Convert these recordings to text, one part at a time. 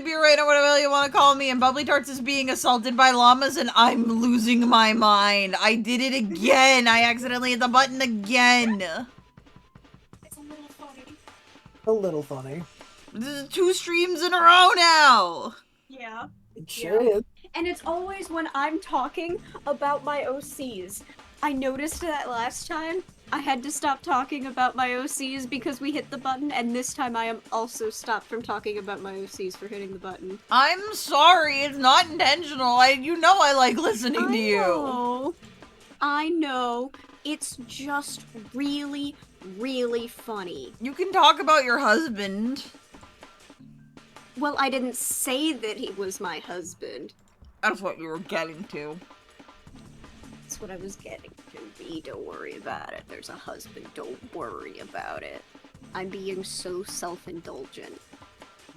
Sleepy-Rain or whatever you want to call me, and Bubblytarts is being assaulted by llamas, and I'm losing my mind. I did it again. I accidentally hit the button again. It's a little funny. A little funny. This is 2 streams in a row now. Yeah. It sure is. And it's always when I'm talking about my OCs. I noticed that last time. I had to stop talking about my OCs because we hit the button, and this time I am also stopped from talking about my OCs for hitting the button. I'm sorry, it's not intentional. You know I like listening to you. I know. It's just really, really funny. You can talk about your husband. Well, I didn't say that he was my husband. That's what you were getting to. That's what I was getting to. B, don't worry about it. There's a husband. Don't worry about it. I'm being so self-indulgent.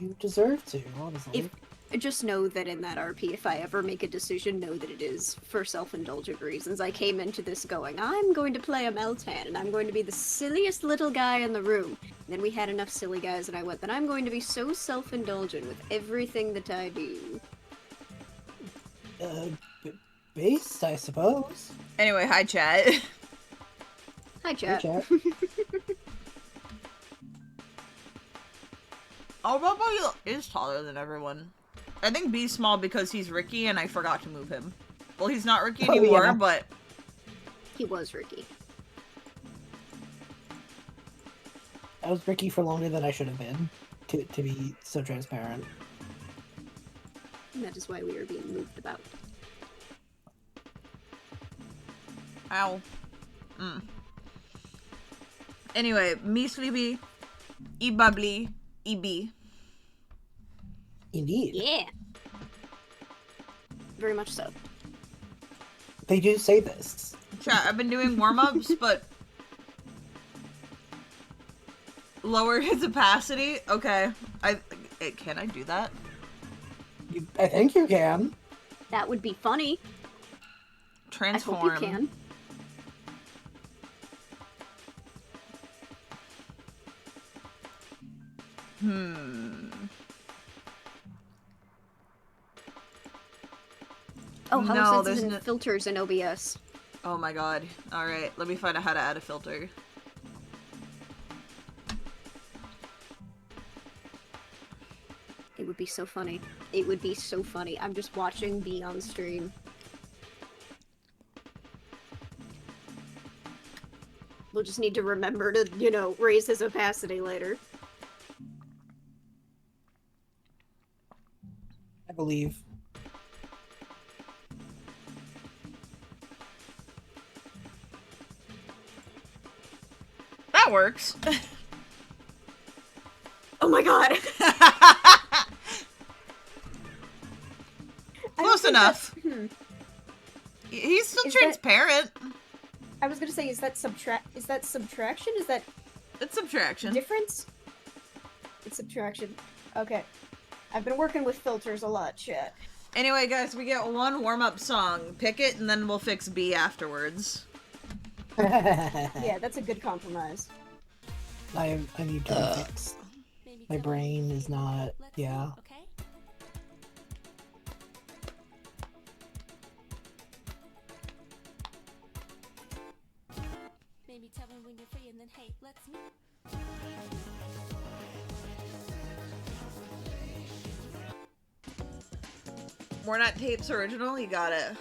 You deserve to, honestly. Just know that in that RP, if I ever make a decision, know that it is for self-indulgent reasons. I came into this going, I'm going to play a Meltan, and I'm going to be the silliest little guy in the room. And then we had enough silly guys, and I went, then I'm going to be so self-indulgent with everything that I do. Based, I suppose. Anyway, hi chat. Hi chat. Hey, chat. Oh, Bubba is taller than everyone. I think B's small because he's Ricky and I forgot to move him. Well, he's not Ricky anymore, but... He was Ricky. I was Ricky for longer than I should have been, to be so transparent. And that is why we are being moved about. Ow. Anyway, me Sleepy, E Bubbly, E B. Indeed. Yeah. Very much so. They do say this. Chat, I've been doing warm-ups, but... Lower his opacity? Okay. Can I do that? I think you can. That would be funny. Transform. I hope you can. Oh, how is this filters in OBS? Oh my god. Alright, let me find out how to add a filter. It would be so funny. It would be so funny. I'm just watching B on stream. We'll just need to remember to, you know, raise his opacity later. I believe. That works. Oh my god! Close enough. He's still transparent. I was gonna say, is that subtraction? Is that... It's subtraction. Difference? It's subtraction. Okay. I've been working with filters a lot, chat. Anyway, guys, we get one warm-up song. Pick it, and then we'll fix B afterwards. Yeah, that's a good compromise. I need to fix. My brain is not... Yeah. Maybe tell me when you're free and then hey, let's meet. We're not Tapes original, you got it.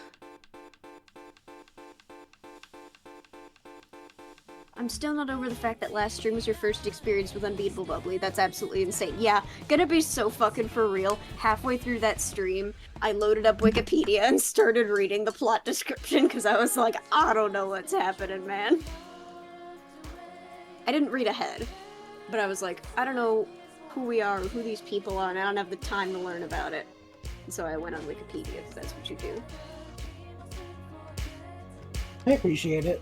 I'm still not over the fact that last stream was your first experience with Unbeatable Bubbly. That's absolutely insane. Yeah, gonna be so fucking for real. Halfway through that stream, I loaded up Wikipedia and started reading the plot description because I was like, I don't know what's happening, man. I didn't read ahead, but I was like, I don't know who we are or who these people are, and I don't have the time to learn about it. And so I went on Wikipedia, because that's what you do. I appreciate it.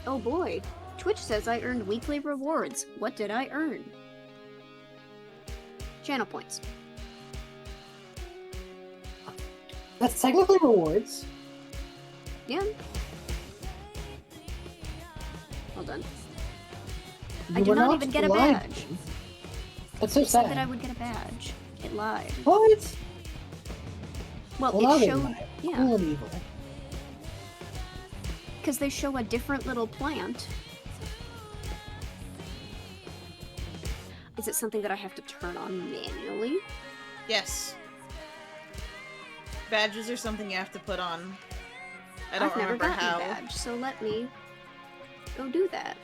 Oh boy, Twitch says I earned weekly rewards. What did I earn? Channel points. That's technically rewards. Yeah. Hold on. You I do were not even get a lied badge. to. That's so It said sad. that I would get a badge. It lied. What? Well, now it they showed... lie. Yeah, Cruel and evil. because they show a different little plant. Is it something that I have to turn on manually? Yes. Badges are something you have to put on. I don't I've never remember gotten how. a badge, so let me go do that.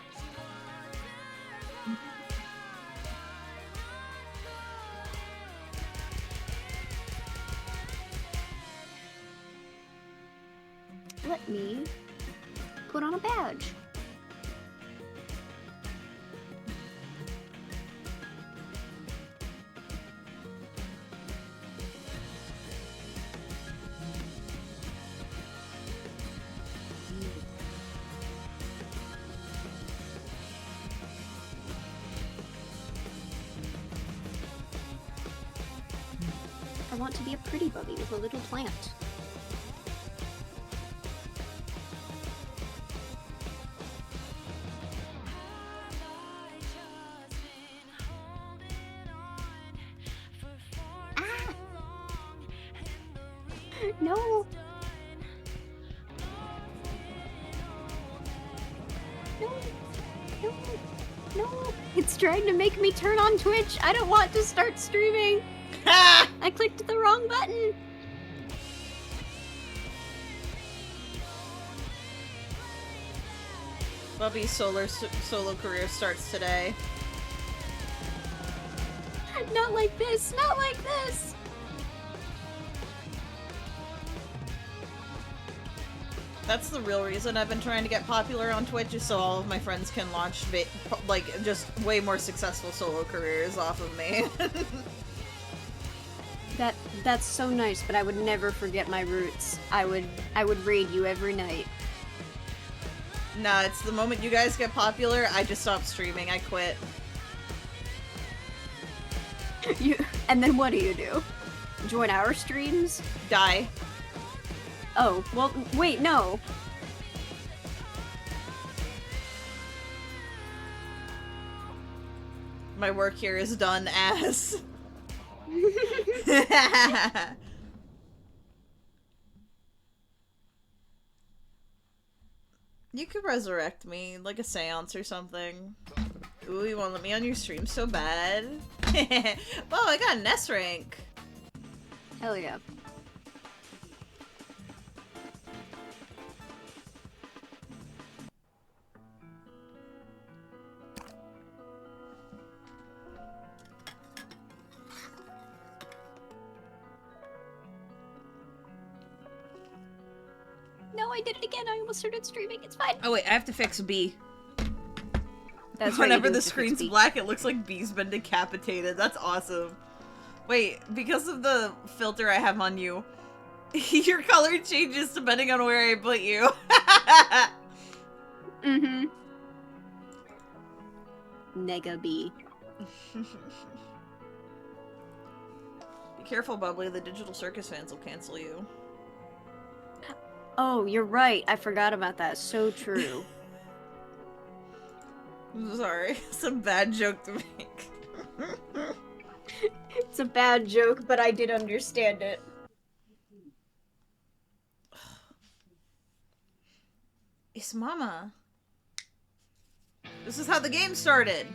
Let me put on a badge. I want to be a pretty bubby with a little plant. Ah! No! No! No! No! It's trying to make me turn on Twitch! I don't want to start streaming! Ha! I clicked the wrong button! Bubby's solo career starts today. Not like this! Not like this! That's the real reason I've been trying to get popular on Twitch, is so all of my friends can launch like just way more successful solo careers off of me. That's so nice, but I would never forget my roots. I would raid you every night. Nah, it's the moment you guys get popular, I just stop streaming. I quit. And then what do? Join our streams? Die. Oh, well, wait, no. My work here is done, ass. You could resurrect me, like a seance or something. Ooh, you won't let me on your stream so bad. Oh, I got an S rank. Hell yeah. No, I did it again. I almost started streaming. It's fine. Oh wait, I have to fix B. That's right, you Whenever do the have to fix screen's B. black, it looks like B's been decapitated. That's awesome. Wait, because of the filter I have on you, your color changes depending on where I put you. Mm-hmm. Nega B. Be careful, Bubbly. The Digital Circus fans will cancel you. Oh, you're right. I forgot about that. So true. I'm sorry. It's a bad joke to make. It's a bad joke, but I did understand it. It's Mama. This is how the game started.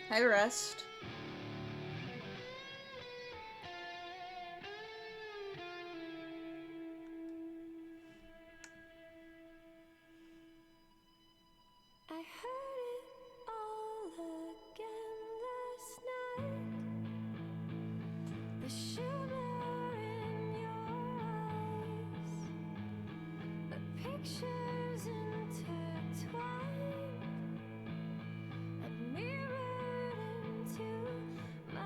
Hi, Rust. I heard it all again last night. The shimmer in your eyes, the pictures intertwined and mirrored into mine.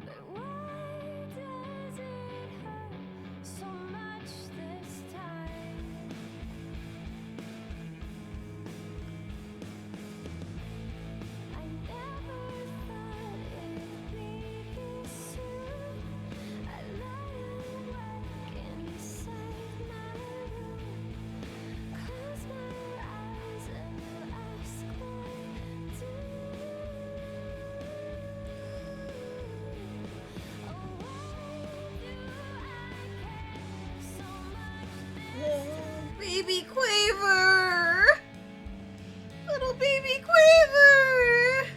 But why does it hurt baby Quaver! Little baby Quaver!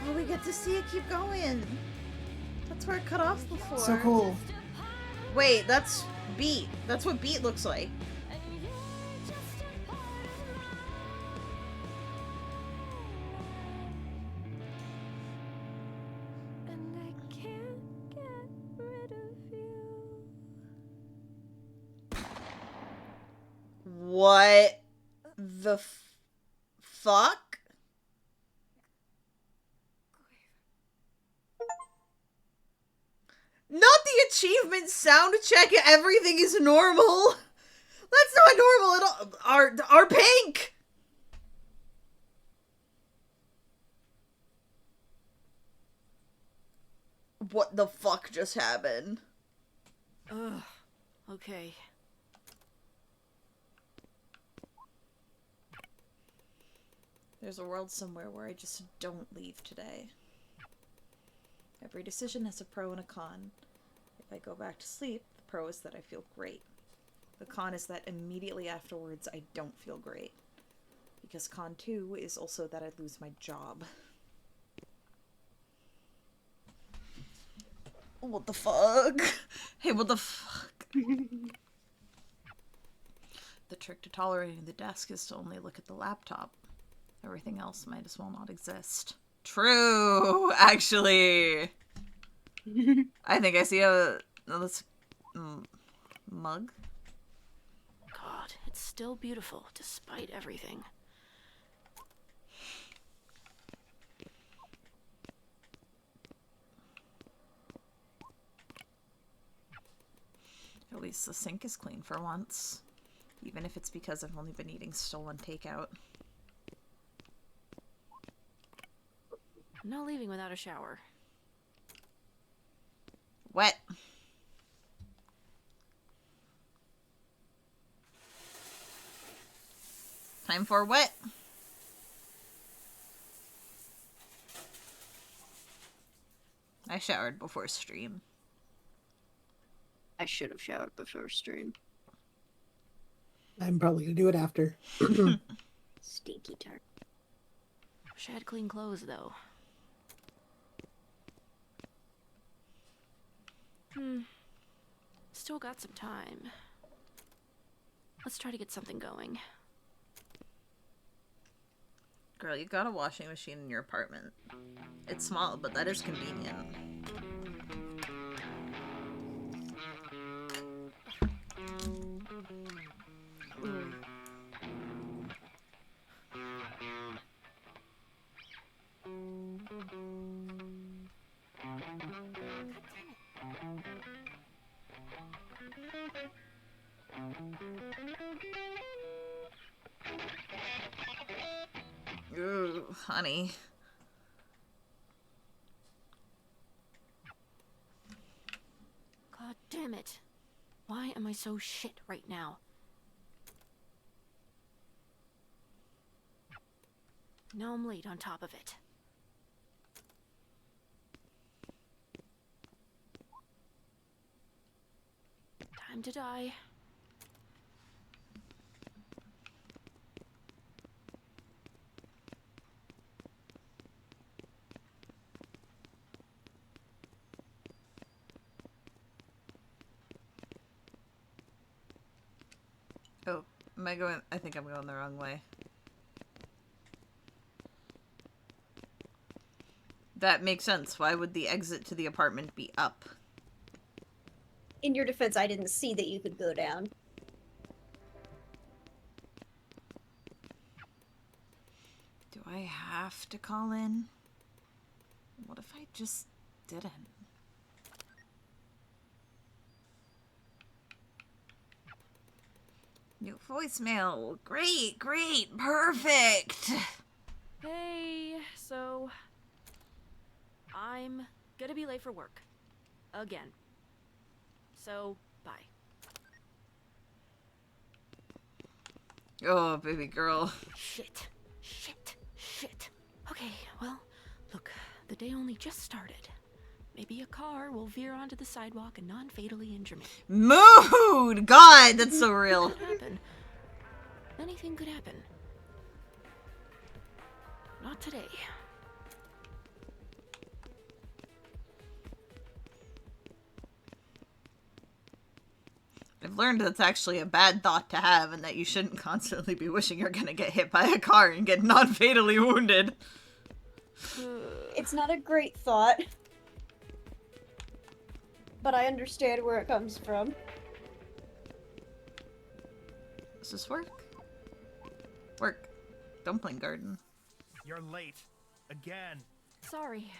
Oh, we get to see it keep going. That's where it cut off before. So cool. Wait, that's Beat. That's what Beat looks like. And I can't get rid of you. What the fuck? Not the achievement sound check, everything is normal. That's not normal at all. Our pink! What the fuck just happened? Ugh. Okay. There's a world somewhere where I just don't leave today. Every decision has a pro and a con. If I go back to sleep, the pro is that I feel great. The con is that immediately afterwards I don't feel great. Because con 2 is also that I'd lose my job. What the fuck? Hey, what the fuck? The trick to tolerating the desk is to only look at the laptop. Everything else might as well not exist. True, actually. I think I see this mug. God, it's still beautiful despite everything. At least the sink is clean for once. Even if it's because I've only been eating stolen takeout. I'm not leaving without a shower. Wet. Time for wet. I showered before stream. I should have showered before stream. I'm probably gonna do it after. Stinky tart. Wish I had clean clothes, though. Still got some time. Let's try to get something going. Girl, you got a washing machine in your apartment. It's small, but that is convenient. Ooh, honey. God damn it. Why am I so shit right now? Now I'm late on top of it. Time to die. Oh, am I going? I think I'm going the wrong way. That makes sense. Why would the exit to the apartment be up? In your defense, I didn't see that you could go down. Do I have to call in? What if I just didn't? New voicemail. Great, great, perfect. Hey, so... I'm gonna be late for work. Again. So, bye. Oh, baby girl. Shit. Shit. Shit. Okay, well, look, the day only just started. Maybe a car will veer onto the sidewalk and non-fatally injure me. Mood! God, that's so real. Could happen. Anything could happen. Not today. I've learned that's actually a bad thought to have, and that you shouldn't constantly be wishing you're gonna get hit by a car and get non-fatally wounded. It's not a great thought. But I understand where it comes from. Does this work? Work. Dumpling garden. You're late. Again. Sorry.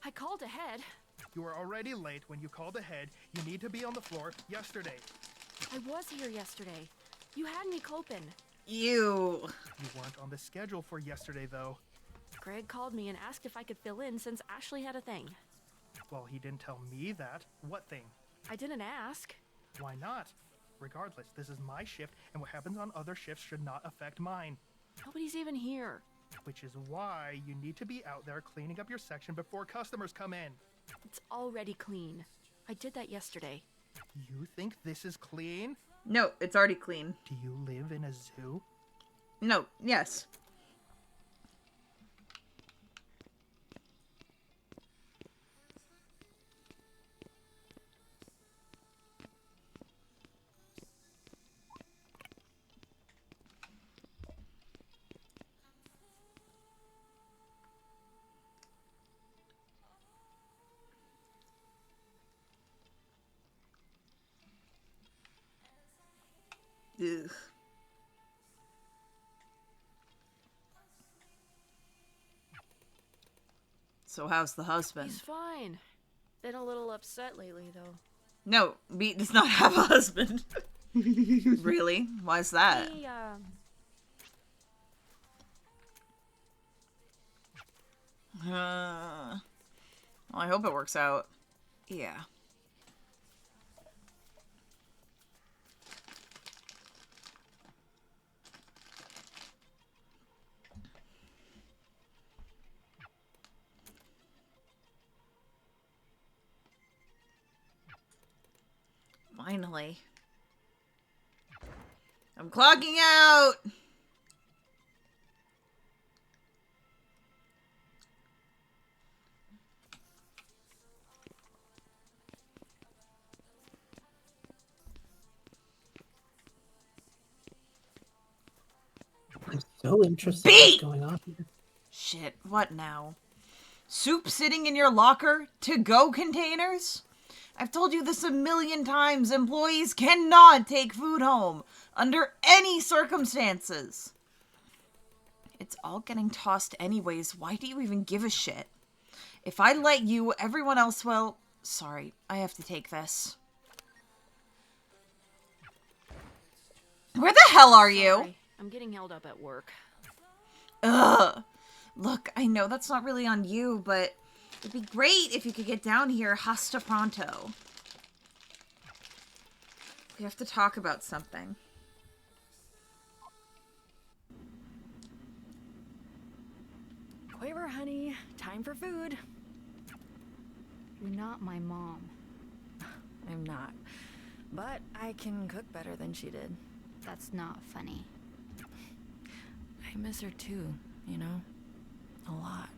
I called ahead. You were already late when you called ahead. You need to be on the floor yesterday. I was here yesterday. You had me coping. You weren't on the schedule for yesterday, though. Greg called me and asked if I could fill in since Ashley had a thing. Well, he didn't tell me that. What thing? I didn't ask. Why not? Regardless, this is my shift, and what happens on other shifts should not affect mine. Nobody's even here. Which is why you need to be out there cleaning up your section before customers come in. It's already clean. I did that yesterday. You think this is clean? No, it's already clean. Do you live in a zoo? No, yes. Ugh. So how's the husband? He's fine. Been a little upset lately, though. No, Beat does not have a husband. Really? Why's that? He, Well, I hope it works out. Yeah. Finally. I'm clocking out! I'm so interested in what's Beat! going on here. Shit, what now? Soup sitting in your locker? To-go containers? I've told you this a million times. Employees cannot take food home under any circumstances. It's all getting tossed anyways. Why do you even give a shit? If I let you, everyone else will... Sorry, I have to take this. Where the hell are you? sorry. I'm getting held up at work. Ugh. Look, I know that's not really on you, but it'd be great if you could get down here hasta pronto. We have to talk about something. Quaver, honey. Time for food. You're not my mom. I'm not. But I can cook better than she did. That's not funny. I miss her too, you know? A lot.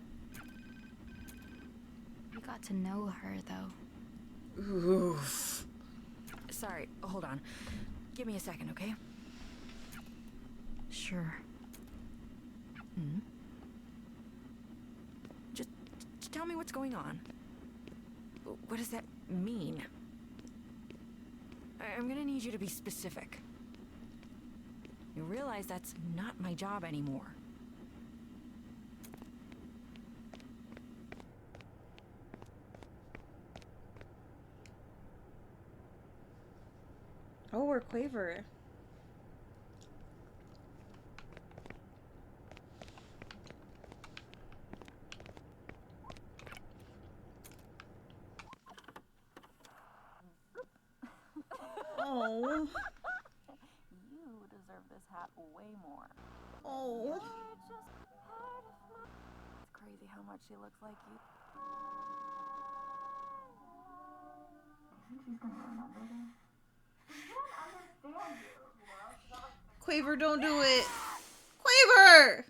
You got to know her, though. Oof. Sorry, hold on. Give me a second, okay? Sure. Hmm? Just tell me what's going on. What does that mean? I'm gonna need you to be specific. You realize that's not my job anymore. Oh, we're Quaver. Oh. You deserve this hat way more. Oh. It's just part of my... It's crazy how much she looks like you. think she's gonna remember this? She can't understand you, you know? She's not like Quaver, don't do it. Quaver!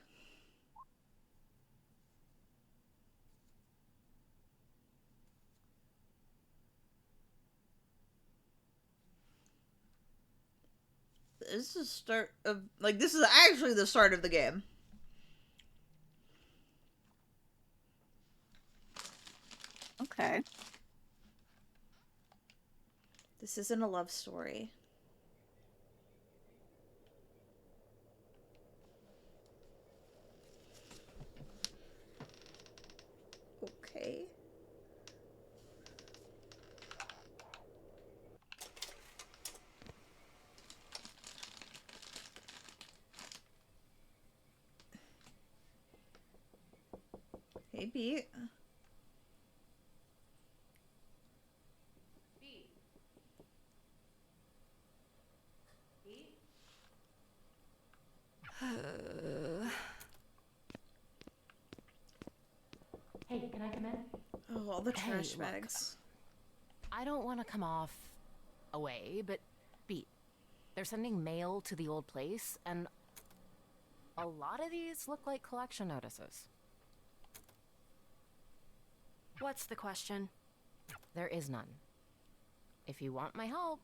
This is start of like this is actually the start of the game. Okay. This isn't a love story. Okay. Hey, Beat. Hey, can I come in? Oh, all the Hey, trash look. bags. I don't want to come off away, but Beat, they're sending mail to the old place, and a lot of these look like collection notices. What's the question? There is none. If you want my help,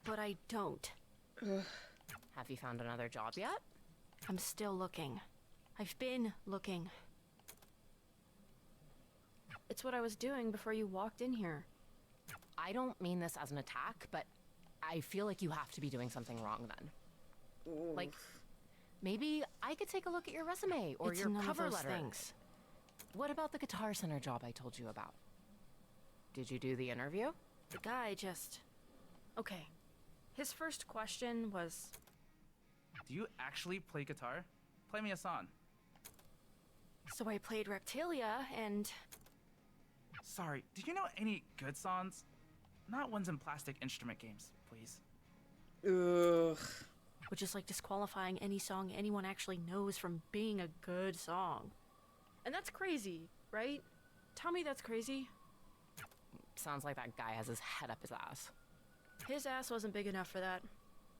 But I don't. have you found another job yet? I'm still looking. I've been looking. It's what I was doing before you walked in here. I don't mean this as an attack, but I feel like you have to be doing something wrong then. Like, maybe I could take a look at your resume or It's your none of cover those letter. things. What about the Guitar Center job I told you about? Did you do the interview? The guy just... Okay. His first question was... Do you actually play guitar? Play me a song. So I played Reptilia, and... Sorry, do you know any good songs? Not ones in plastic instrument games, please. Ugh. Which is like disqualifying any song anyone actually knows from being a good song. And that's crazy, right? Tell me that's crazy. Sounds like that guy has his head up his ass. His ass wasn't big enough for that.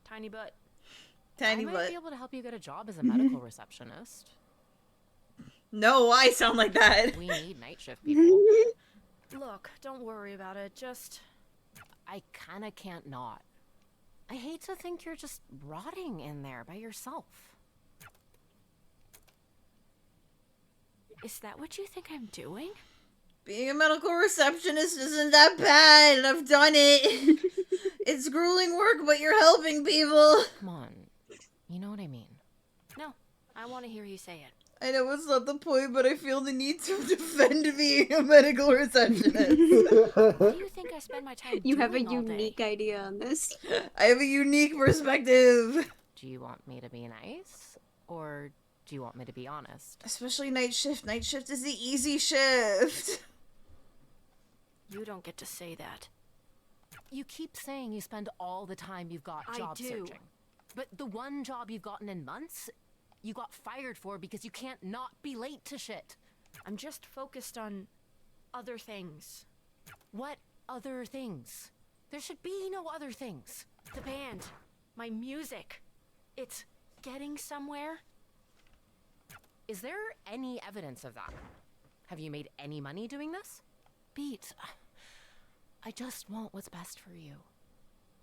Tiny butt. Tiny I might butt. be able to help you get a job as a medical receptionist. No, I sound like that. We need night shift people. Look, don't worry about it. Just... I kinda can't not. I hate to think you're just rotting in there by yourself. Is that what you think I'm doing? Being a medical receptionist isn't that bad, and I've done it. It's grueling work, but you're helping people. Come on. You know what I mean. No, I want to hear you say it. I know it's not the point, but I feel the need to defend being a medical receptionist. What do you think I spend my time You have a doing all day? unique idea on this. I have a unique perspective. Do you want me to be nice? Or do you want me to be honest? Especially night shift. Night shift is the easy shift. You don't get to say that. You keep saying you spend all the time you've got I job do. searching. But the one job you've gotten in months, you got fired for because you can't not be late to shit. I'm just focused on other things. What other things? There should be no other things. The band. My music. It's getting somewhere. Is there any evidence of that? Have you made any money doing this? Beat, I just want what's best for you.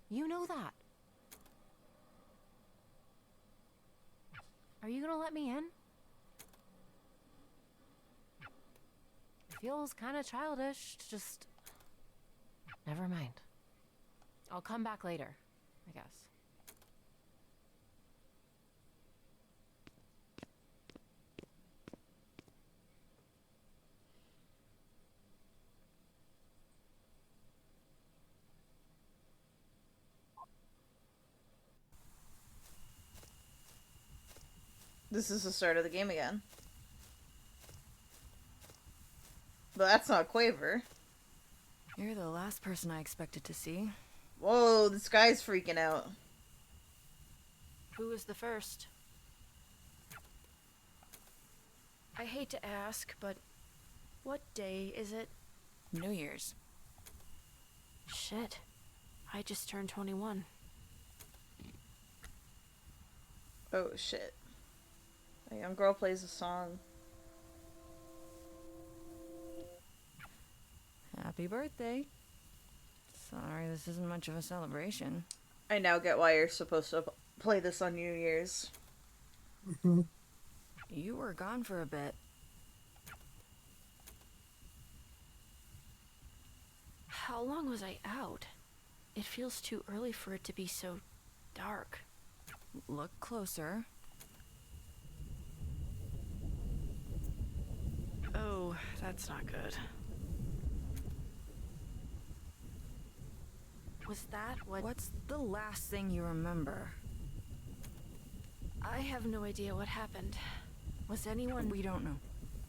You know that. Are you gonna let me in? Feels kinda childish to just... Never mind. I'll come back later, I guess. This is the start of the game again. But that's not Quaver. You're the last person I expected to see. Whoa, this guy's freaking out. Who was the first? I hate to ask, but What day is it? New Year's. Shit. I just turned 21. Oh shit. A young girl plays a song. Happy birthday. Sorry, this isn't much of a celebration. I now get why you're supposed to play this on New Year's. You were gone for a bit. How long was I out? It feels too early for it to be so dark. Look closer. Oh, that's not good. Was that what... What's the last thing you remember? I have no idea what happened. Was anyone... We don't know.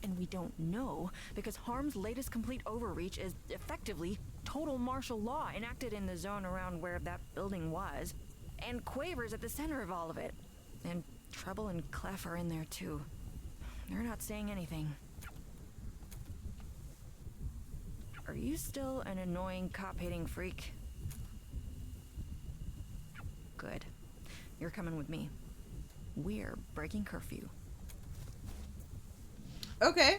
And we don't know because Harm's latest complete overreach is effectively total martial law enacted in the zone around where that building was. And Quaver's at the center of all of it. And Treble and Clef are in there too. They're not saying anything. Are you still an annoying cop-hating freak? Good. You're coming with me. We're breaking curfew. Okay.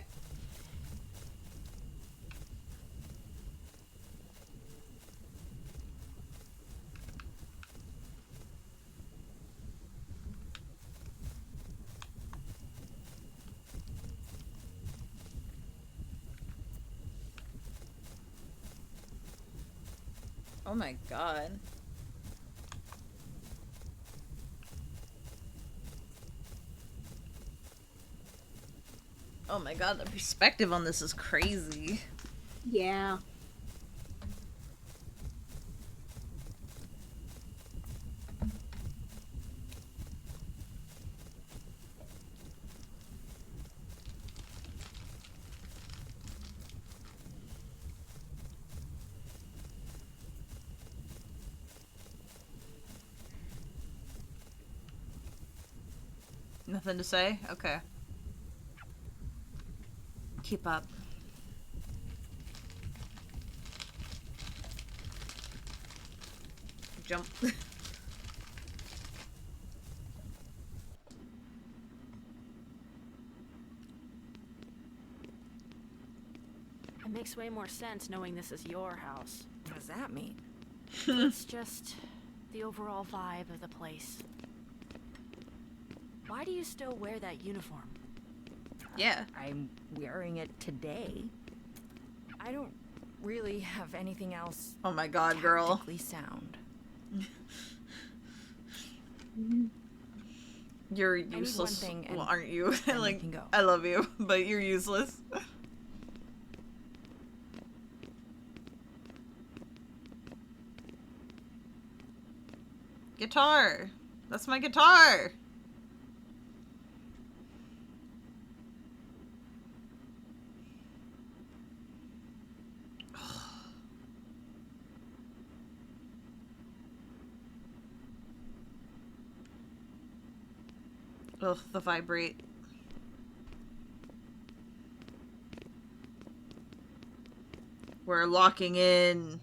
Oh my god. Oh my god, the perspective on this is crazy. Yeah. Nothing to say? Okay. Keep up. Jump. It makes way more sense knowing this is your house. What does that mean? It's just the overall vibe of the place. Why do you still wear that uniform? Yeah. I'm wearing it today. I don't really have anything else Oh my god, girl. tactically sound. You're need one useless. thing and Well, aren't you? then we Like, can go. I love you, but you're useless. Guitar. That's my guitar. Ugh, the vibrate. We're locking in.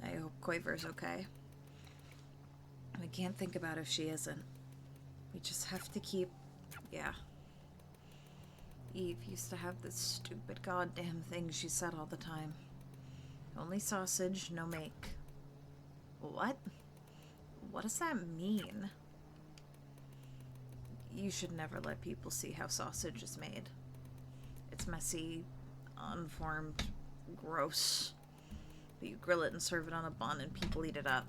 I hope Quaver's okay. We can't think about if she isn't. We just have to keep... Yeah. Eve used to have this stupid goddamn thing she said all the time. Only sausage, no make. What? What does that mean? You should never let people see how sausage is made. It's messy, unformed, gross. But you grill it and serve it on a bun and people eat it up.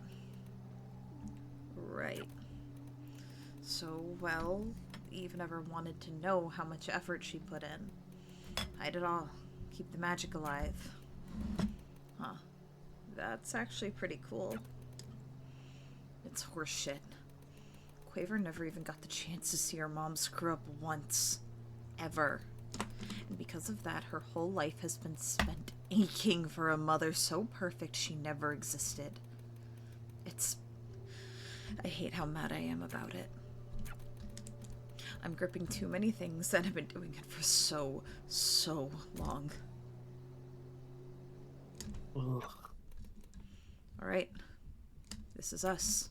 Right. So, well, Eve never wanted to know how much effort she put in. Hide it all. Keep the magic alive. Huh. That's actually pretty cool. It's horseshit. Quaver never even got the chance to see her mom screw up once. Ever. And because of that, her whole life has been spent aching for a mother so perfect she never existed. I hate how mad I am about it. I'm gripping too many things and I've been doing it for so long. Ugh. Alright. This is us.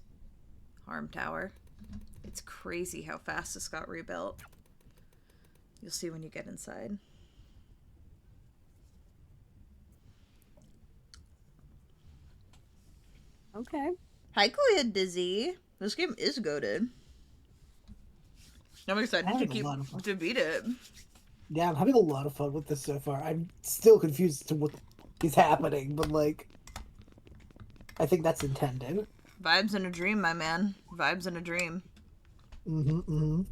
Harm Tower. It's crazy how fast this got rebuilt. You'll see when you get inside. Okay. Hi, Koya Dizzy. This game is goated. I'm excited to Having a lot of fun. to beat it. Yeah, I'm having a lot of fun with this so far. I'm still confused as to what is happening, but like, I think that's intended. Vibes in a dream, my man. Vibes in a dream. Mm-hmm.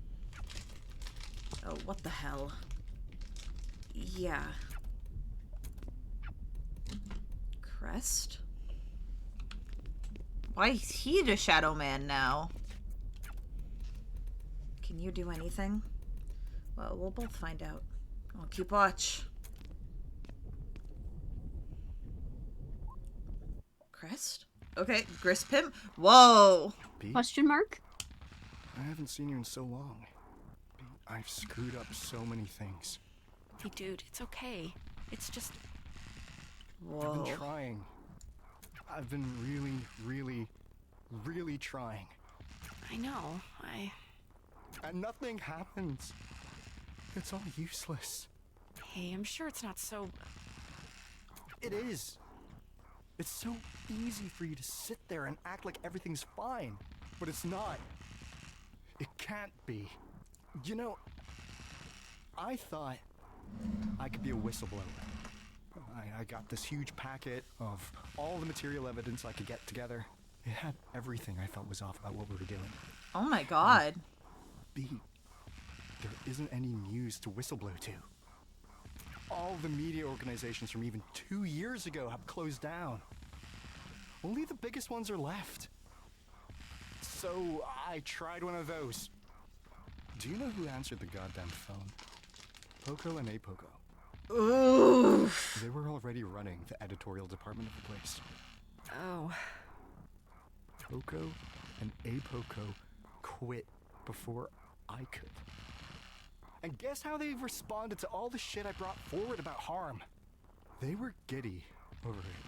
Oh, what the hell? Yeah. Crest? Why is he the Shadow Man now? Can you do anything? Well, we'll both find out. I'll keep watch. Crest? Okay, Grist Pimp. Whoa! Pete, Question mark? I haven't seen you in so long. Pete, I've screwed up so many things. Hey, dude, it's okay. It's just... Whoa. I've been trying. I've been really trying. I know, And nothing happens. It's all useless. Hey, I'm sure it's not so... It is. It's so easy for you to sit there and act like everything's fine, but it's not. It can't be. You know, I thought I could be a whistleblower. I got this huge packet of all the material evidence I could get together. It had everything I thought was off about what we were doing. Oh my god. B, there isn't any news to whistleblow to. All the media organizations from even 2 years ago have closed down. Only the biggest ones are left. So I tried one of those. Do you know who answered the goddamn phone? Poco and Apoco. Oof. They were already running the editorial department of the place. Oh. Poco and Apoco quit before I could. And guess how they responded to all the shit I brought forward about harm? They were giddy over it.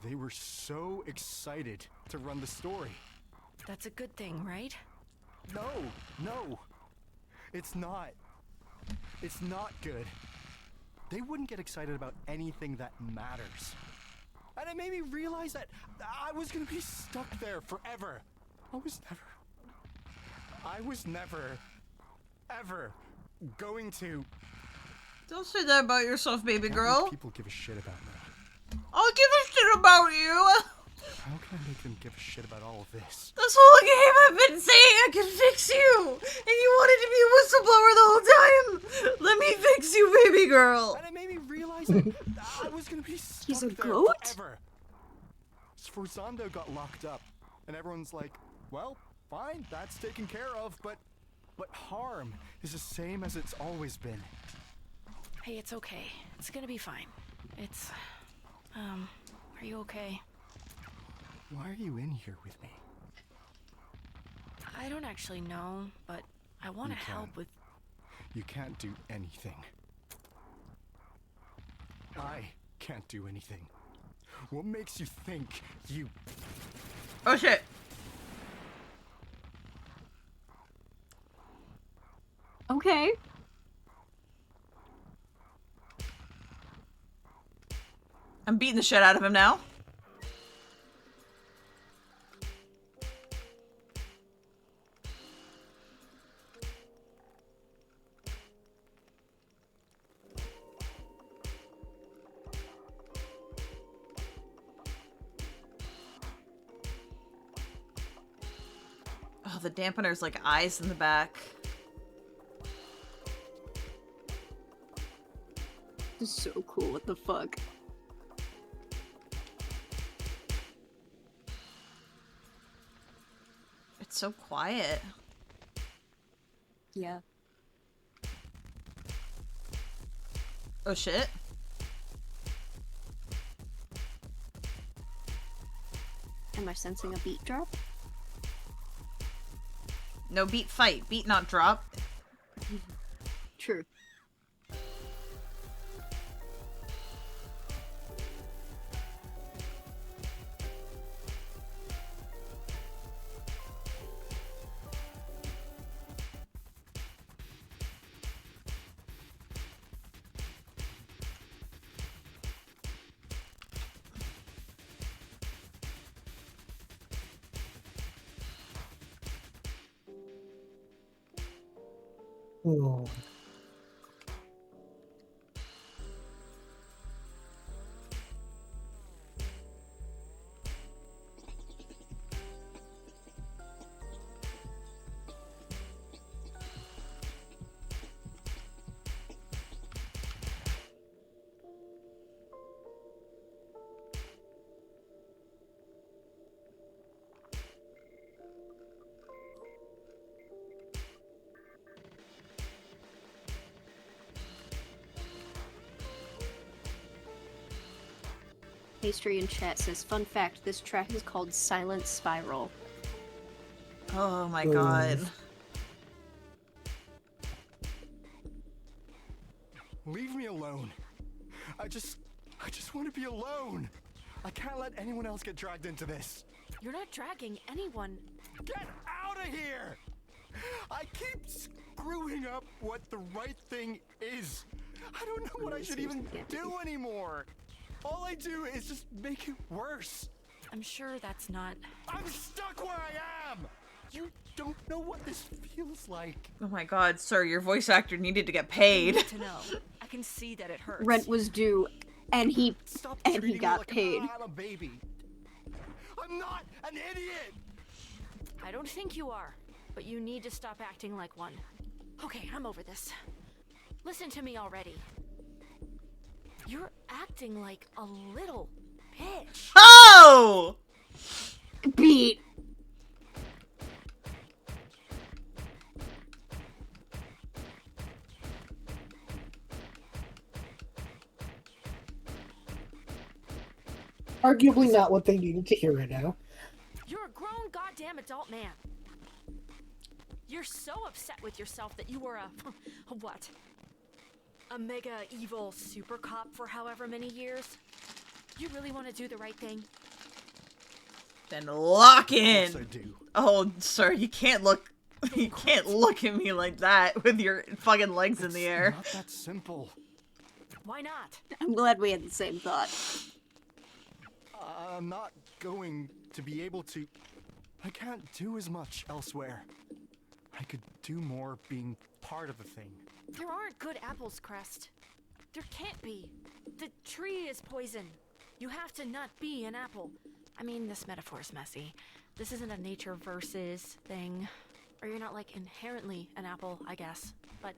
They were so excited to run the story. That's a good thing, right? No. It's not. It's not good. They wouldn't get excited about anything that matters. And it made me realize that I was gonna be stuck there forever. I was never, ever going to... Don't say that about yourself, baby girl. How many people give a shit about me? I'll give a shit about you. How can I make them give a shit about all of this? This whole game I've been saying I can fix you, and you wanted to be a whistleblower the whole time. Let me fix you, baby girl. And it made me realize that I was gonna be stuck He's a there goat? forever. Sforzando got locked up, and everyone's like, well, fine, that's taken care of, but harm is the same as it's always been. Hey, it's okay. It's gonna be fine. It's... are you okay? Why are you in here with me? I don't actually know, but I want to You help can. with... You can't do anything. I can't do anything. What makes you think you... Oh shit. Okay. I'm beating the shit out of him now. Oh, the dampener's like eyes in the back. This is so cool, what the fuck? It's so quiet. Yeah. Oh shit. Am I sensing a beat drop? No, beat fight. Beat not drop. True. Oh. Pastry in chat says, fun fact, this track is called Silent Spiral. Oh my Oh. god. Leave me alone. I just want to be alone. I can't let anyone else get dragged into this. You're not dragging anyone. Get out of here! I keep screwing up what the right thing is. I don't know what I should even do anymore. All I do is just make it worse. I'm sure that's not. I'm stuck where I am! You don't know what this feels like. Oh my god, sir, your voice actor needed to get paid. I need to know. I can see that it hurts. Rent was due, and he Stop and treating he me got like paid. I'm a baby. I'm not an idiot! I don't think you are, but you need to stop acting like one. Okay, I'm over this. Listen to me already. You're acting like a little bitch. Oh! Beat. Arguably not what they needed to hear right now. You're a grown goddamn adult man. You're so upset with yourself that you were a what? A mega evil super cop for however many years? You really want to do the right thing? Then lock Of in. course I do. Oh, sir, you can't look. You can't look at me like that with your fucking legs in the air. Not that simple. Why not? I'm glad we had the same thought. I'm not going to be able to. I can't do as much elsewhere. I could do more being part of the thing. There aren't good apples, Crest. There can't be. The tree is poison. You have to not be an apple. I mean, this metaphor's messy. This isn't a nature versus thing. Or you're not, like, inherently an apple, I guess. But,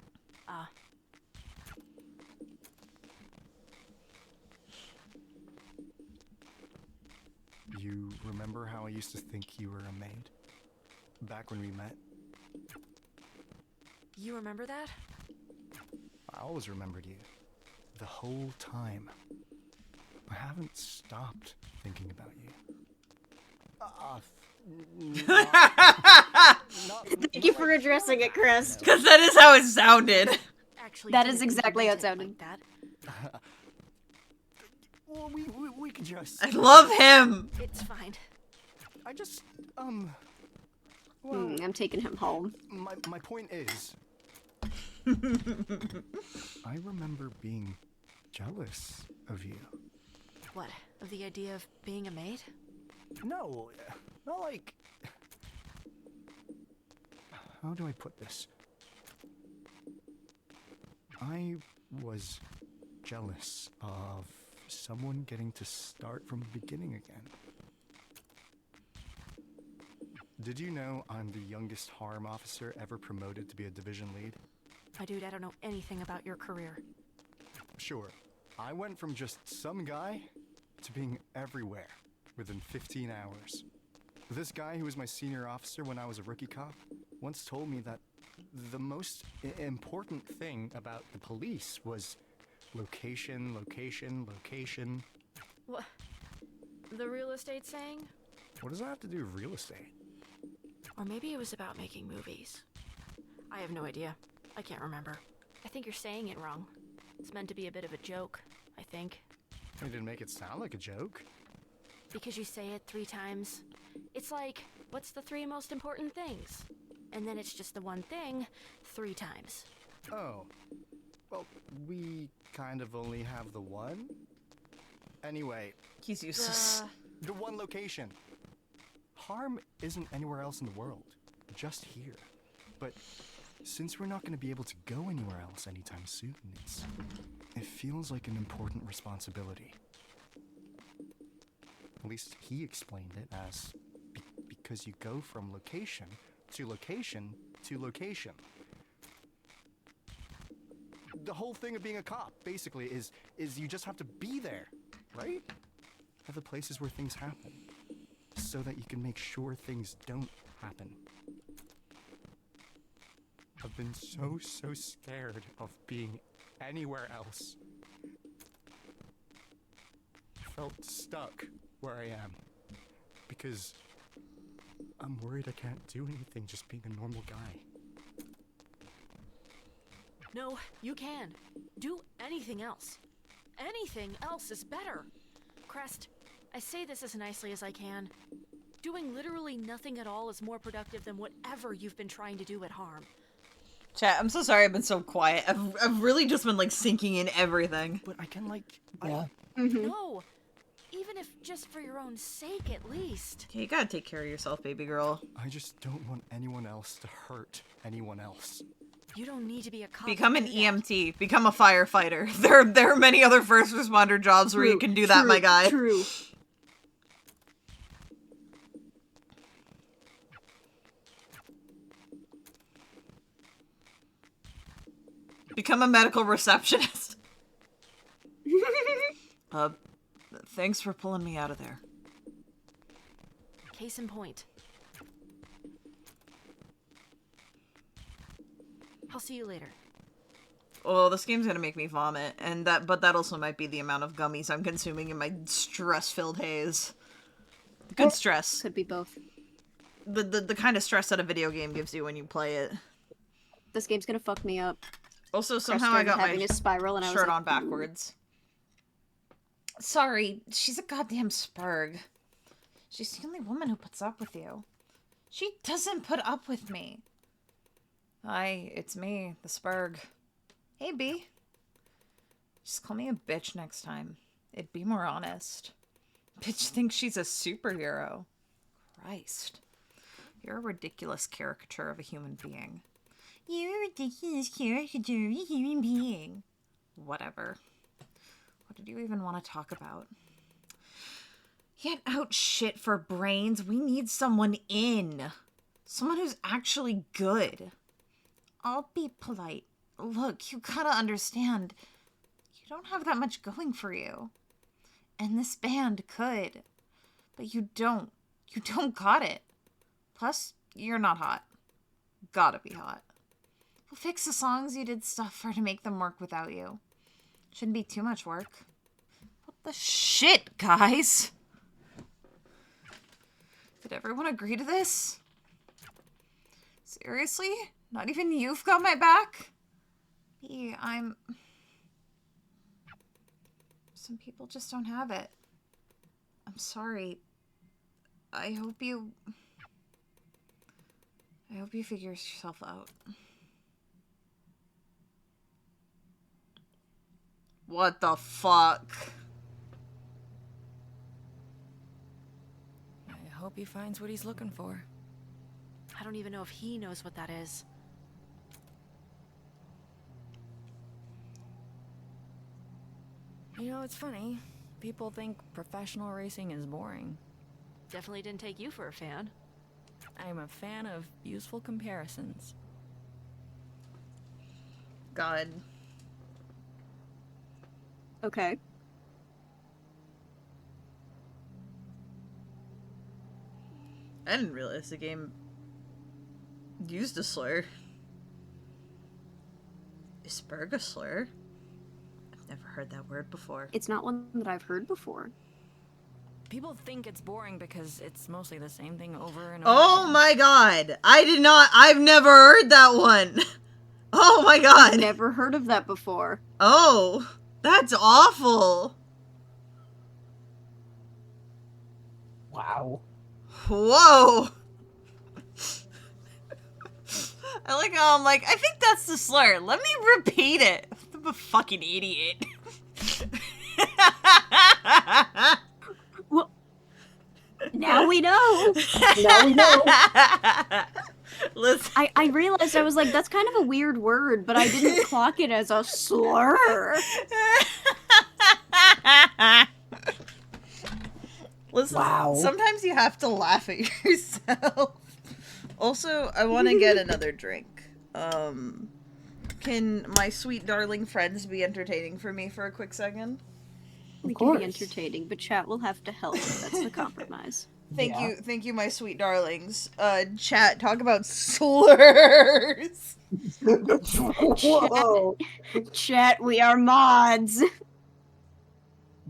You remember how I used to think you were a maid? Back when we met? you remember that? I always remembered you. The whole time. I haven't stopped thinking about you. Thank you for addressing it, Crest. Because that is how it sounded. Actually, That didn't is exactly how it meant sounded. like that. Well, we can just. I love him. It's fine. I just, well, I'm taking him home. my point is, I remember being jealous of you. What, of the idea of being a maid? No, not like. How do I put this? I was jealous of someone getting to start from the beginning again. Did you know I'm the youngest harm officer ever promoted to be a division lead? My dude, I don't know anything about your career. Sure, I went from just some guy to being everywhere within 15 hours. This guy who was my senior officer when I was a rookie cop once told me that the most important thing about the police was location, location, location. What? The real estate saying? What does that have to do with real estate? Or maybe it was about making movies. I have no idea. I can't remember. I think you're saying it wrong. It's meant to be a bit of a joke, I think. You didn't make it sound like a joke. Because you say it 3 times. It's like, what's the 3 most important things? And then it's just the one thing 3 times. Oh. Well, we kind of only have the one. Anyway, He's useless. the one location. Harm isn't anywhere else in the world, just here. But since we're not going to be able to go anywhere else anytime soon, it feels like an important responsibility. At least he explained it as because you go from location to location to location. The whole thing of being a cop, basically, is you just have to be there, right? At the places where things happen, so that you can make sure things don't happen. I've been so scared of being anywhere else. I felt stuck where I am, because I'm worried I can't do anything just being a normal guy. No, you can. Do anything else. Anything else is better. Crest, I say this as nicely as I can. Doing literally nothing at all is more productive than whatever you've been trying to do at Harm. Chat, I'm so sorry I've been so quiet. I've really just been, like, sinking in everything. But I can, like... Yeah. No! Even if just for your own sake, at least. Okay, you gotta take care of yourself, baby girl. I just don't want anyone else to hurt anyone else. You don't need to be a cop. Become to an do that. EMT. Become a firefighter. There are many other first responder jobs where you can do that, my guy. True. Become a medical receptionist. Thanks for pulling me out of there. Case in point. I'll see you later. Oh, this game's gonna make me vomit, but that also might be the amount of gummies I'm consuming in my stress-filled haze. Good stress. Could be both. The kind of stress that a video game gives you when you play it. This game's gonna fuck me up. Also, Crest somehow I started got my having a spiral and I was shirt like, on backwards. Sorry, she's a goddamn spurg. She's the only woman who puts up with you. She doesn't put up with me. Hi, it's me, the spurg. Hey, B. Just call me a bitch next time. It'd be more honest. Bitch thinks she's a superhero. Christ. You're a ridiculous caricature of a human being. You're a ridiculous caricature of a human being. Whatever. What did you even want to talk about? Get out shit for brains. We need someone in. Someone who's actually good. I'll be polite. Look, you gotta understand. You don't have that much going for you. And this band could. But you don't. You don't got it. Plus, you're not hot. Gotta be hot. We'll fix the songs you did stuff for to make them work without you. Shouldn't be too much work. What the shit, guys? Did everyone agree to this? Seriously? Not even you've got my back? B, Some people just don't have it. I'm sorry. I hope you figure yourself out. What the fuck? I hope he finds what he's looking for. I don't even know if he knows what that is. You know, it's funny. People think professional racing is boring. Definitely didn't take you for a fan. I'm a fan of useful comparisons. God. Okay. I didn't realize the game used a slur. Is Berg a slur? I've never heard that word before. It's not one that I've heard before. People think it's boring because it's mostly the same thing over and over Oh again. my god. I've never heard that one. Oh my god. Never heard of that before. Oh, that's awful. Wow. Whoa. I like how I'm like, I think that's the slur. Let me repeat it. I'm a fucking idiot. Well, now we know. Now we know. Listen. I realized I was like, that's kind of a weird word, but I didn't clock it as a slur. Listen, Wow. sometimes you have to laugh at yourself. Also, I want to get another drink. Can my sweet darling friends be entertaining for me for a quick second? We can be entertaining, but chat will have to help. That's the compromise. Thank you, my sweet darlings. Chat, talk about slurs. Whoa. Chat, we are mods.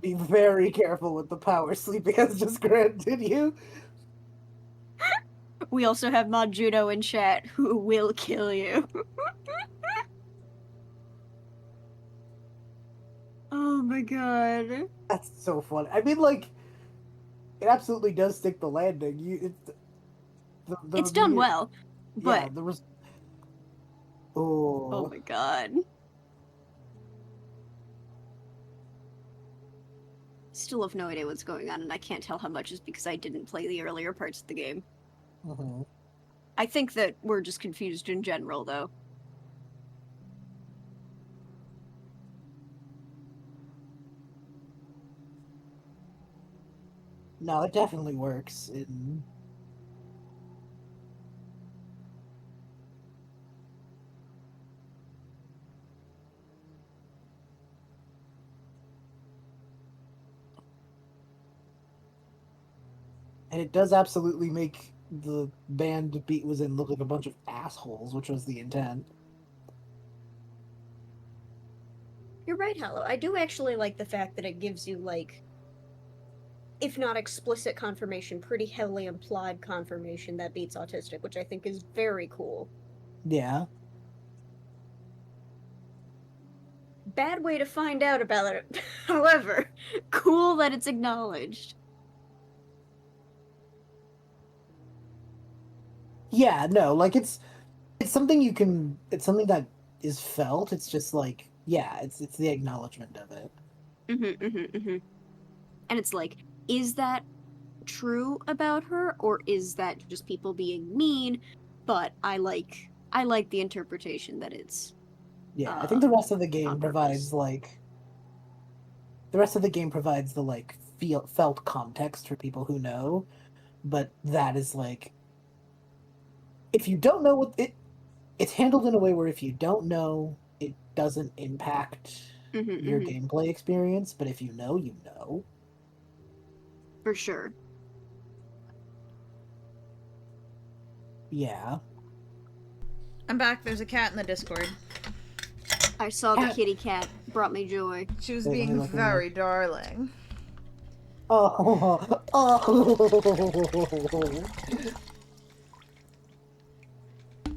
Be very careful with the power sleeping has just granted you. We also have Mod Juno in chat, who will kill you. Oh my god. That's so funny. I mean, like, it absolutely does stick the landing. It's done well, but... Yeah, there was... Oh. Oh my god. Still have no idea what's going on, and I can't tell how much is because I didn't play the earlier parts of the game. Mm-hmm. I think that we're just confused in general, though. No, it definitely works in... And it does absolutely make the band Beat was in look like a bunch of assholes, which was the intent. You're right, Hallow. I do actually like the fact that it gives you, like, if not explicit confirmation, pretty heavily implied confirmation that Beat's autistic, which I think is very cool. Yeah. Bad way to find out about it. However, cool that it's acknowledged. Yeah, no, like it's something you can, it's something that is felt. It's just like, yeah, it's the acknowledgement of it. And it's like, is that true about her, or is that just people being mean? But I like the interpretation that it's... Yeah, I think the rest of the game on provides, like... The rest of the game provides the, like, felt context for people who know, but that is, like... If you don't know what... It's handled in a way where if you don't know, it doesn't impact your gameplay experience, but if you know, you know. For sure. Yeah. I'm back. There's a cat in the Discord. I saw the kitty cat. Brought me joy. She was being very darling. Oh.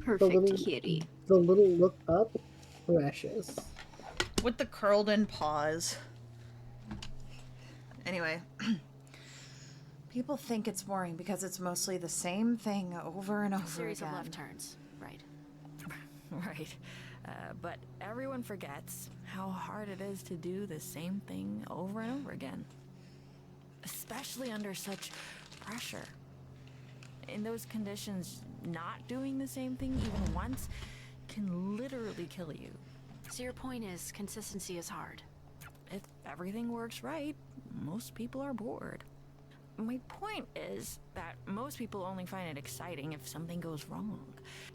Perfect kitty. The little look up. Precious. With the curled in paws. Anyway. People think it's boring because it's mostly the same thing over and over Series again. of left turns, right? Right. But everyone forgets how hard it is to do the same thing over and over again. Especially under such pressure. In those conditions, not doing the same thing even once can literally kill you. So your point is, consistency is hard. If everything works right, most people are bored. My point is that most people only find it exciting if something goes wrong,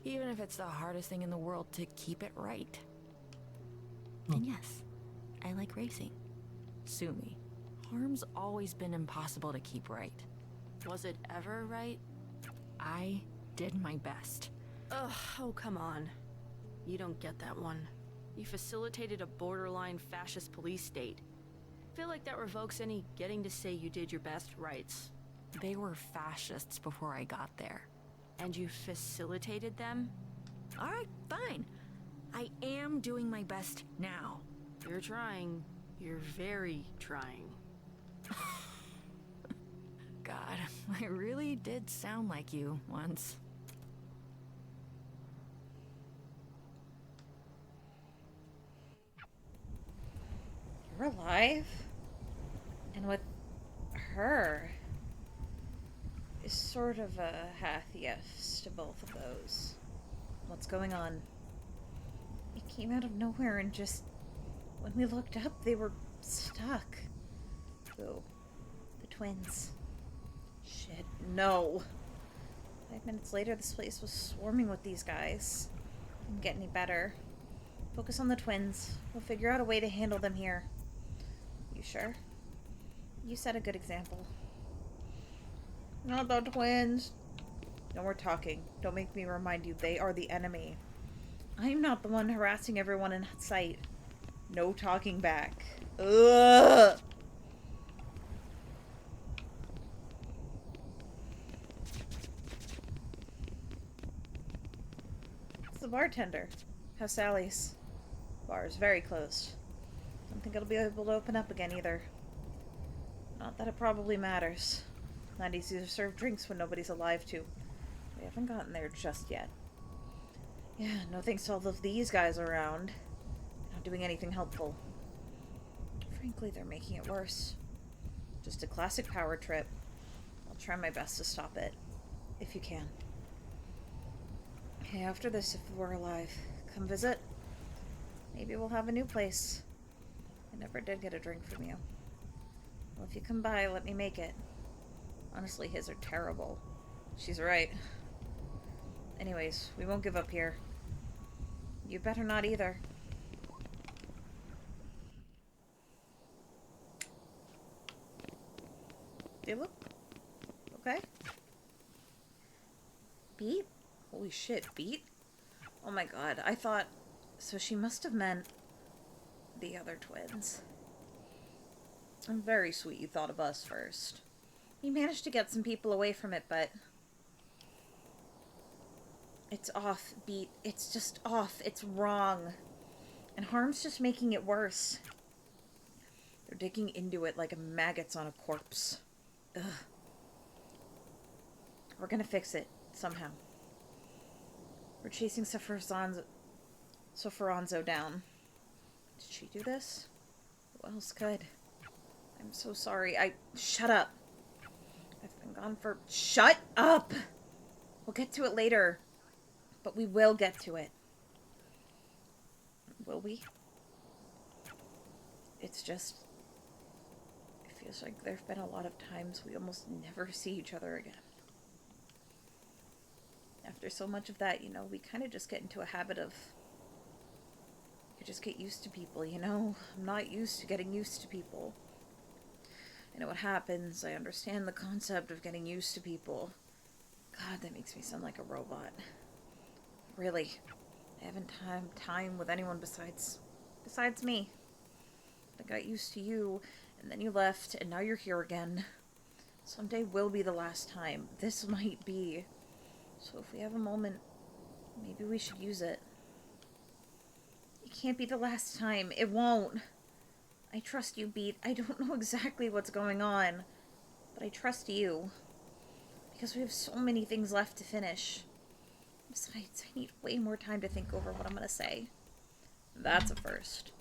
even if it's the hardest thing in the world to keep it right. And yes, I like racing. Sue me. Harm's always been impossible to keep right. Was it ever right? I did my best. Ugh, oh come on. You don't get that one. You facilitated a borderline fascist police state. feel like that revokes any getting to say you did your best rights. They were fascists before I got there. And you facilitated them? Alright, fine. I am doing my best now. You're trying. You're very trying. God, I really did sound like you once. You're alive? And with her is sort of a half yes to both of those. What's going on? It came out of nowhere and just... When we looked up, they were stuck. Who? The twins. Shit, no. 5 minutes later, this place was swarming with these guys. Didn't get any better. Focus on the twins. We'll figure out a way to handle them here. You sure? You set a good example. Not the twins. No more talking. Don't make me remind you they are the enemy. I'm not the one harassing everyone in sight. No talking back. Ugh! It's the bartender. How's Sally's? Bar is very closed. Don't think it'll be able to open up again either. Not that it probably matters. Not easy to serve drinks when nobody's alive to. We haven't gotten there just yet. Yeah, no thanks to all of these guys around. Not doing anything helpful. Frankly, they're making it worse. Just a classic power trip. I'll try my best to stop it. If you can. Hey, after this, if we're alive, come visit. Maybe we'll have a new place. I never did get a drink from you. Well, if you come by, let me make it. Honestly, his are terrible. She's right. Anyways, we won't give up here. You better not either. Do you look okay? Beat? Holy shit, Beat? Oh my god, I thought... So she must have meant the other twins. Very sweet you thought of us first. You managed to get some people away from it, but... It's off, Beat. It's just off. It's wrong. And harm's just making it worse. They're digging into it like maggots on a corpse. Ugh. We're gonna fix it, somehow. We're chasing Soferanzo down. Did she do this? Who else could? I'm so sorry. Shut up. I've been gone for... Shut up! We'll get to it later. But we will get to it. Will we? It's just... It feels like there have been a lot of times we almost never see each other again. After so much of that, you know, we kind of just get into a habit of... You just get used to people, you know? I'm not used to getting used to people. I know what happens. I understand the concept of getting used to people. God, that makes me sound like a robot. Really. I haven't had time with anyone besides me. I got used to you, and then you left, and now you're here again. Someday will be the last time. This might be. So if we have a moment, maybe we should use it. It can't be the last time. It won't. I trust you, Beat. I don't know exactly what's going on, but I trust you. Because we have so many things left to finish. Besides, I need way more time to think over what I'm gonna say. That's a first.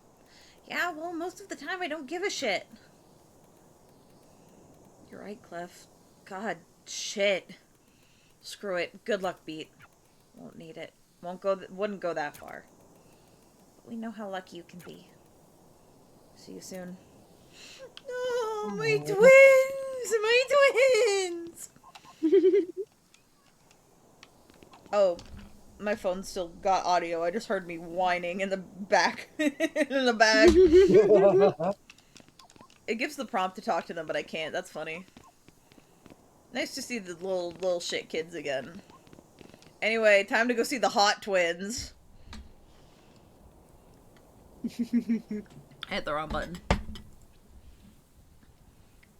Yeah, well, most of the time I don't give a shit. You're right, Clef. God, shit. Screw it. Good luck, Beat. Won't need it. Wouldn't go that far. But we know how lucky you can be. See you soon. Oh, my twins! My twins! Oh, my phone still got audio. I just heard me whining in the back. In the back. It gives the prompt to talk to them, but I can't. That's funny. Nice to see the little shit kids again. Anyway, time to go see the hot twins. I hit the wrong button.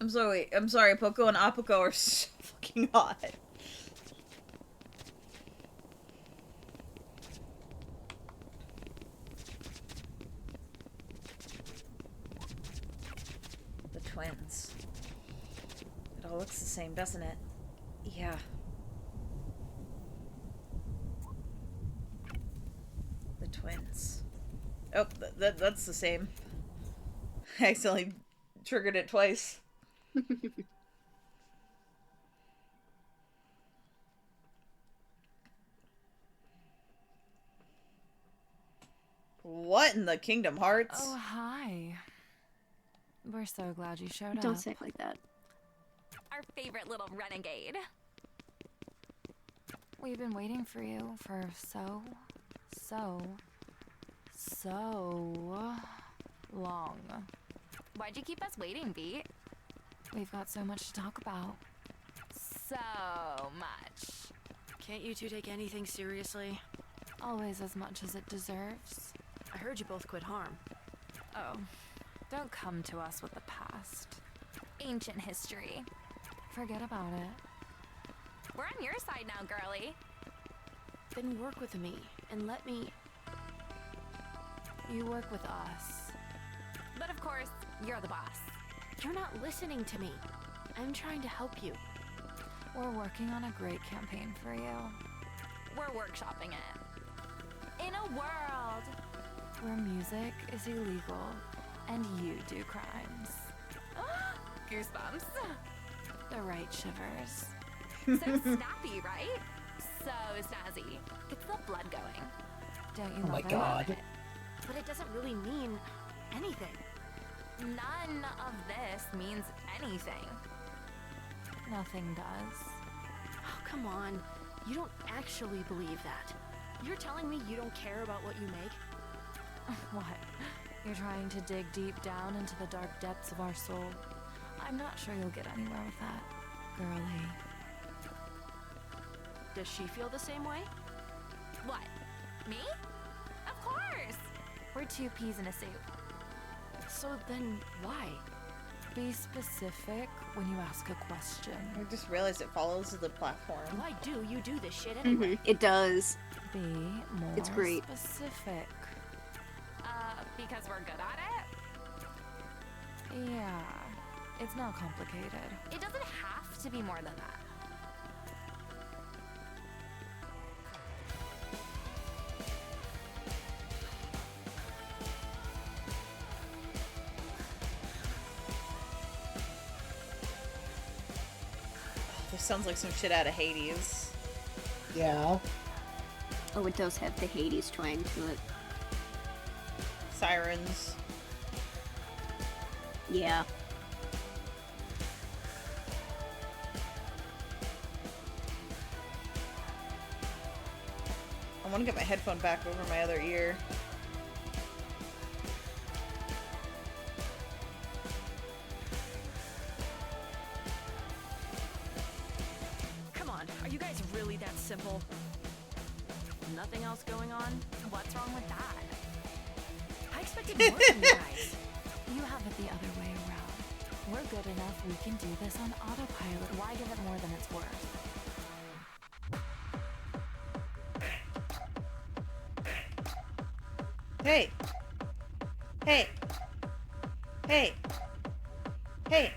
I'm sorry, Poco and Apoco are so fucking hot. The twins. It all looks the same, doesn't it? Yeah. The twins. Oh, that's the same. I accidentally triggered it twice. What in the Kingdom Hearts? Oh, hi. We're so glad you showed up. Don't say it like that. Our favorite little renegade. We've been waiting for you for so long. Why'd you keep us waiting, Beat? We've got so much to talk about. So much. Can't you two take anything seriously? Always as much as it deserves. I heard you both quit harm. Oh, don't come to us with the past. Ancient history. Forget about it. We're on your side now, girly. Then work with me and let me... You work with us. But of course, you're the boss. You're not listening to me. I'm trying to help you. We're working on a great campaign for you. We're workshopping it. In a world where music is illegal and you do crimes. Goosebumps. The right shivers. So snappy, right? So snazzy. Gets the blood going. Don't you Oh my love god. it? But it doesn't really mean anything. None of this means anything. Nothing does. Oh, come on. You don't actually believe that. You're telling me you don't care about what you make? What? You're trying to dig deep down into the dark depths of our soul? I'm not sure you'll get anywhere with that, girly. Does she feel the same way? What? Me? Of course! We're two peas in a soup. So then, why? Be specific when you ask a question. I just realized it follows the platform. Why do you do this shit anyway? It does. Be more It's great. specific. Because we're good at it? Yeah. It's not complicated. It doesn't have to be more than that. This sounds like some shit out of Hades. Yeah. Oh, it does have the Hades twang to it. Sirens. Yeah. I want to get my headphone back over my other ear. Come on, are you guys really that simple? Nothing else going on? What's wrong with that? I expected more from you guys. You have it the other way around. We're good enough, we can do this on autopilot. Why give it more than it's worth? Hey! Hey! Hey! Hey!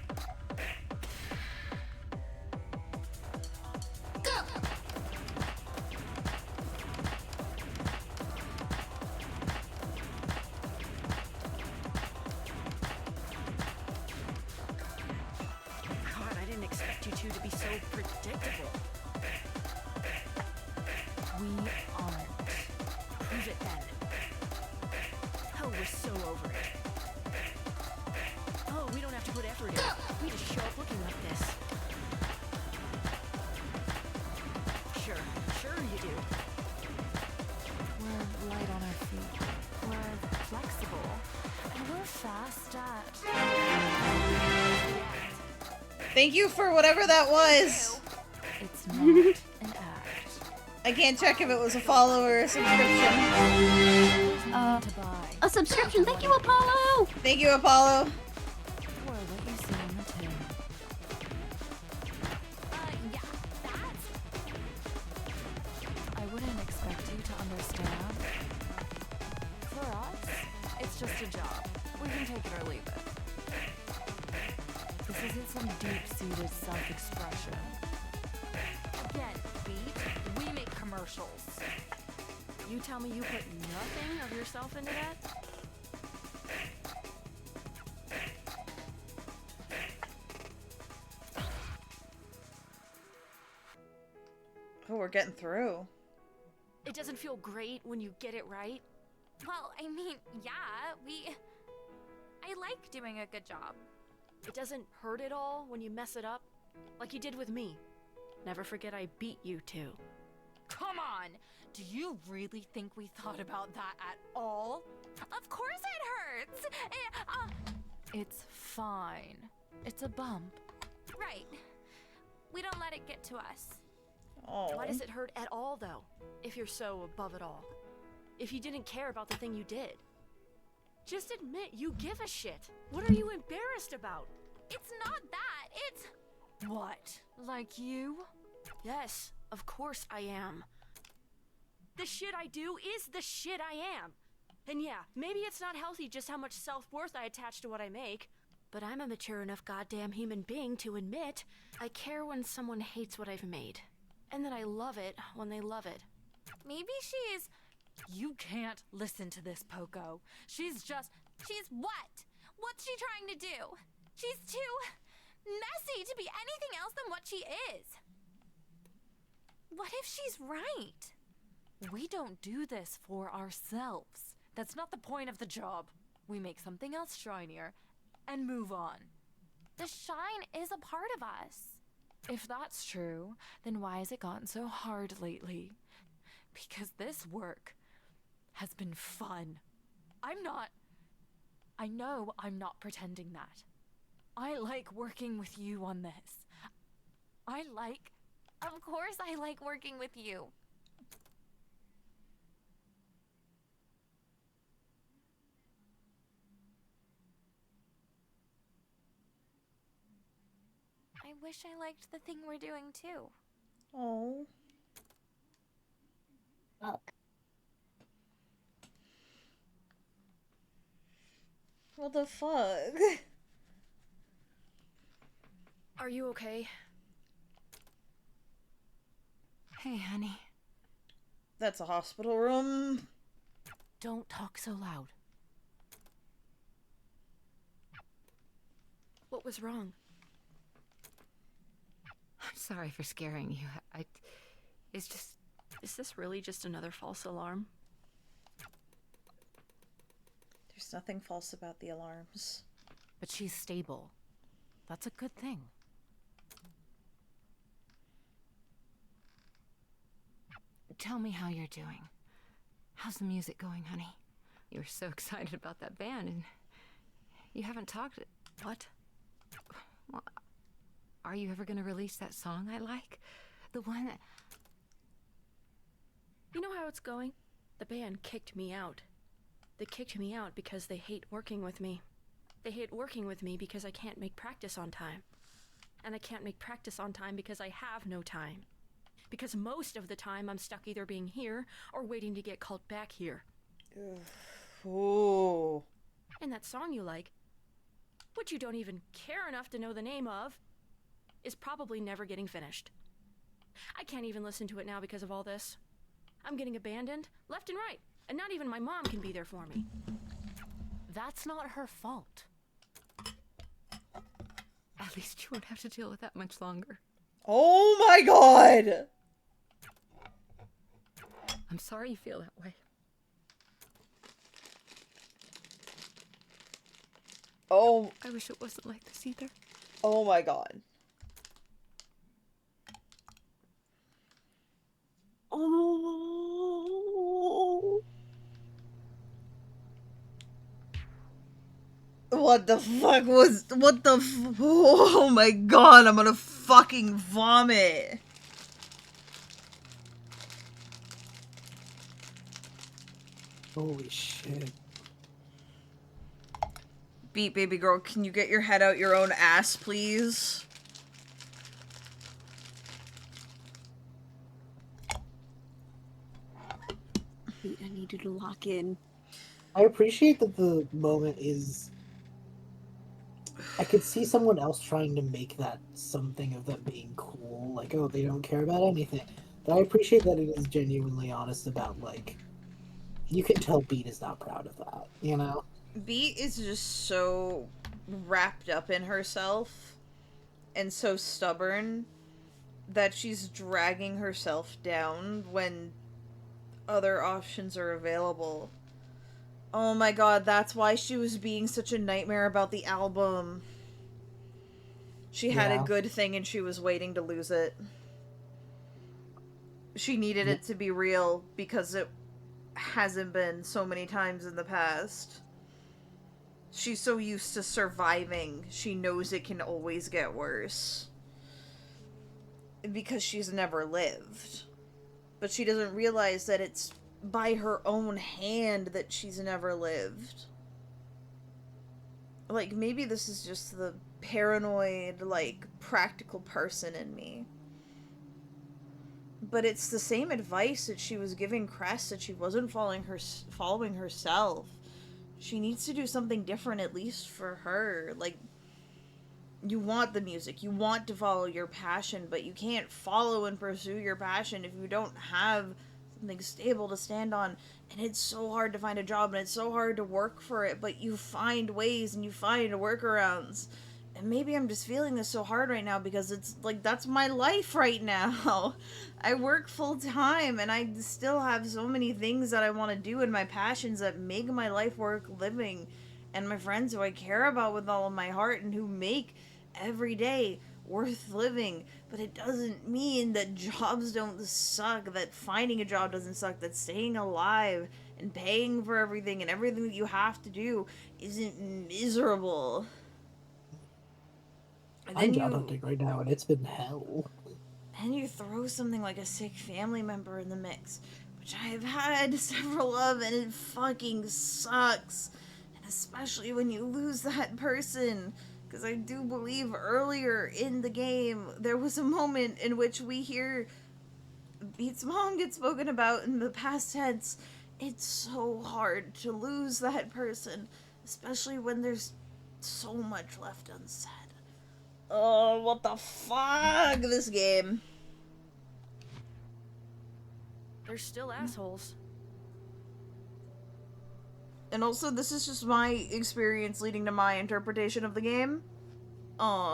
God, I didn't expect you two to be so predictable. We aren't. Prove it then. Oh, we're so over it. Oh, we don't have to put effort in. We just show up looking like this. Sure you do. We're light on our feet. We're flexible. And we're fast at... Thank you for whatever that was! It's not an act. I can't check if it was a follow or a subscription. To buy. A subscription. Thank you, Apollo. Thank you, Apollo. Or what you see on the tin. just a job. We can take it or leave it. This isn't some deep-seated self-expression. Again, Beat, we make commercials. You tell me you put nothing of yourself into that? Oh, we're getting through. It doesn't feel great when you get it right. Well, I mean, yeah, I like doing a good job. It doesn't hurt at all when you mess it up, like you did with me. Never forget I beat you too. Come on! Do you really think we thought about that at all? Of course it hurts! It's fine. It's a bump. Right. We don't let it get to us. Oh. Why does it hurt at all, though, if you're so above it all? If you didn't care about the thing you did? Just admit you give a shit. What are you embarrassed about? It's not that, it's... What? Like you? Yes, of course I am. The shit I do is the shit I am. And yeah, maybe it's not healthy just how much self-worth I attach to what I make, but I'm a mature enough goddamn human being to admit I care when someone hates what I've made, and that I love it when they love it. Maybe she's... You can't listen to this, Poco. She's just... She's what? What's she trying to do? She's too messy to be anything else than what she is. What if she's right? We don't do this for ourselves. That's not the point of the job. We make something else shinier and move on. The shine is a part of us. If that's true, then why has it gotten so hard lately? Because this work has been fun. I know I'm not pretending that. I like working with you on this. Of course I like working with you. I wish I liked the thing we're doing too. Oh. Fuck. What the fuck? Are you okay? Hey, honey. That's a hospital room. Don't talk so loud. What was wrong? I'm sorry for scaring you. It's just... Is this really just another false alarm? There's nothing false about the alarms. But she's stable. That's a good thing. Tell me how you're doing. How's the music going, honey? You were so excited about that band, and you haven't talked... What? Well, are you ever gonna release that song I like? The one that... You know how it's going? The band kicked me out. They kicked me out because they hate working with me. They hate working with me because I can't make practice on time. And I can't make practice on time because I have no time. Because most of the time I'm stuck either being here or waiting to get called back here. Ooh. And that song you like, which you don't even care enough to know the name of, is probably never getting finished. I can't even listen to it now because of all this. I'm getting abandoned left and right, and not even my mom can be there for me. That's not her fault. At least you won't have to deal with that much longer. Oh my god! I'm sorry you feel that way. Oh. I wish it wasn't like this either. Oh my god. Oh. What the fuck was... What the... Oh my god, I'm gonna fucking vomit. Holy shit. Beat, baby girl, can you get your head out your own ass, please? I need you to lock in. I appreciate that the moment is. I could see someone else trying to make that something of them being cool, like, oh, they don't care about anything. But I appreciate that it is genuinely honest about, like, you can tell Beat is not proud of that, you know? Beat is just so wrapped up in herself and so stubborn that she's dragging herself down when other options are available. Oh my god, that's why she was being such a nightmare about the album. She had a Yeah. good thing and she was waiting to lose it. She needed Yep. it to be real because it hasn't been so many times in the past. She's so used to surviving, she knows it can always get worse. Because she's never lived. But she doesn't realize that it's by her own hand that she's never lived. Like, maybe this is just the paranoid, like, practical person in me. But it's the same advice that she was giving Cress, that she wasn't following herself. She needs to do something different, at least for her. Like, you want the music, you want to follow your passion, but you can't follow and pursue your passion if you don't have something stable to stand on. And it's so hard to find a job, and it's so hard to work for it, but you find ways and you find workarounds. And maybe I'm just feeling this so hard right now because it's like, that's my life right now. I work full time and I still have so many things that I want to do and my passions that make my life worth living, and my friends who I care about with all of my heart and who make every day worth living. But it doesn't mean that jobs don't suck, that finding a job doesn't suck, that staying alive and paying for everything and everything that you have to do isn't miserable. And I'm then job hunting right now, and it's been hell. and you throw something like a sick family member in the mix, which I have had several of, and it fucking sucks. And especially when you lose that person. Because I do believe earlier in the game, there was a moment in which we hear Beat's mom get spoken about in the past tense. It's so hard to lose that person, especially when there's so much left unsaid. Oh, what the fuck, this game. They're still assholes. And also, this is just my experience leading to my interpretation of the game. I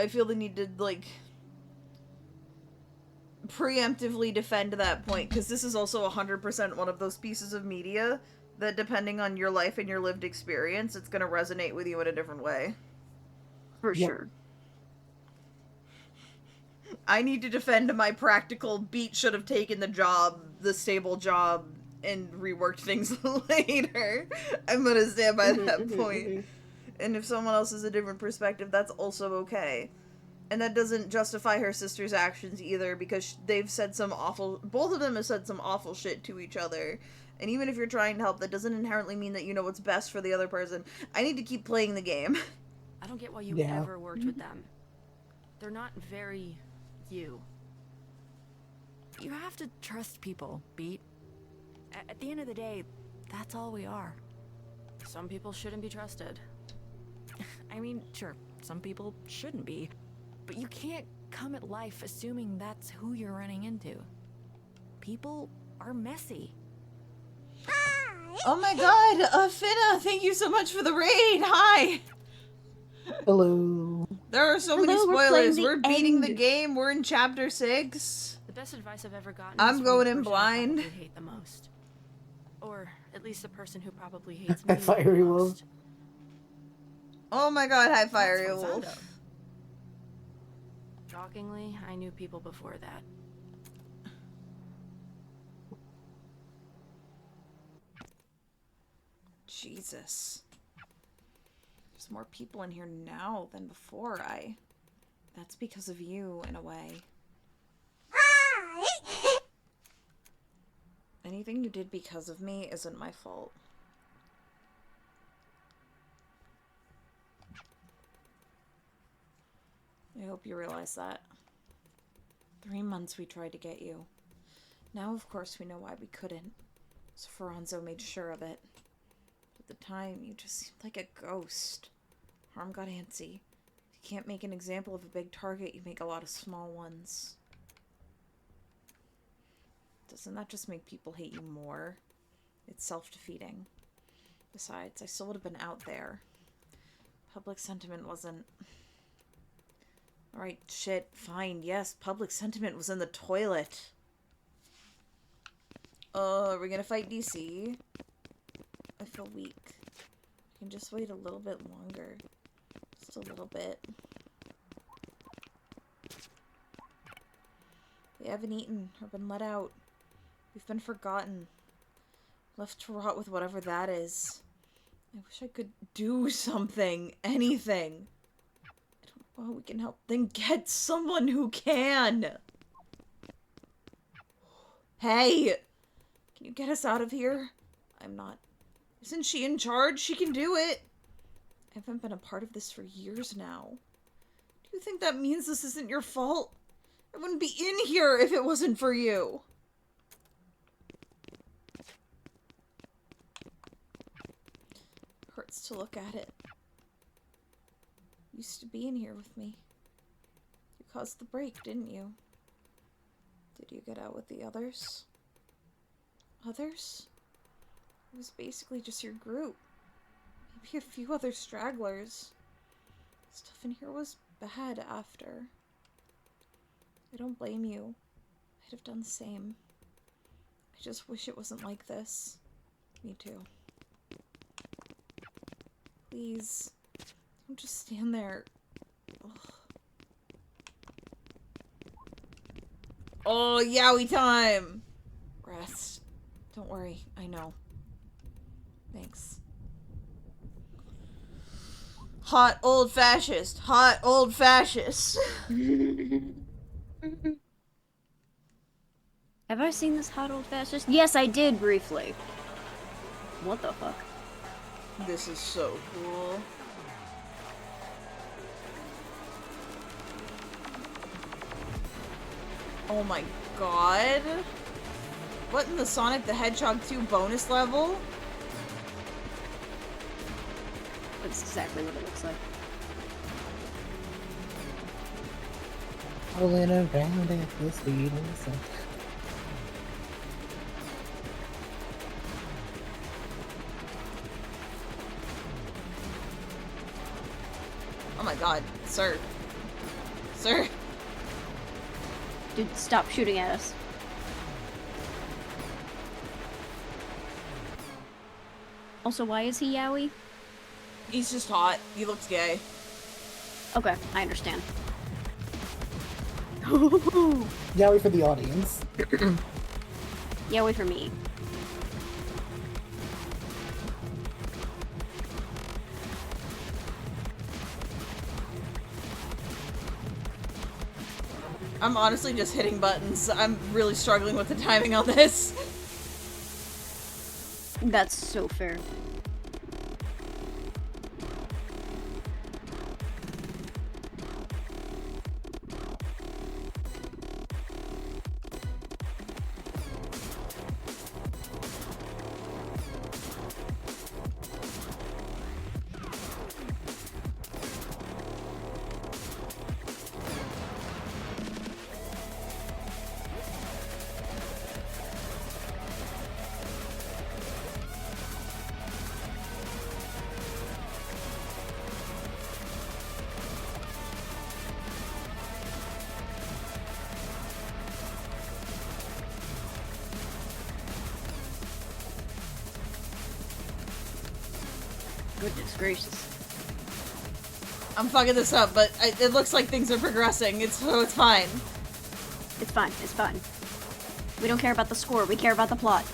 feel the need to, like, preemptively defend that point, because this is also 100% one of those pieces of media that, depending on your life and your lived experience, it's gonna resonate with you in a different way. For sure. I need to defend my practical Beat should have taken the job, the stable job, and reworked things later. I'm gonna stand by that point. And if someone else has a different perspective, that's also okay. And that doesn't justify her sister's actions either, because they've said some awful... Both of them have said some awful shit to each other. And even if you're trying to help, that doesn't inherently mean that you know what's best for the other person. I need to keep playing the game. I don't get why you ever worked with them. They're not very you. You have to trust people, Beat. At the end of the day, that's all we are. Some people shouldn't be trusted. I mean, sure, some people shouldn't be. But you can't come at life assuming that's who you're running into. People are messy. Oh my god, Finna, thank you so much for the raid. Hi. Hello. There are so many spoilers. We're beating the game. We're in chapter 6. The best advice I've ever gotten I'm is from going the in person blind. I probably hate the most. Or at least the person who probably hates me Fiery the Wolf. most. Oh my god, hi Fiery That's Wolf. Rosado. Shockingly, I knew people before that. Jesus. There's more people in here now than before. That's because of you, in a way. Anything you did because of me isn't my fault. I hope you realize that. 3 months we tried to get you. Now, of course, we know why we couldn't. So Ferranzo made sure of it. At the time, you just seemed like a ghost. Harm got antsy. If you can't make an example of a big target, you make a lot of small ones. Doesn't that just make people hate you more? It's self-defeating. Besides, I still would have been out there. Public sentiment wasn't... Alright, shit, fine, yes, public sentiment was in the toilet. Are we gonna fight DC? I feel weak. I can just wait a little bit longer. Just a little bit. We haven't eaten or been let out. We've been forgotten. Left to rot with whatever that is. I wish I could do something. Anything. I don't know how we can help. Then get someone who can! Hey! Can you get us out of here? I'm not. Isn't she in charge? She can do it! I haven't been a part of this for years now. Do you think that means this isn't your fault? I wouldn't be in here if it wasn't for you. Hurts to look at it. You used to be in here with me. You caused the break, didn't you? Did you get out with the others? Others? It was basically just your group. Maybe a few other stragglers. Stuff in here was bad after. I don't blame you. I'd have done the same. I just wish it wasn't like this. Me too. Please. Don't just stand there. Ugh. Oh, yowie time! Rest. Don't worry. I know. Thanks. Hot old fascist. Hot old fascist. Have I seen this hot old fascist? Yes, I did briefly. What the fuck? This is so cool. Oh my god. What in the Sonic the Hedgehog 2 bonus level? That's exactly what it looks like. Rolling around at the speed of the sun. Oh my god, sir. Sir. Dude, stop shooting at us. Also, why is he yaoi? He's just hot. He looks gay. Okay, I understand. Yaoi for the audience. Yaoi for me. I'm honestly just hitting buttons. I'm really struggling with the timing on this. That's so fair. Goodness gracious. I'm fucking this up, but it looks like things are progressing. It's fine. It's fine, it's fine. We don't care about the score, we care about the plot.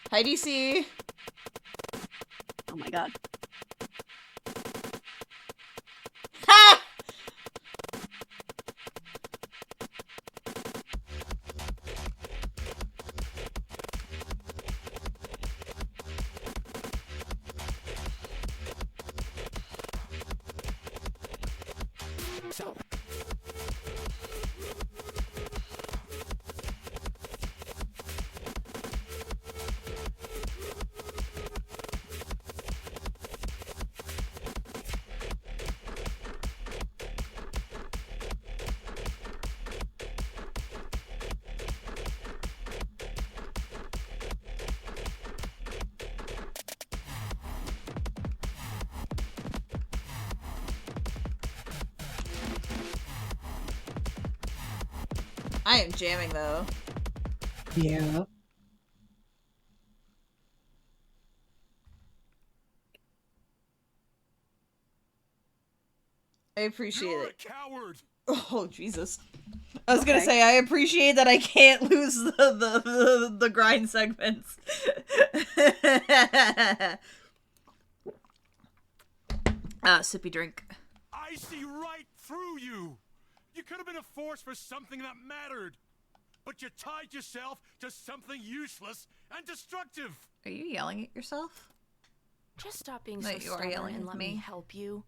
Hi, DC. Oh my god. Ha! So. I am jamming though. Yeah. I appreciate You're it. a coward. Oh Jesus! I was gonna say I appreciate that I can't lose the grind segments. Sippy drink. I see right through you. You could have been a force for something that mattered, but you tied yourself to something useless and destructive. Are you yelling at yourself? Just stop being No, so you are stubborn yelling and at let me. me help you.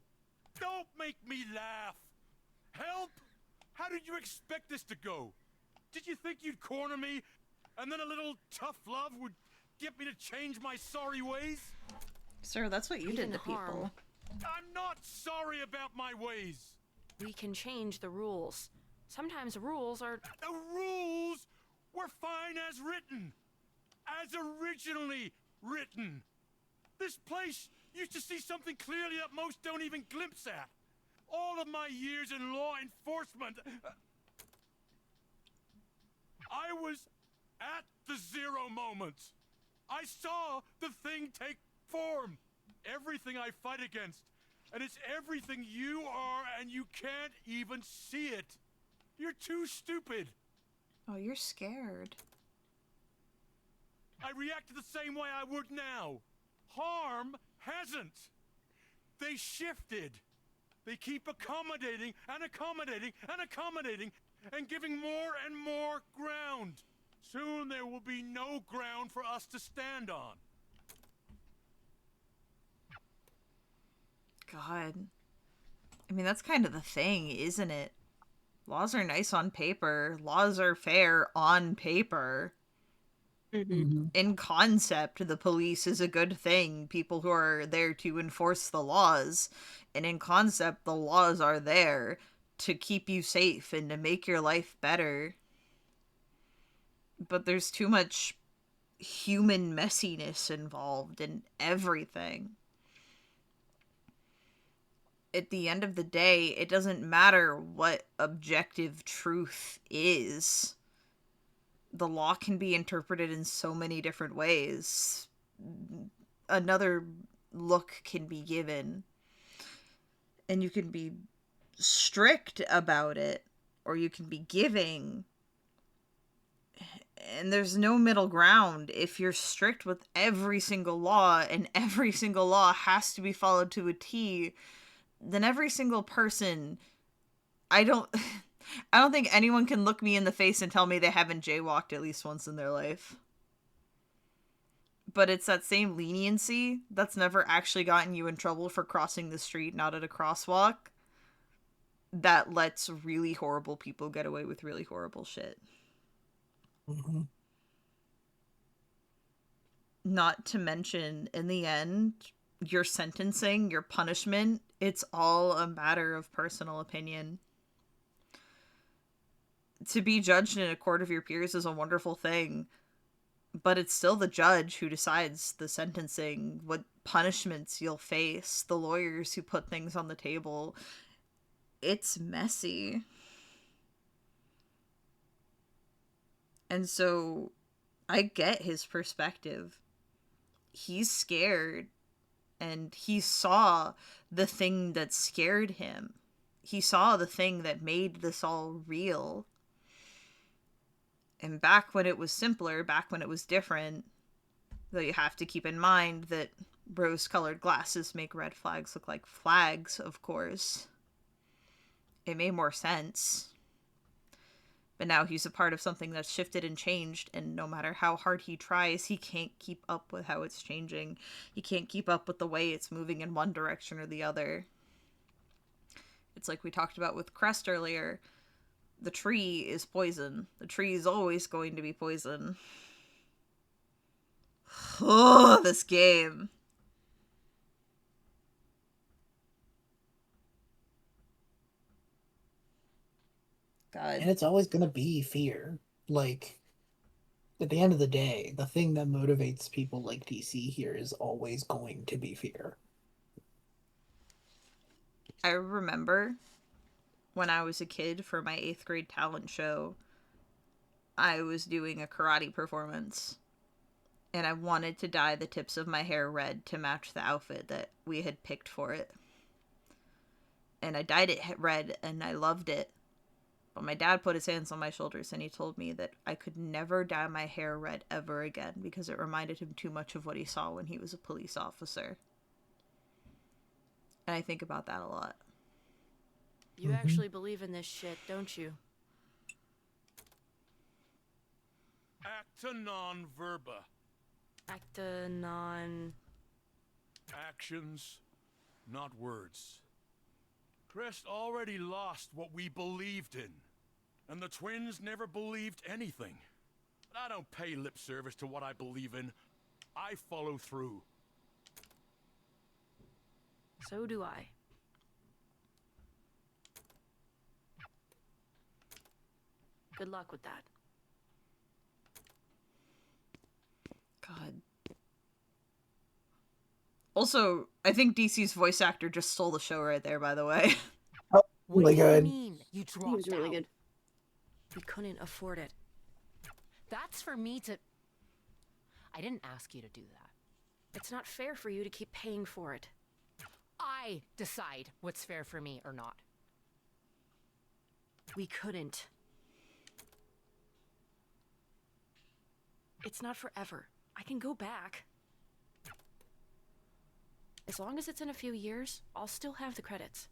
Don't make me laugh. Help? How did you expect this to go? Did you think you'd corner me, and then a little tough love would get me to change my sorry ways? Sir, that's what you did Even to people. I'm not sorry about my ways. We can change the rules. Sometimes rules are... The rules were fine as written. As originally written. This place used to see something clearly that most don't even glimpse at. All of my years in law enforcement, I was at the zero moment. I saw the thing take form. Everything I fight against. And it's everything you are, and you can't even see it. You're too stupid. Oh, you're scared. I reacted the same way I would now. Harm hasn't. They shifted. They keep accommodating and accommodating and accommodating and giving more and more ground. Soon there will be no ground for us to stand on. God. I mean, that's kind of the thing, isn't it? Laws are nice on paper. Laws are fair on paper. In concept, the police is a good thing. People who are there to enforce the laws. And in concept, the laws are there to keep you safe and to make your life better. But there's too much human messiness involved in everything. At the end of the day, it doesn't matter what objective truth is. The law can be interpreted in so many different ways. Another look can be given. And you can be strict about it, or you can be giving. And there's no middle ground. If you're strict with every single law, and every single law has to be followed to a T, then every single person, I don't think anyone can look me in the face and tell me they haven't jaywalked at least once in their life. But it's that same leniency that's never actually gotten you in trouble for crossing the street not at a crosswalk that lets really horrible people get away with really horrible shit. Not to mention, in the end, your sentencing, your punishment, it's all a matter of personal opinion. To be judged in a court of your peers is a wonderful thing, but it's still the judge who decides the sentencing, what punishments you'll face, the lawyers who put things on the table. It's messy. And so I get his perspective. He's scared, and he saw the thing that scared him. He saw the thing that made this all real. And back when it was simpler, back when it was different, though you have to keep in mind that rose-colored glasses make red flags look like flags, of course. It made more sense. But now he's a part of something that's shifted and changed, and no matter how hard he tries, he can't keep up with how it's changing. He can't keep up with the way it's moving in one direction or the other. It's like we talked about with Crest earlier. The tree is poison. The tree is always going to be poison. Oh, this game. God. And it's always going to be fear. Like, at the end of the day, the thing that motivates people like DC here is always going to be fear. I remember when I was a kid for my 8th grade talent show, I was doing a karate performance. And I wanted to dye the tips of my hair red to match the outfit that we had picked for it. And I dyed it red, and I loved it. But my dad put his hands on my shoulders, and he told me that I could never dye my hair red ever again because it reminded him too much of what he saw when he was a police officer. And I think about that a lot. You actually believe in this shit, don't you? Acta non verba. Acta non... Actions, not words. Crest already lost what we believed in. And the twins never believed anything. But I don't pay lip service to what I believe in. I follow through. So do I. Good luck with that. God. Also, I think DC's voice actor just stole the show right there, by the way. Oh, What really do you good. mean you dropped He was really out? good. We couldn't afford it. That's for me to... I didn't ask you to do that. It's not fair for you to keep paying for it. I decide what's fair for me or not. We couldn't. It's not forever. I can go back. As long as it's in a few years, I'll still have the credits.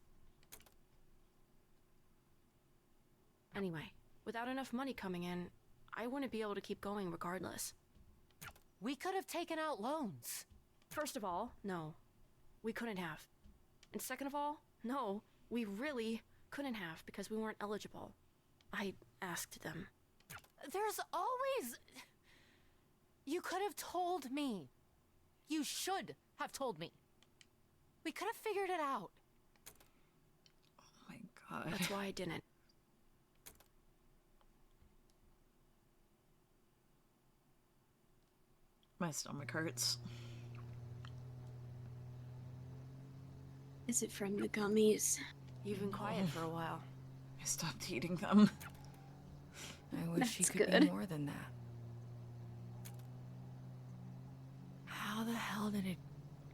Anyway, without enough money coming in, I wouldn't be able to keep going regardless. We could have taken out loans. First of all, no. We couldn't have. And second of all, no, we really couldn't have because we weren't eligible. I asked them. There's always... You could have told me. You should have told me. We could have figured it out. Oh my God. That's why I didn't. My stomach hurts. Is it from the gummies? You've been quiet for a while. I stopped eating them. I wish she That's could good. be more than that. How the hell did it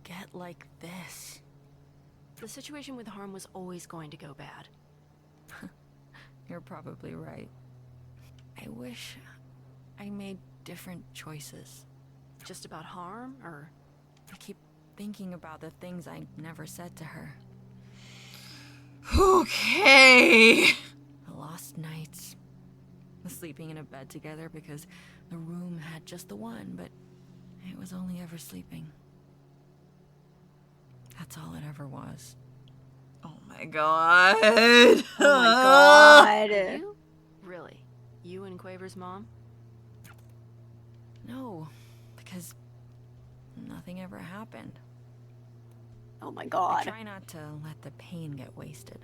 get like this? The situation with Harm was always going to go bad. You're probably right. I wish I made different choices. Just about Harm, or... I keep thinking about the things I never said to her. Okay. The lost nights. The sleeping in a bed together because the room had just the one, but it was only ever sleeping. That's all it ever was. Oh my God. Oh my god. You? Really? You and Quaver's mom? No, because nothing ever happened. Oh my I god. try not to let the pain get wasted.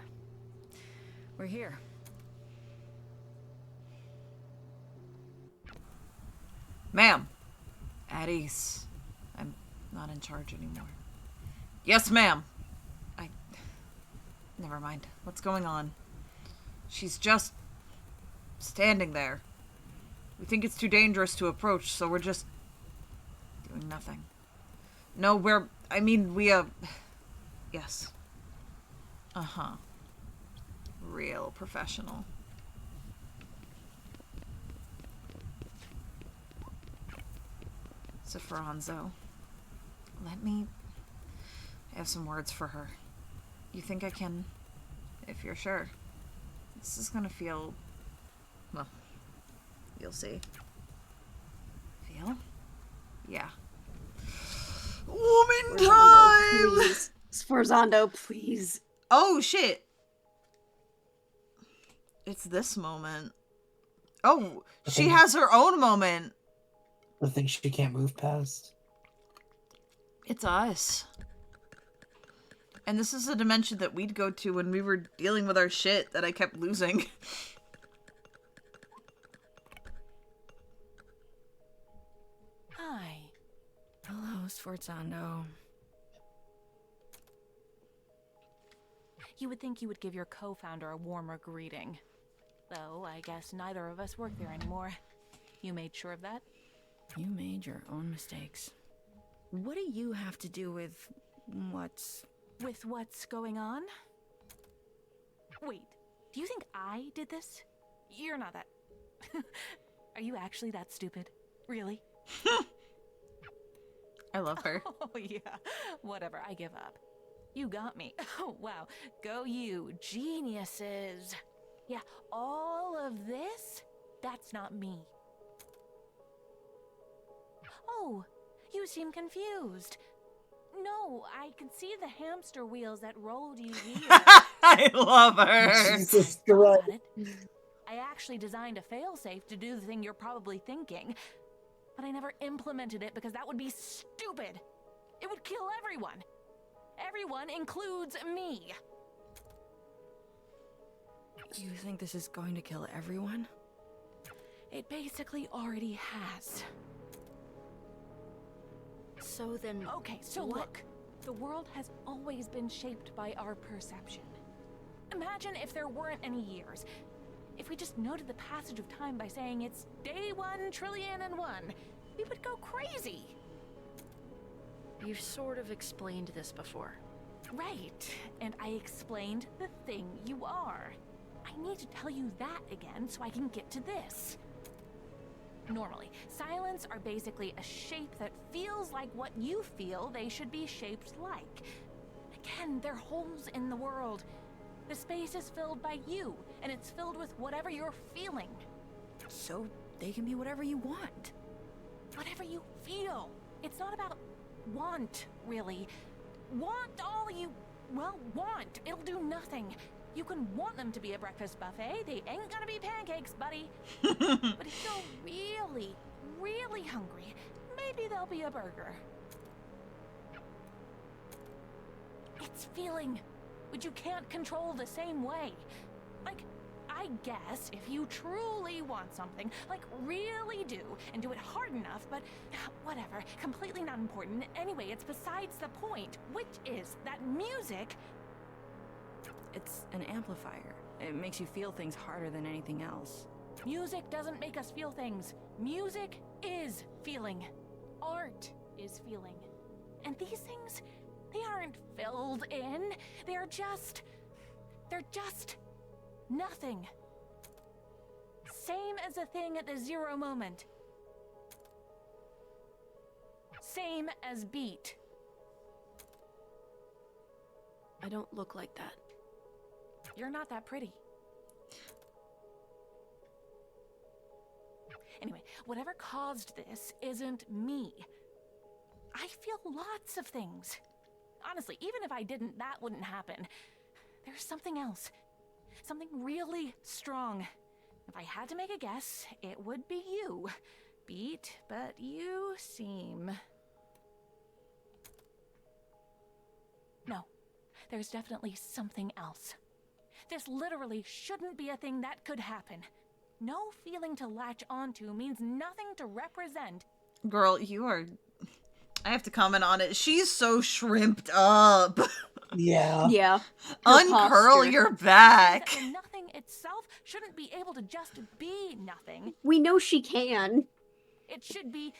We're here. Ma'am. At ease. I'm not in charge anymore. Yes, ma'am. Never mind. What's going on? She's just standing there. We think it's too dangerous to approach, so we're just doing nothing. No, yes. Uh-huh. Real professional. Sofranzo, let me have some words for her. You think I can, if you're sure? This is gonna feel, well, you'll see. Feel? Yeah. Woman time! Please. Sforzando, please. Oh, shit. It's this moment. Oh, The she thing- has her own moment. The thing she can't move past. It's us. And this is a dimension that we'd go to when we were dealing with our shit that I kept losing. Hi. Hello, Sforzando. You would think you would give your co-founder a warmer greeting. Though, I guess neither of us work there anymore. You made sure of that? You made your own mistakes. What do you have to do with what's... With what's going on? Wait, do you think I did this? You're not that... Are you actually that stupid? Really? I love her. Oh, yeah. Whatever, I give up. You got me. Oh, wow. Go you, geniuses. Yeah, all of this? That's not me. Oh, you seem confused. No, I can see the hamster wheels that rolled you here. I love her. Jesus Got Christ. it. I actually designed a failsafe to do the thing you're probably thinking, but I never implemented it because that would be stupid. It would kill everyone. Everyone includes me. You think this is going to kill everyone? It basically already has. So then, Okay, so what? look. The world has always been shaped by our perception. Imagine if there weren't any years. If we just noted the passage of time by saying it's day 1,000,000,001, we would go crazy. You've sort of explained this before. Right, and I explained the thing you are. I need to tell you that again so I can get to this. Normally, silents are basically a shape that feels like what you feel they should be shaped like. Again, they're holes in the world. The space is filled by you, and it's filled with whatever you're feeling. So they can be whatever you want. Whatever you feel. It's not about want, really. Want all you, well, want. It'll do nothing. You can want them to be a breakfast buffet. They ain't gonna be pancakes, buddy. But if you're really, really hungry, maybe they'll be a burger. It's feeling, which you can't control the same way. Like, I guess if you truly want something, like really do, and do it hard enough, but whatever, completely not important. Anyway, it's besides the point, which is that music... It's an amplifier. It makes you feel things harder than anything else. Music doesn't make us feel things. Music is feeling. Art is feeling. And these things, they aren't filled in. They're just nothing. Same as a thing at the zero moment. Same as beat. I don't look like that. You're not that pretty. Anyway, whatever caused this isn't me. I feel lots of things. Honestly, even if I didn't, that wouldn't happen. There's something else. Something really strong. If I had to make a guess, it would be you. Beat, but you seem... No, there's definitely something else. This literally shouldn't be a thing that could happen. No feeling to latch onto means nothing to represent. Girl, you are... I have to comment on it. She's so shrimped up. Yeah. Yeah. Uncurl posture. your back. The nothing itself shouldn't be able to just be nothing. We know she can. It should be,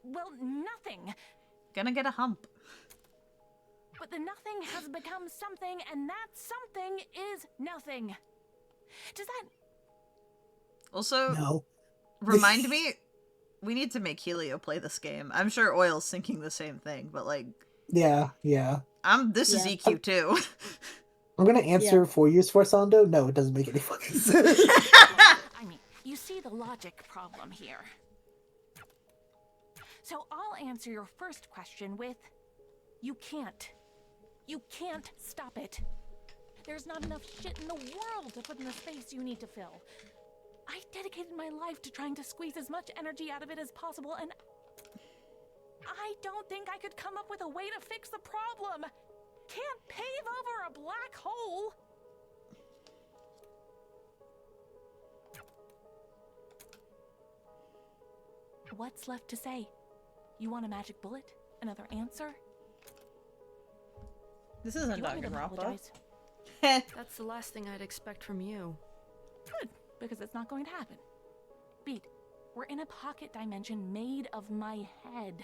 well, nothing. Gonna get a hump. But the nothing has become something, and that something is nothing. Does that... Also, No. remind me, we need to make Helio play this game. I'm sure Oil's thinking the same thing, but like... Yeah. This is EQ too. I'm gonna answer for you, Sforzando. No, it doesn't make any fucking sense. I mean, you see the logic problem here. So I'll answer your first question with, you can't. You can't stop it. There's not enough shit in the world to put in the space you need to fill. I've dedicated my life to trying to squeeze as much energy out of it as possible, and I don't think I could come up with a way to fix the problem. Can't pave over a black hole. What's left to say? You want a magic bullet? Another answer? This isn't You want me to Dr. Rappa. apologize? That's the last thing I'd expect from you. Good, because it's not going to happen. Beat, we're in a pocket dimension made of my head.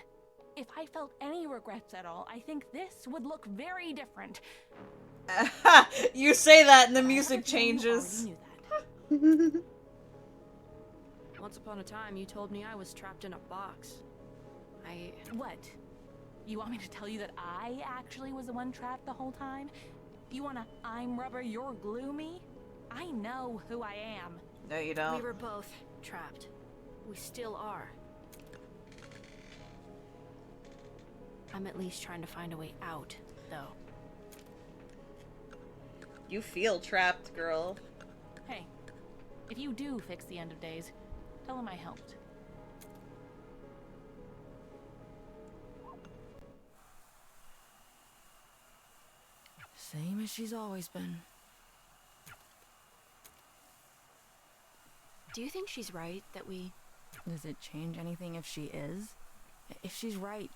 If I felt any regrets at all, I think this would look very different. You say that and the music changes. Once upon a time, you told me I was trapped in a box. What? You want me to tell you that I actually was the one trapped the whole time? You wanna I'm rubber, you're glue me? I know who I am. No, you don't. We were both trapped. We still are. I'm at least trying to find a way out, though. You feel trapped, girl. Hey, if you do fix the end of days, tell him I helped. Same as she's always been. Do you think she's right that we... Does it change anything if she is? If she's right,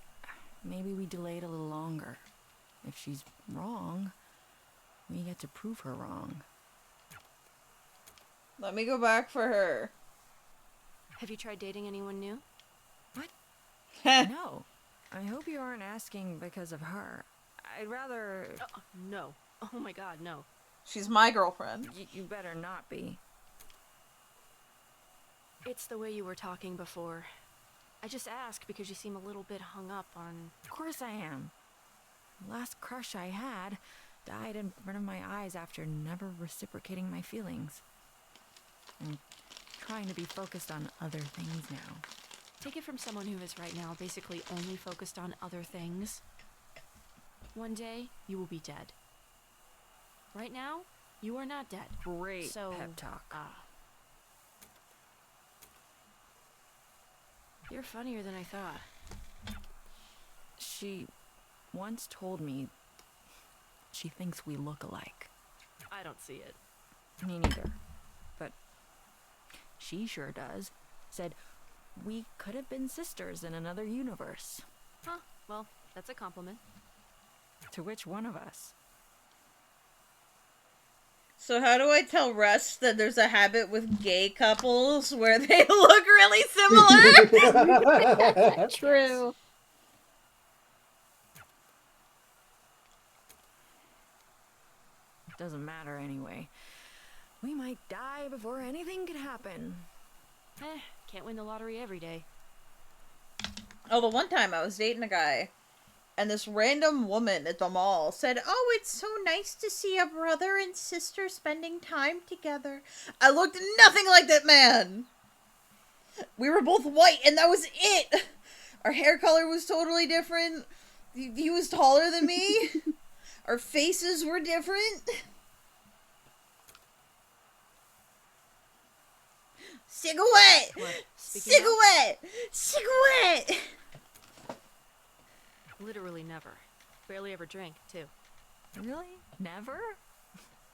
maybe we delayed a little longer. If she's wrong, we get to prove her wrong. Let me go back for her. Have you tried dating anyone new? What? No. I hope you aren't asking because of her. I'd rather... No. Oh my god, no. She's my girlfriend. You better not be. It's the way you were talking before. I just asked because you seem a little bit hung up on... Of course I am. The last crush I had died in front of my eyes after never reciprocating my feelings. I'm trying to be focused on other things now. Take it from someone who is right now basically only focused on other things. One day, you will be dead. Right now, you are not dead. Great so, pep talk. You're funnier than I thought. She once told me she thinks we look alike. I don't see it. Me neither. But she sure does. Said we could have been sisters in another universe. Huh, well, that's a compliment. To which one of us? So how do I tell Russ that there's a habit with gay couples where they look really similar? True. Doesn't matter anyway. We might die before anything could happen. Can't win the lottery every day. Oh, the one time I was dating a guy, and this random woman at the mall said, "Oh, it's so nice to see a brother and sister spending time together." I looked nothing like that man. We were both white, and that was it. Our hair color was totally different. He was taller than me. Our faces were different. Cigarette! Cigarette! Cigarette! Literally never. Barely ever drank, too. Really? Never?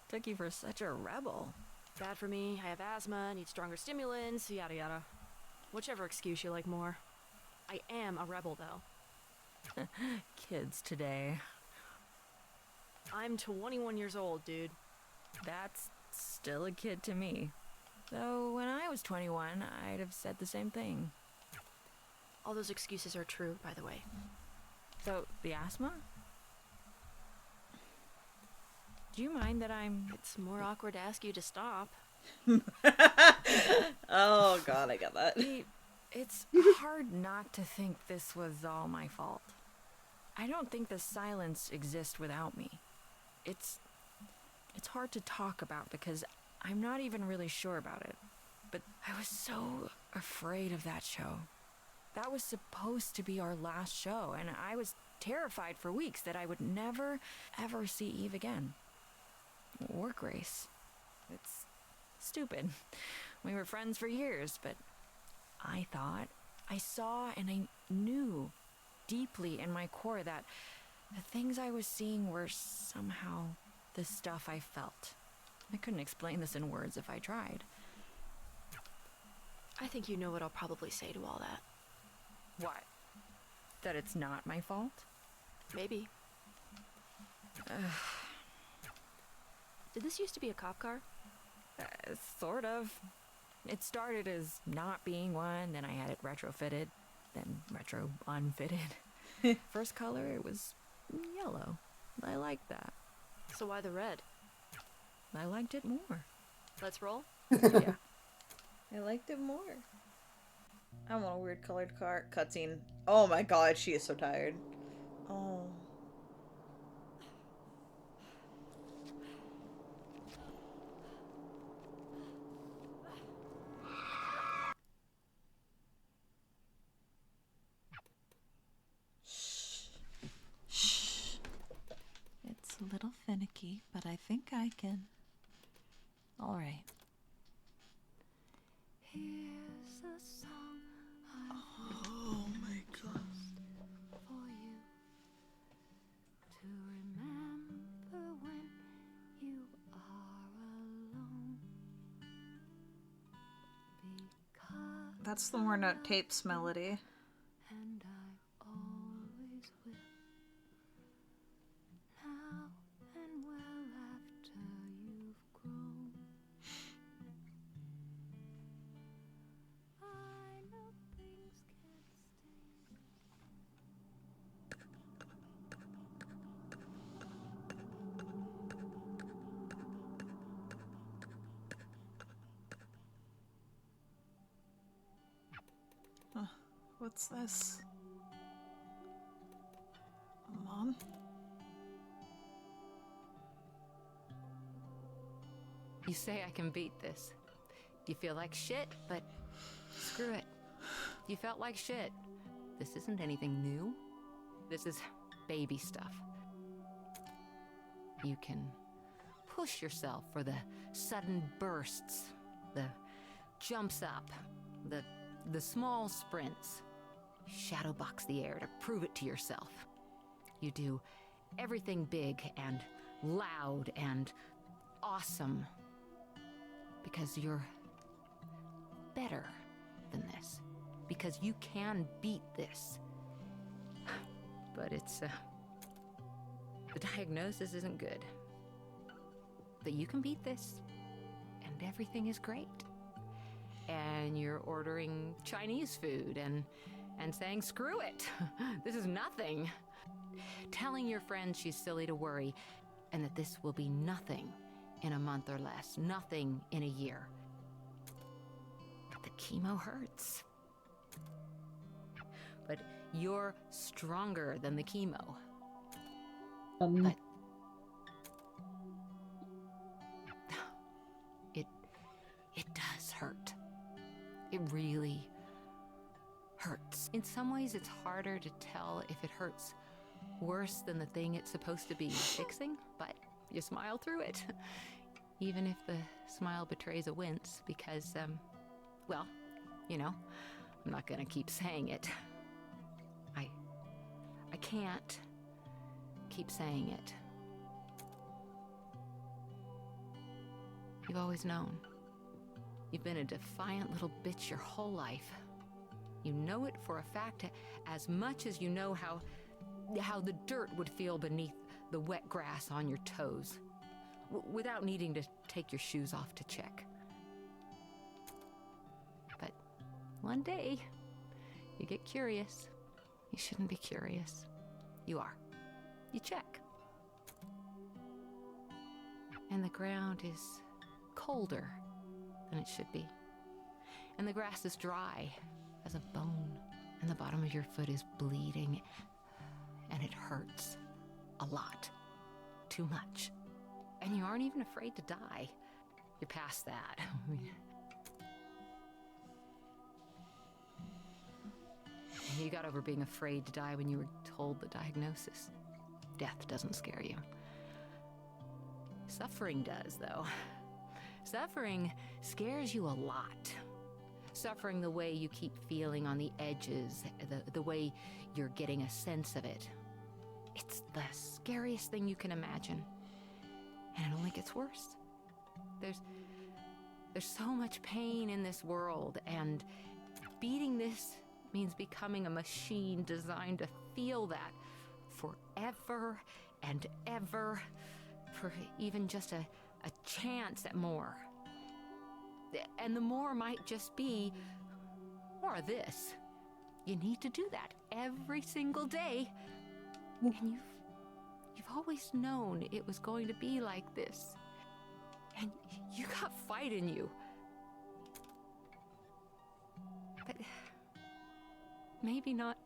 Took you for such a rebel. Bad for me, I have asthma, need stronger stimulants, yada yada. Whichever excuse you like more. I am a rebel, though. Kids today. I'm 21 years old, dude. That's still a kid to me. Though when I was 21, I'd have said the same thing. All those excuses are true, by the way. So, the asthma? Do you mind that I'm... It's more awkward to ask you to stop. Oh god, I got that. It's hard not to think this was all my fault. I don't think the silence exists without me. It's hard to talk about because I'm not even really sure about it. But I was so afraid of that show. That was supposed to be our last show, and I was terrified for weeks that I would never, ever see Eve again. work race. It's stupid. We were friends for years, but I thought, I saw and I knew deeply in my core that the things I was seeing were somehow the stuff I felt. I couldn't explain this in words if I tried. I think you know what I'll probably say to all that. What? That it's not my fault? Maybe. Did this used to be a cop car? Sort of. It started as not being one, then I had it retrofitted, then retro unfitted. First color, it was yellow. I liked that. So why the red? I liked it more. Let's roll? Yeah. I liked it more. I want a weird colored car. Cutscene. Oh my god, she is so tired. Oh. Shh. It's a little finicky, but I think I can. All right. Here's a song Oh my god. for you to remember when you are alone. Because That's the worn out tapes melody. and I always will. Now and well after you've grown. I know things can't stay. What's this? Mom? You say I can beat this. You feel like shit, but screw it. You felt like shit. This isn't anything new. This is baby stuff. You can push yourself for the sudden bursts, the jumps up, the small sprints. Shadowbox the air to prove it to yourself. You do everything big and loud and awesome because you're better than this. Because you can beat this. But it's, the diagnosis isn't good. But you can beat this, and everything is great. And you're ordering Chinese food and saying, screw it, this is nothing. Telling your friend she's silly to worry, and that this will be nothing in a month or less, nothing in a year. But the chemo hurts. But you're stronger than the chemo. But it does hurt. It really hurts. In some ways, it's harder to tell if it hurts worse than the thing it's supposed to be fixing, but you smile through it. Even if the smile betrays a wince, because, well, you know, I'm not gonna keep saying it. I can't keep saying it. You've always known. You've been a defiant little bitch your whole life. You know it for a fact as much as you know how the dirt would feel beneath the wet grass on your toes, without needing to take your shoes off to check. But one day, you get curious. You shouldn't be curious. You are. You check. And the ground is colder than it should be. And the grass is dry as a bone. And the bottom of your foot is bleeding. And it hurts. A lot. Too much. And you aren't even afraid to die. You're past that. You got over being afraid to die when you were told the diagnosis. Death doesn't scare you. Suffering does, though. Suffering scares you a lot. Suffering the way you keep feeling on the edges, the way you're getting a sense of it. It's the scariest thing you can imagine. And it only gets worse. There's so much pain in this world, and beating this means becoming a machine designed to feel that forever and ever, for even just a chance at more. And the more might just be more of this. You need to do that every single day. And you've always known it was going to be like this. And you got fight in you. But maybe not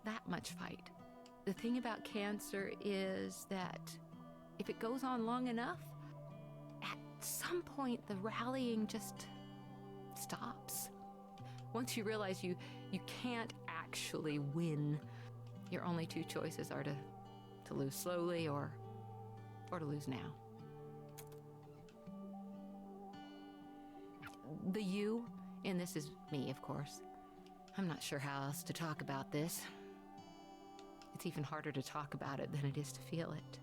that much fight. The thing about cancer is that if it goes on long enough, at some point the rallying just stops. Once you realize you can't actually win, your only two choices are to lose slowly or to lose now. The you in this is me, of course. I'm not sure how else to talk about this. It's even harder to talk about it than it is to feel it.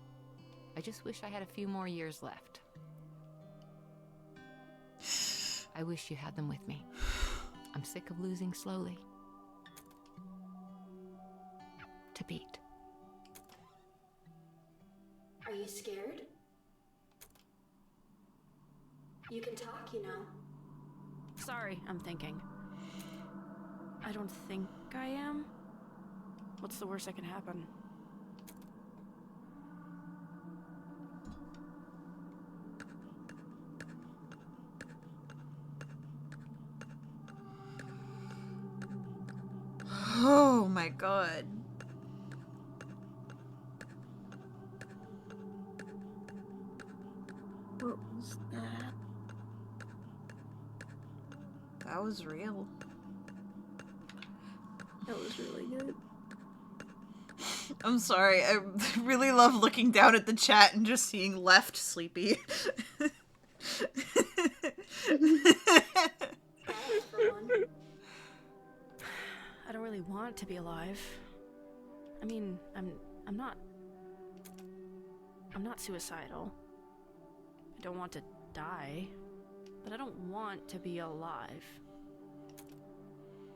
I just wish I had a few more years left. I wish you had them with me. I'm sick of losing slowly. To beat. Are you scared? You can talk, you know. Sorry, I'm thinking. I don't think I am. What's the worst that can happen? Oh my god. What was that? That was real. That was really good. I'm sorry, I really love looking down at the chat and just seeing left sleepy. I don't really want to be alive. I mean, I'm not suicidal. I don't want to die, but I don't want to be alive.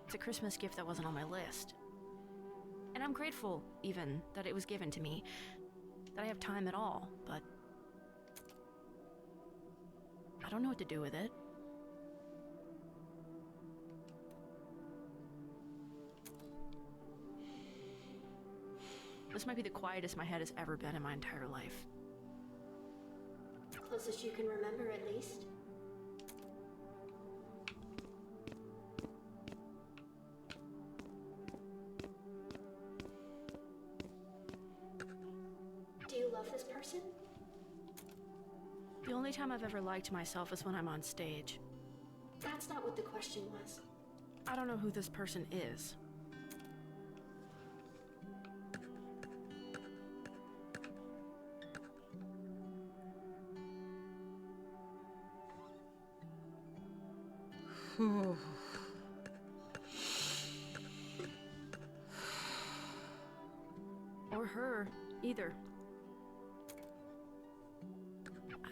It's a Christmas gift that wasn't on my list. And I'm grateful, even, that it was given to me, that I have time at all, but I don't know what to do with it. This might be the quietest my head has ever been in my entire life. Closest you can remember, at least. Do you love this person? The only time I've ever liked myself is when I'm on stage. That's not what the question was. I don't know who this person is. Or her, either.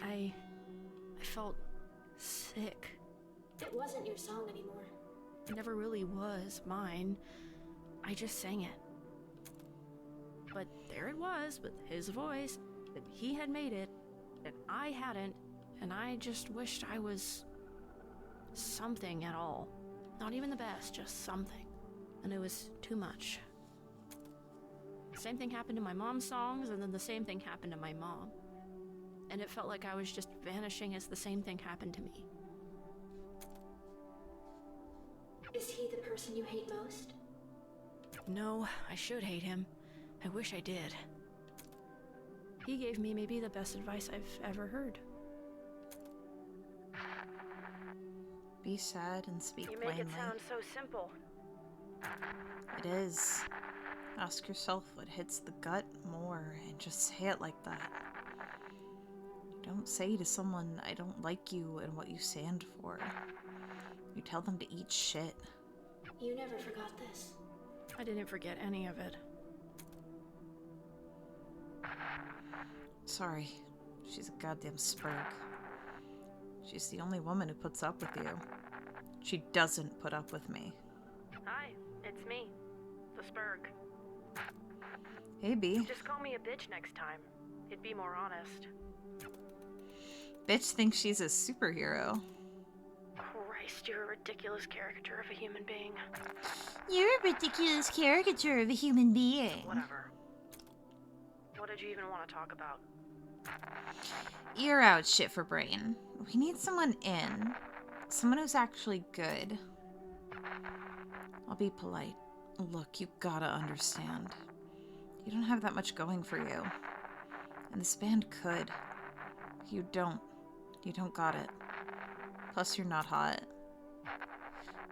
I felt sick. It wasn't your song anymore. It never really was mine. I just sang it. But there it was, with his voice, that he had made it, and I hadn't, and I just wished I was something at all. Not even the best, just something. And it was too much. Same thing happened to my mom's songs, and then the same thing happened to my mom. And it felt like I was just vanishing as the same thing happened to me. Is he the person you hate most? No, I should hate him. I wish I did. He gave me maybe the best advice I've ever heard. Be sad and speak You make plainly. it sound so simple. It is. Ask yourself what hits the gut more and just say it like that. You don't don't say to someone, I don't like you and what you stand for. You tell them to eat shit. You never forgot this. I didn't forget any of it. Sorry. She's a goddamn spurg. She's the only woman who puts up with you. She doesn't put up with me. Hi, it's me. The Spurg. Hey, B. Just call me a bitch next time. It'd be more honest. Bitch thinks she's a superhero. Christ, you're a ridiculous caricature of a human being. You're a ridiculous caricature of a human being. Whatever. What did you even want to talk about? You're out, shit for brain. We need someone in. Someone who's actually good. I'll be polite. Look, you gotta understand. You don't have that much going for you. And this band could. You don't. You don't got it. Plus, you're not hot.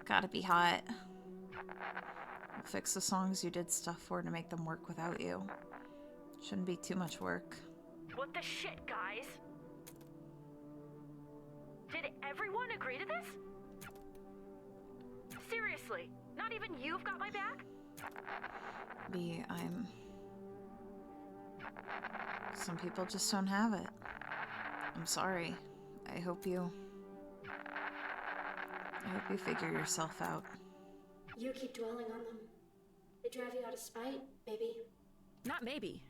Gotta be hot. We'll fix the songs you did stuff for to make them work without you. Shouldn't be too much work. What the shit, guys? Did everyone agree to this? Seriously, not even you've got my back? B, some people just don't have it. I'm sorry. I hope you figure yourself out. You keep dwelling on them. They drive you out of spite, maybe. Not maybe.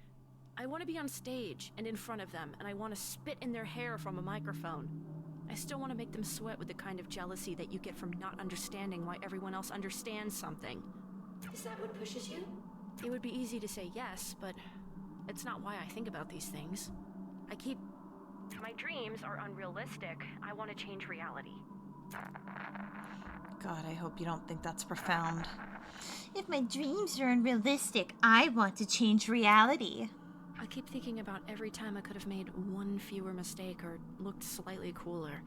I want to be on stage and in front of them, and I want to spit in their hair from a microphone. I still want to make them sweat with the kind of jealousy that you get from not understanding why everyone else understands something. Is that what pushes you? It would be easy to say yes, but it's not why I think about these things. My dreams are unrealistic. I want to change reality. God, I hope you don't think that's profound. If my dreams are unrealistic, I want to change reality. I keep thinking about every time I could have made one fewer mistake or looked slightly cooler.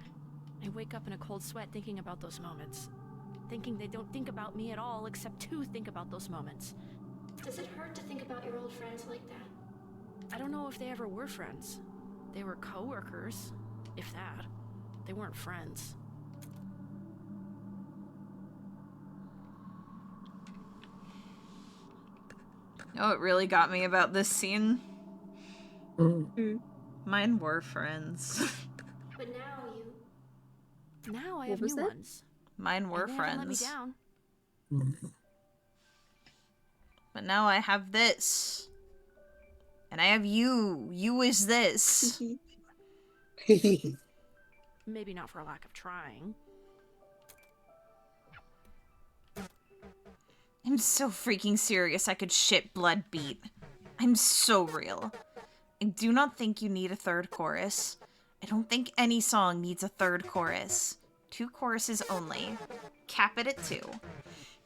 I wake up in a cold sweat thinking about those moments. Thinking they don't think about me at all except to think about those moments. Does it hurt to think about your old friends like that? I don't know if they ever were friends. They were co-workers, if that. They weren't friends. You know what really got me about this scene? Mine were friends. But now I have What was new that? ones. Mine were And they haven't let me friends. down. But now I have this. And I have you. You is this. Maybe not for a lack of trying. I'm so freaking serious I could shit blood beat. I'm so real. I do not think you need a third chorus. I don't think any song needs a third chorus. 2 choruses only. Cap it at 2.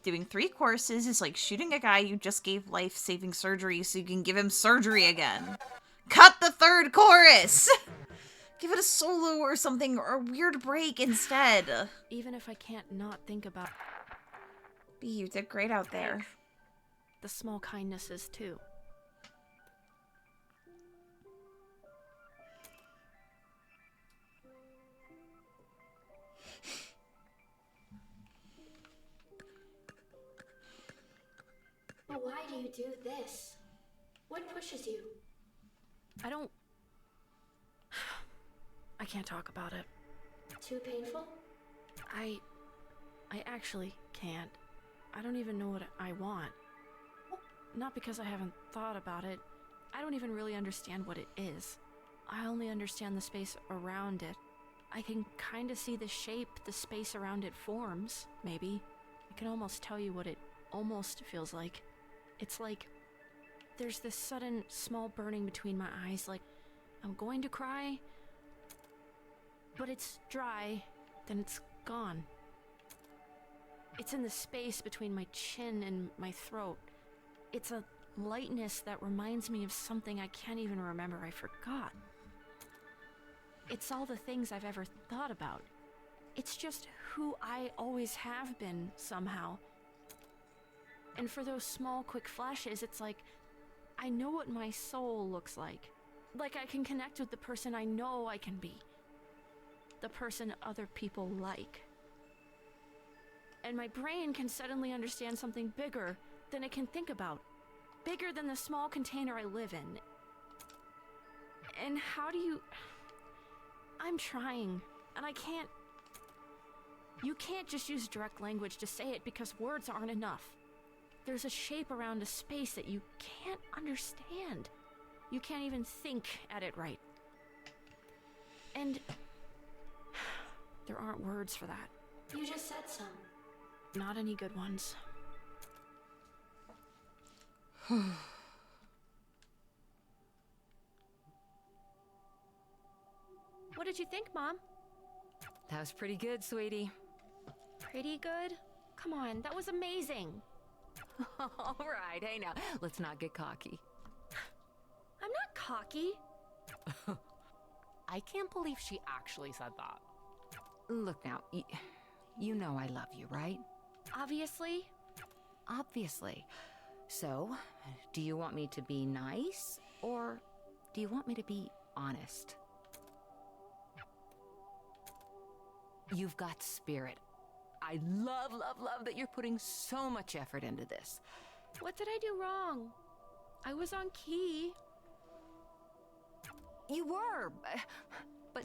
Doing 3 choruses is like shooting a guy you just gave life-saving surgery so you can give him surgery again. Cut the third chorus! Give it a solo or something, or a weird break instead. Even if I can't not think about... B, you did great out there. The small kindnesses, too. But why do you do this? What pushes you? I don't... I can't talk about it. Too painful? I actually can't. I don't even know what I want. Not because I haven't thought about it. I don't even really understand what it is. I only understand the space around it. I can kind of see the shape the space around it forms, maybe. I can almost tell you what it almost feels like. It's like there's this sudden small burning between my eyes, like I'm going to cry, but it's dry, then it's gone. It's in the space between my chin and my throat. It's a lightness that reminds me of something I can't even remember. I forgot. It's all the things I've ever thought about. It's just who I always have been, somehow. And for those small, quick flashes, it's like I know what my soul looks like. Like I can connect with the person I know I can be. The person other people like. And my brain can suddenly understand something bigger than it can think about. Bigger than the small container I live in. And how do you... I'm trying, and I can't... You can't just use direct language to say it because words aren't enough. There's a shape around a space that you can't understand. You can't even think at it right. And there aren't words for that. You just said some. Not any good ones. What did you think, Mom? That was pretty good, sweetie. Pretty good? Come on, that was amazing. All right, hey now, let's not get cocky. I'm not cocky. I can't believe she actually said that. Look now, you know I love you, right? Obviously. Obviously. So, do you want me to be nice, or do you want me to be honest? You've got spirit. I love, love, love that you're putting so much effort into this. What did I do wrong? I was on key. You were, but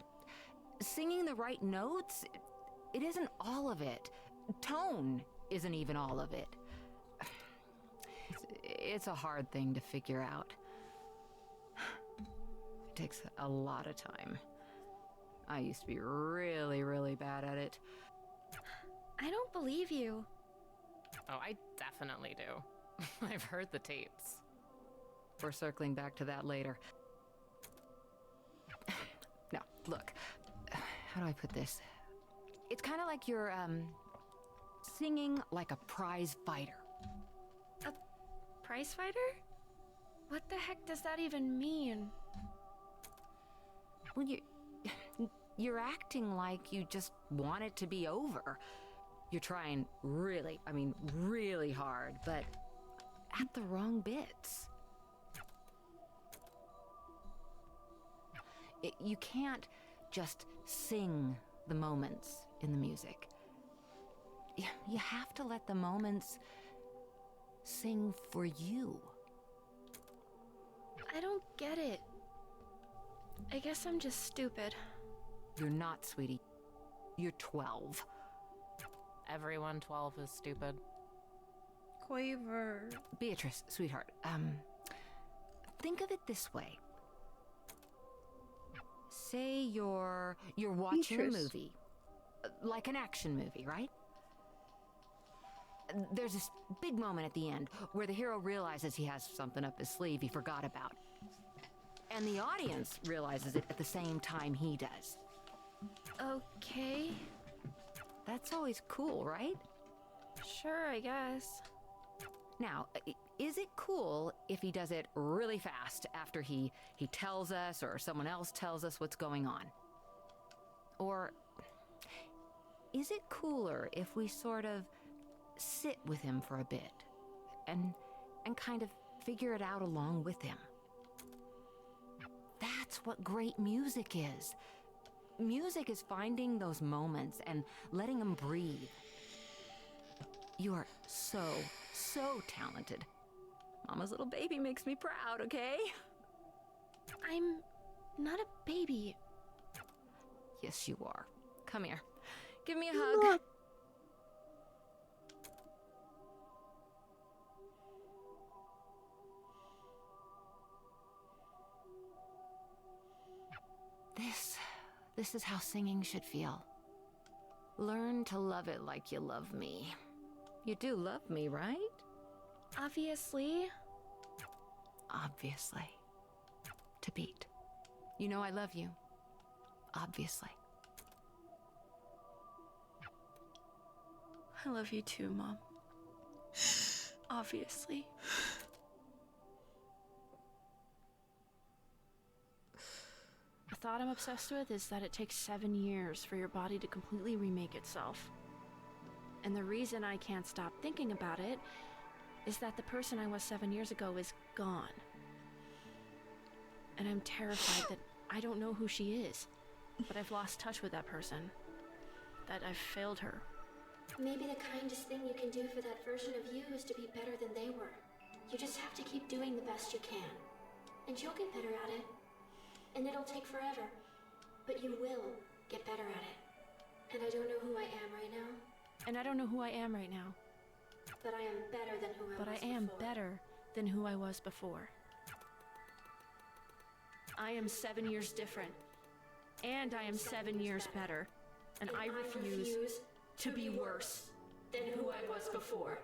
singing the right notes, it isn't all of it. Tone isn't even all of it. It's a hard thing to figure out. It takes a lot of time. I used to be really, really bad at it. I don't believe you. Oh, I definitely do. I've heard the tapes. We're circling back to that later. No, look. How do I put this? It's kind of like you're, singing like a prize fighter. A prize fighter? What the heck does that even mean? Well, you're acting like you just want it to be over. You're trying really, I mean really hard, but at the wrong bits. You can't just sing the moments in the music. You have to let the moments sing for you. I don't get it. I guess I'm just stupid. You're not, sweetie. You're 12. Everyone 12 is stupid. Quaver. Beatrice, sweetheart, think of it this way. Say you're watching a movie, like an action movie, right? There's this big moment at the end where the hero realizes he has something up his sleeve he forgot about. And the audience realizes it at the same time he does. Okay. That's always cool, right? Sure, I guess. Now, is it cool if he does it really fast after he tells us or someone else tells us what's going on? Or is it cooler if we sort of sit with him for a bit and kind of figure it out along with him? That's what great music is. Music is finding those moments and letting them breathe. You are so talented. Mama's little baby makes me proud, okay? I'm not a baby. Yes, you are. Come here. Give me a hug. This is how singing should feel. Learn to love it like you love me. You do love me, right? Obviously. Obviously. To beat. You know I love you. Obviously. I love you too, Mom. Obviously. The thought I'm obsessed with is that it takes 7 years for your body to completely remake itself. And the reason I can't stop thinking about it is that the person I was 7 years ago is gone. And I'm terrified that I don't know who she is. But I've lost touch with that person. That I've failed her. Maybe the kindest thing you can do for that version of you is to be better than they were. You just have to keep doing the best you can. And you'll get better at it. And it'll take forever. But you will get better at it. And I don't know who I am right now. And I don't know who I am right now. But I am better than who I was before. But I am better than who I was before. I am 7 years different. And I am 7 years better. And I refuse to be worse than who I was before.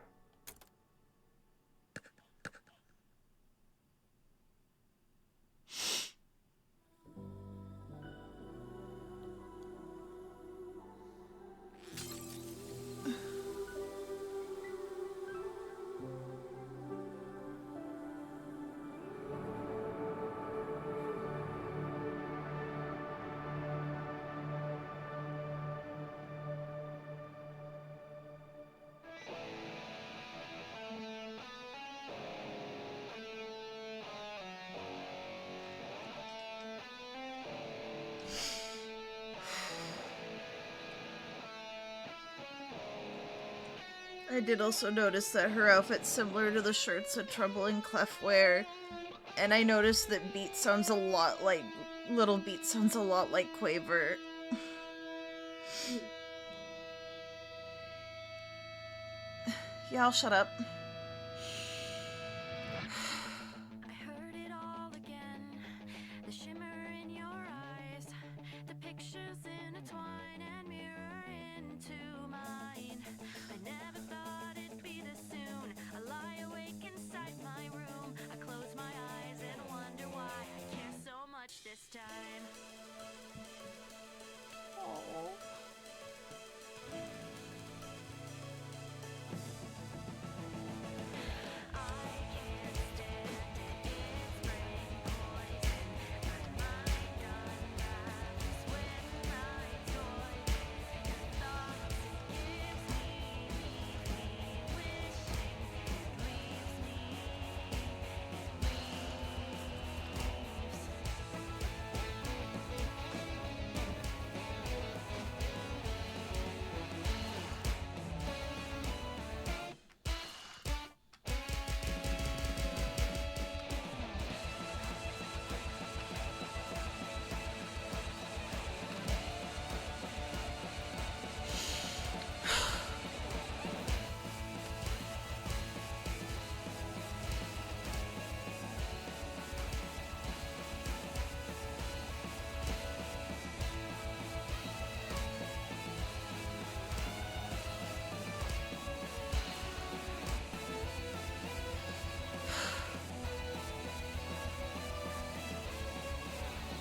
I did also notice that her outfit's similar to the shirts that Trouble and Clef wear, and I noticed that Beat sounds a lot like Little Beat sounds a lot like Quaver. Yeah, I'll shut up. I heard it all again. The shimmer in your eyes. The pictures intertwine and mirror into mine. I never thought it'd be this soon. I lie awake inside my room. I close my eyes and wonder why I care so much this time. Oh.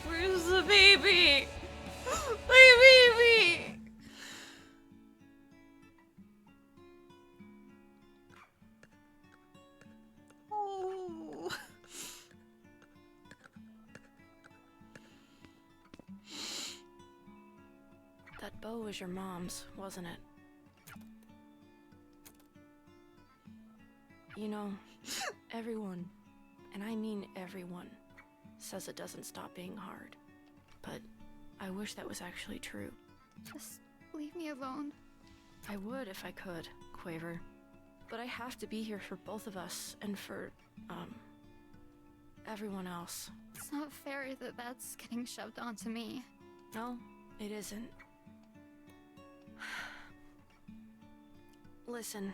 Where's the baby? My baby! Oh. That bow was your mom's, wasn't it? You know, everyone, and I mean everyone, says it doesn't stop being hard. But I wish that was actually true. Just leave me alone. I would if I could, Quaver. But I have to be here for both of us and for, everyone else. It's not fair that that's getting shoved onto me. No, it isn't. Listen.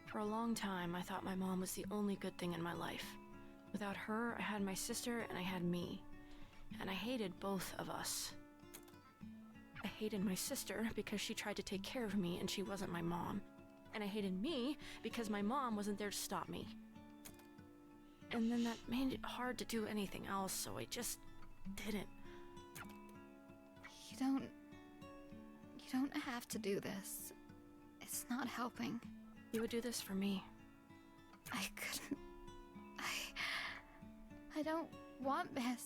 For a long time, I thought my mom was the only good thing in my life. Without her, I had my sister and I had me. And I hated both of us. I hated my sister because she tried to take care of me and she wasn't my mom. And I hated me because my mom wasn't there to stop me. And then that made it hard to do anything else, so I just didn't. You don't have to do this. It's not helping. You would do this for me. I couldn't. I don't want this.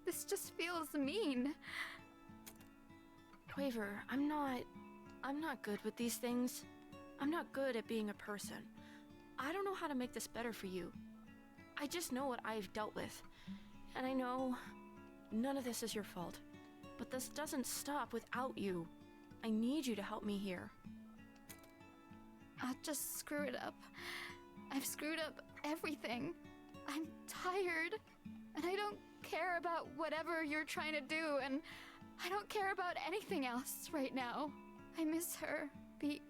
This just feels mean. Quaver, I'm not good with these things. I'm not good at being a person. I don't know how to make this better for you. I just know what I've dealt with. And I know none of this is your fault. But this doesn't stop without you. I need you to help me here. I'll just screw it up. I've screwed up everything. I'm tired. And I don't care about whatever you're trying to do, and I don't care about anything else right now. I miss her, Pete.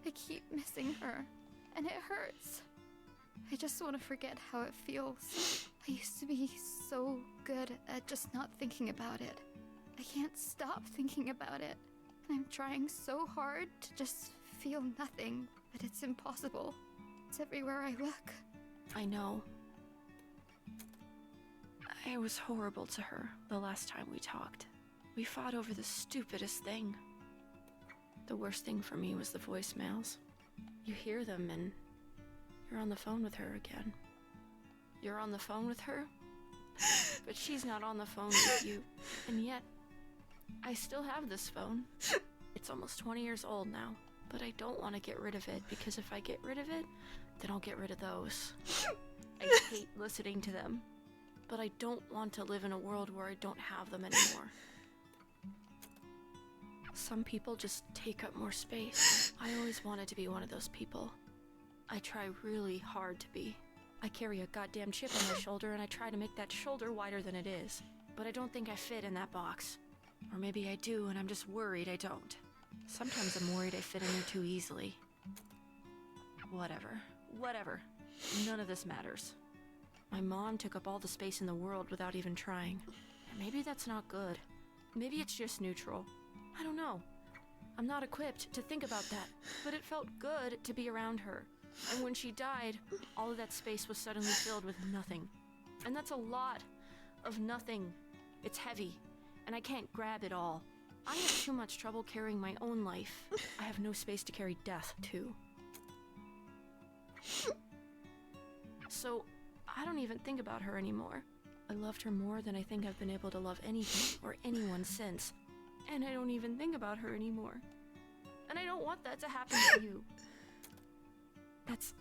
I keep missing her, and it hurts. I just want to forget how it feels. I used to be so good at just not thinking about it. I can't stop thinking about it. And I'm trying so hard to just feel nothing, but it's impossible. It's everywhere I look. I know. I was horrible to her the last time we talked. We fought over the stupidest thing. The worst thing for me was the voicemails. You hear them and you're on the phone with her again. You're on the phone with her, but she's not on the phone with you. And yet, I still have this phone. It's almost 20 years old now, but I don't want to get rid of it, because if I get rid of it, then I'll get rid of those. I hate listening to them, but I don't want to live in a world where I don't have them anymore. Some people just take up more space. I always wanted to be one of those people. I try really hard to be. I carry a goddamn chip on my shoulder, and I try to make that shoulder wider than it is. But I don't think I fit in that box. Or maybe I do, and I'm just worried I don't. Sometimes I'm worried I fit in there too easily. Whatever. None of this matters. My mom took up all the space in the world without even trying. And maybe that's not good. Maybe it's just neutral. I don't know. I'm not equipped to think about that, but it felt good to be around her. And when she died, all of that space was suddenly filled with nothing. And that's a lot of nothing. It's heavy, and I can't grab it all. I have too much trouble carrying my own life. I have no space to carry death, too. So, I don't even think about her anymore. I loved her more than I think I've been able to love anything or anyone since. And I don't even think about her anymore. And I don't want that to happen to you. That's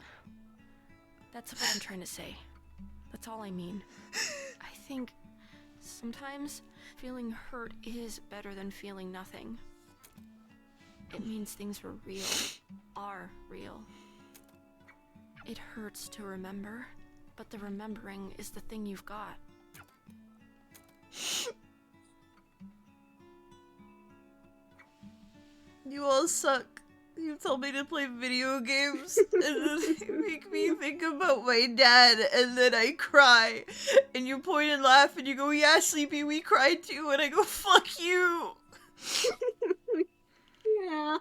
what I'm trying to say. That's all I mean. I think sometimes feeling hurt is better than feeling nothing. It means things are real. It hurts to remember, but the remembering is the thing you've got. You all suck. You told me to play video games, and then you make me think about my dad, and then I cry. And you point and laugh, and you go, yeah, Sleepy, we cried too, and I go, fuck you! Yeah.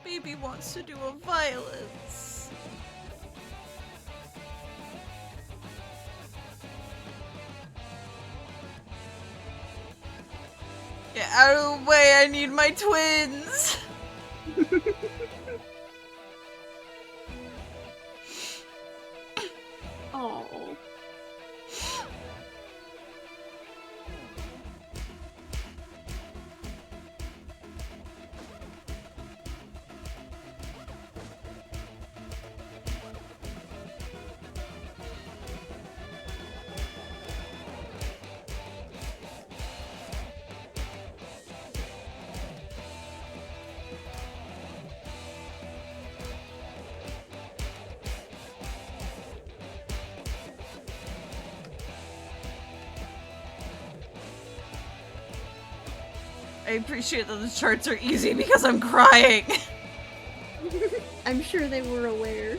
baby wants to do a violence. Get out of the way, I need my twins! Oh. I appreciate that the charts are easy because I'm crying. I'm sure they were aware.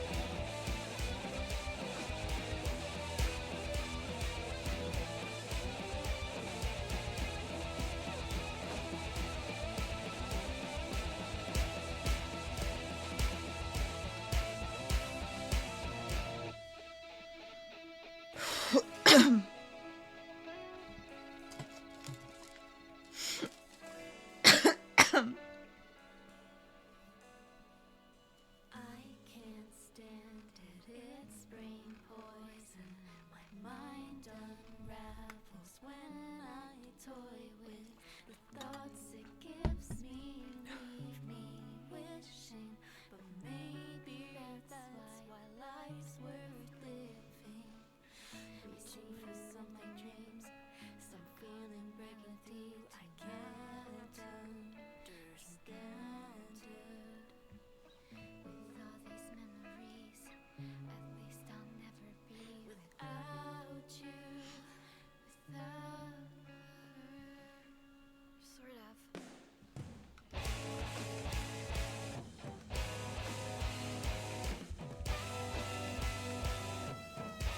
I can't stand it, it's brain poison. My mind unravels when I toy with the thoughts it gives me. Leave me wishing, but maybe that's why life's worth living. Reaching for something dreams, some feeling breaking deep. I can't understand it. With all these memories, at least I'll never be without you, without her. Sort of.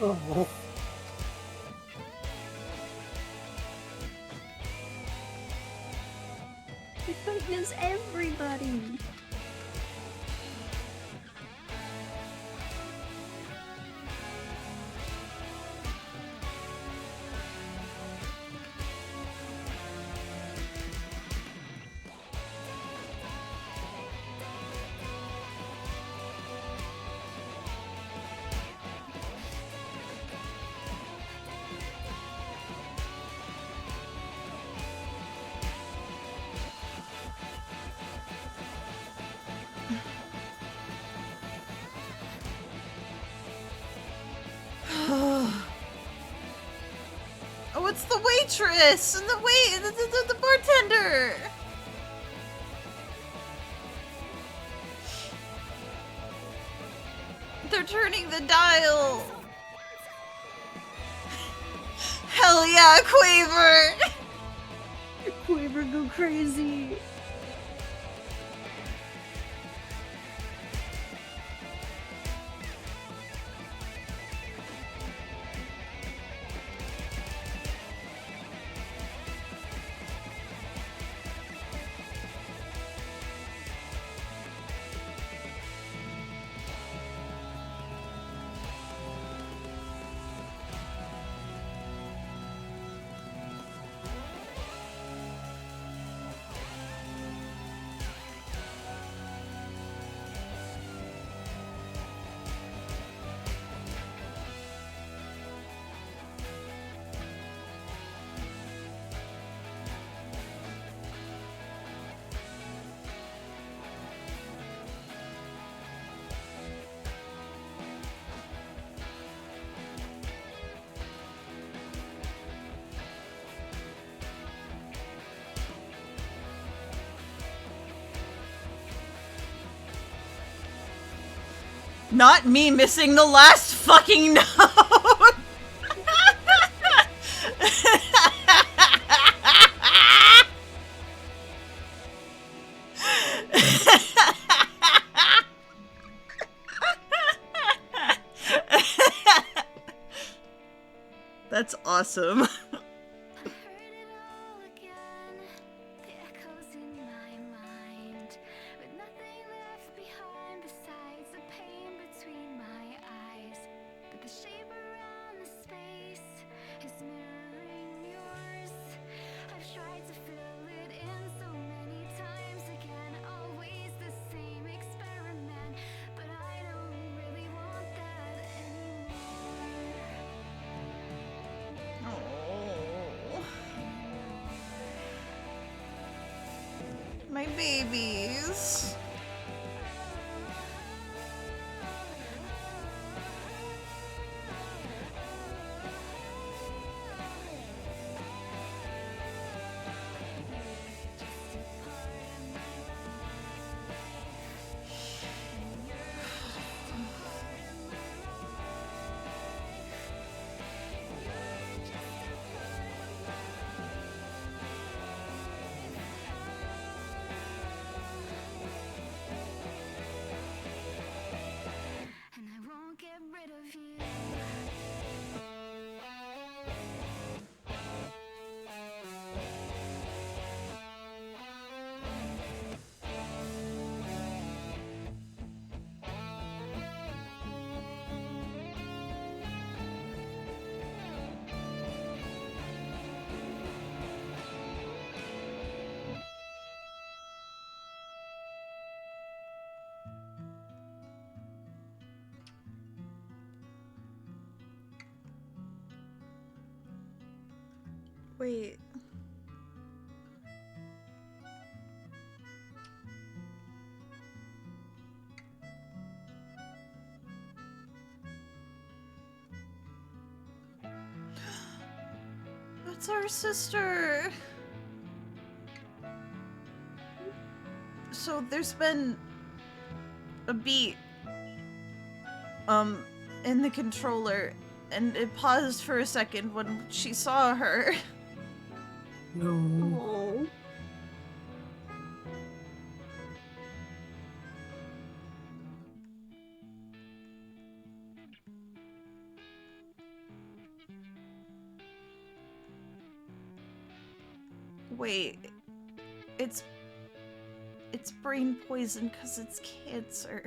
Oh. It frightens everybody. Oh, it's the waitress and the bartender. They're turning the dial. Hell yeah, Quaver! Quaver go crazy. Not me missing the last fucking note! That's awesome. The echoes in my mind, with nothing left My babies. And I won't get rid of you. Wait. That's our sister. So there's been a beat in the controller, and it paused for a second when she saw her. No. Wait, it's brain poison because it's cancer.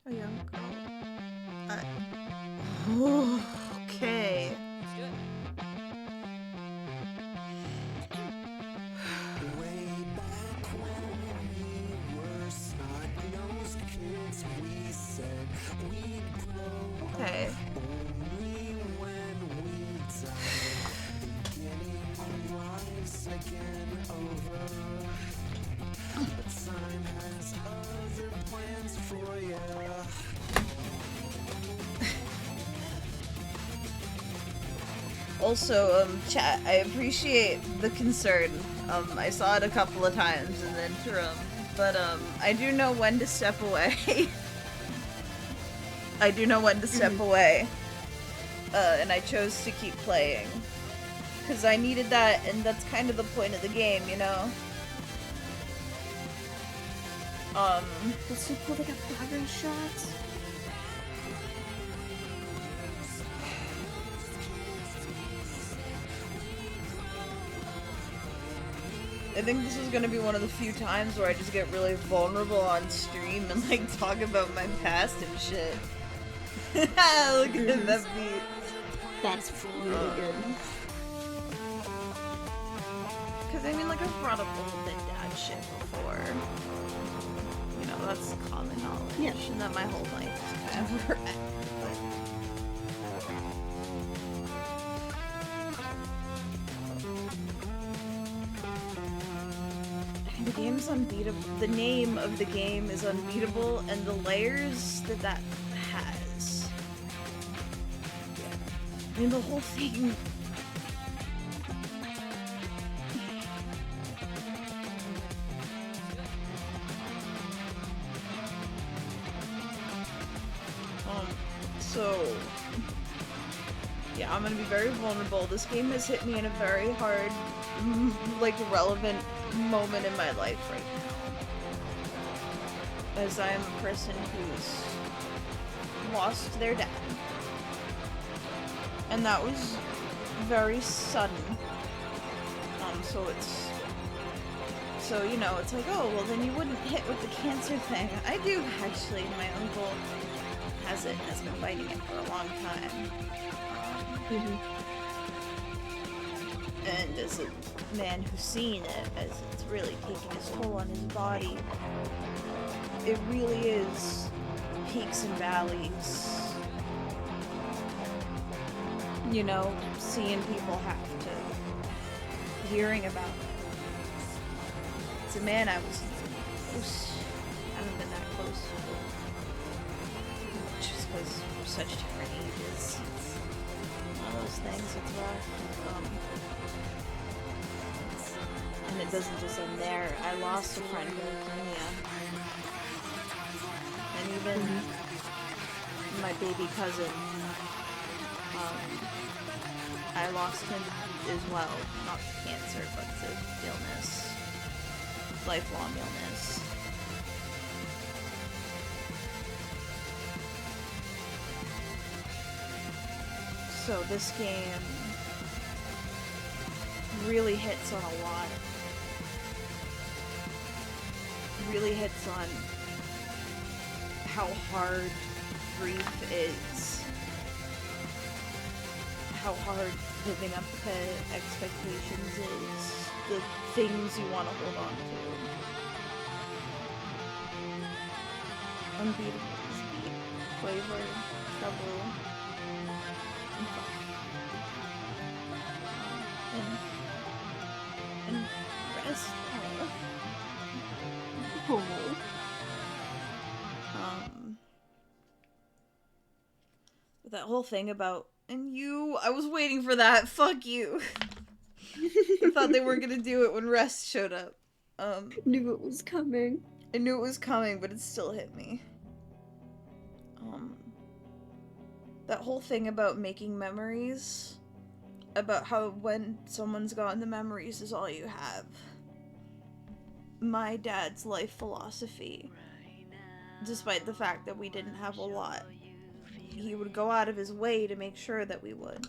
A young girl. Okay. Way back when we were snot-nosed kids, we said we'd grow Okay. only when we died. Beginning lives again over. But time has other plans for ya. Also, chat, I appreciate the concern. I saw it a couple of times in the interim, but I do know when to step away. I do know when to step away. And I chose to keep playing. Because I needed that, and that's kind of the point of the game, you know? That's so cool, they got progress shots. I think this is gonna be one of the few times where I just get really vulnerable on stream and like talk about my past and shit. Look at that beat. That's really good. Cause I mean, like, I've brought up all the dad shit before. You know, that's common knowledge. Yeah. And that my whole life is kind of wrecked. The game's unbeatable. The name of the game is Unbeatable, and the layers that has. I mean, the whole thing. So, yeah, I'm gonna be very vulnerable. This game has hit me in a very hard, like, relevant moment in my life right as I am a person who's lost their dad. And that was very sudden. So, you know, it's like, oh, well, then you wouldn't hit with the cancer thing. I do, actually. My uncle has been fighting it for a long time. And as a man who's seen it, as it's really taking its toll on his body, it really is peaks and valleys. You know, seeing people have to, hearing about it. It's a man I haven't been that close to, just because we're such different ages. It's one of those things, it's rough. And it doesn't just end there. I lost a friend to leukemia. And even my baby cousin, I lost him as well. Not to cancer, but to illness. Lifelong illness. So this game really hits on a lot. Really hits on how hard grief is. How hard living up to expectations is. The things you want to hold on to. Unbeatable is beat. Flavor, trouble, and fun. And rest. That whole thing about, and you, I was waiting for that, fuck you. I thought they weren't gonna do it when Rest showed up. Knew it was coming. I knew it was coming, but it still hit me. That whole thing about making memories, about how when someone's gone, the memories is all you have. My dad's life philosophy, despite the fact that we didn't have a lot, he would go out of his way to make sure that we would.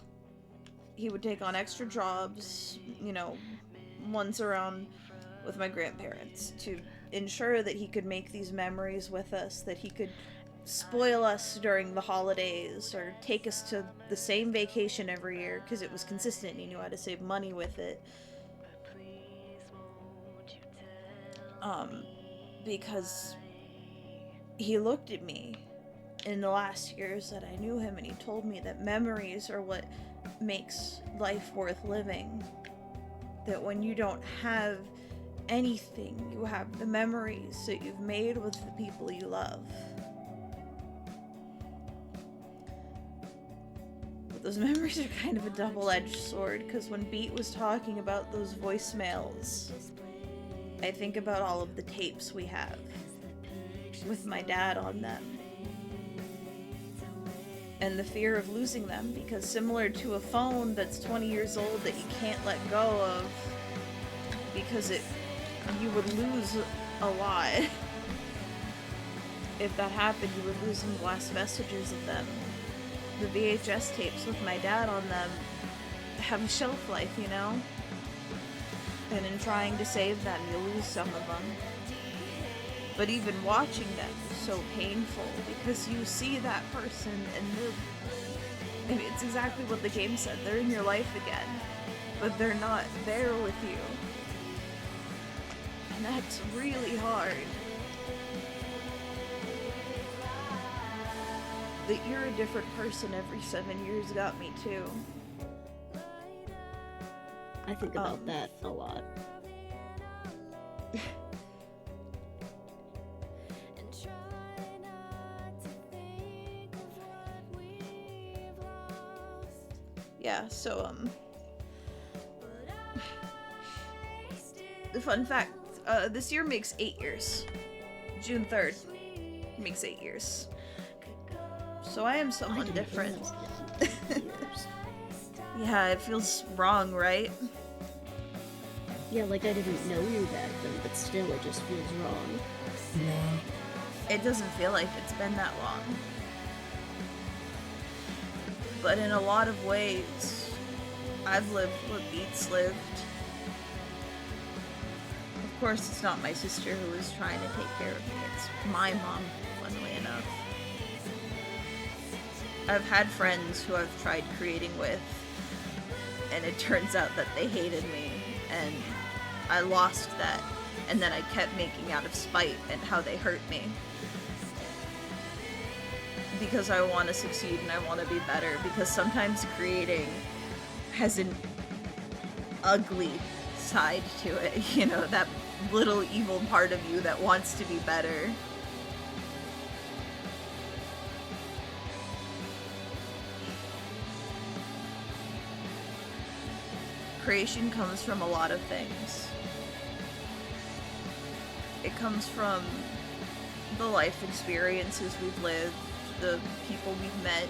He would take on extra jobs, you know, once around with my grandparents to ensure that he could make these memories with us, that he could spoil us during the holidays or take us to the same vacation every year because it was consistent and he knew how to save money with it. Because he looked at me in the last years that I knew him and he told me that memories are what makes life worth living. That when you don't have anything, you have the memories that you've made with the people you love. But those memories are kind of a double-edged sword, because when Beat was talking about those voicemails, I think about all of the tapes we have with my dad on them. And the fear of losing them, because similar to a phone that's 20 years old that you can't let go of, because you would lose a lot. If that happened, you would lose some last vestiges of them. The VHS tapes with my dad on them have a shelf life, you know? And in trying to save them, you lose some of them. But even watching them is so painful, because you see that person and it's exactly what the game said. They're in your life again, but they're not there with you. And that's really hard. That you're a different person every 7 years got me too. I think about that a lot. Yeah, so, the fun fact, this year makes 8 years. June 3rd makes 8 years. So I am someone different. Yeah, it feels wrong, right? Yeah, like I didn't know you back then, but still it just feels wrong. Yeah. it doesn't feel like it's been that long. But in a lot of ways, I've lived what Beats lived. Of course, it's not my sister who is trying to take care of me. It's my mom, funnily enough. I've had friends who I've tried creating with, and it turns out that they hated me, and I lost that, and then I kept making out of spite and how they hurt me. Because I want to succeed and I want to be better, because sometimes creating has an ugly side to it, you know, that little evil part of you that wants to be better. Creation comes from a lot of things. It comes from the life experiences we've lived, the people we've met,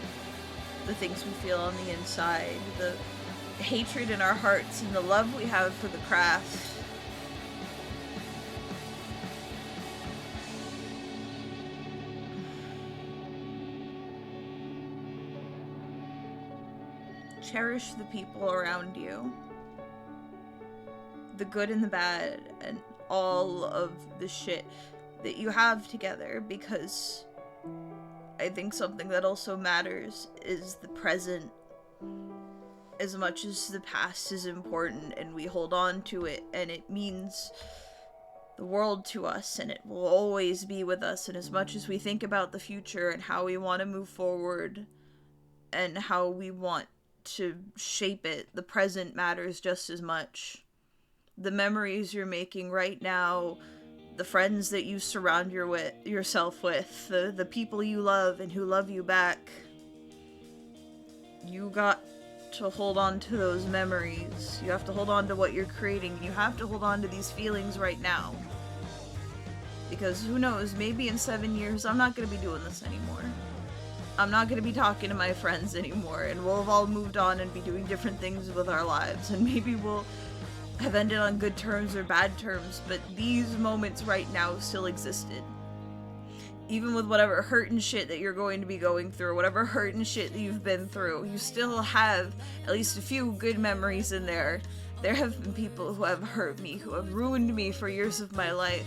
the things we feel on the inside, the hatred in our hearts, and the love we have for the craft. Cherish the people around you. The good and the bad, and all of the shit that you have together, because I think something that also matters is the present. As much as the past is important and we hold on to it, and it means the world to us, and it will always be with us, and as much as we think about the future and how we want to move forward and how we want to shape it, the present matters just as much. The memories you're making right now, the friends that you surround yourself with, the people you love and who love you back. You got to hold on to those memories. You have to hold on to what you're creating. You have to hold on to these feelings right now. Because who knows, maybe in 7 years I'm not going to be doing this anymore. I'm not going to be talking to my friends anymore, and we'll have all moved on and be doing different things with our lives, and maybe we'll have ended on good terms or bad terms, but these moments right now still existed. Even with whatever hurt and shit that you're going to be going through, whatever hurt and shit that you've been through, you still have at least a few good memories in there. There have been people who have hurt me, who have ruined me for years of my life,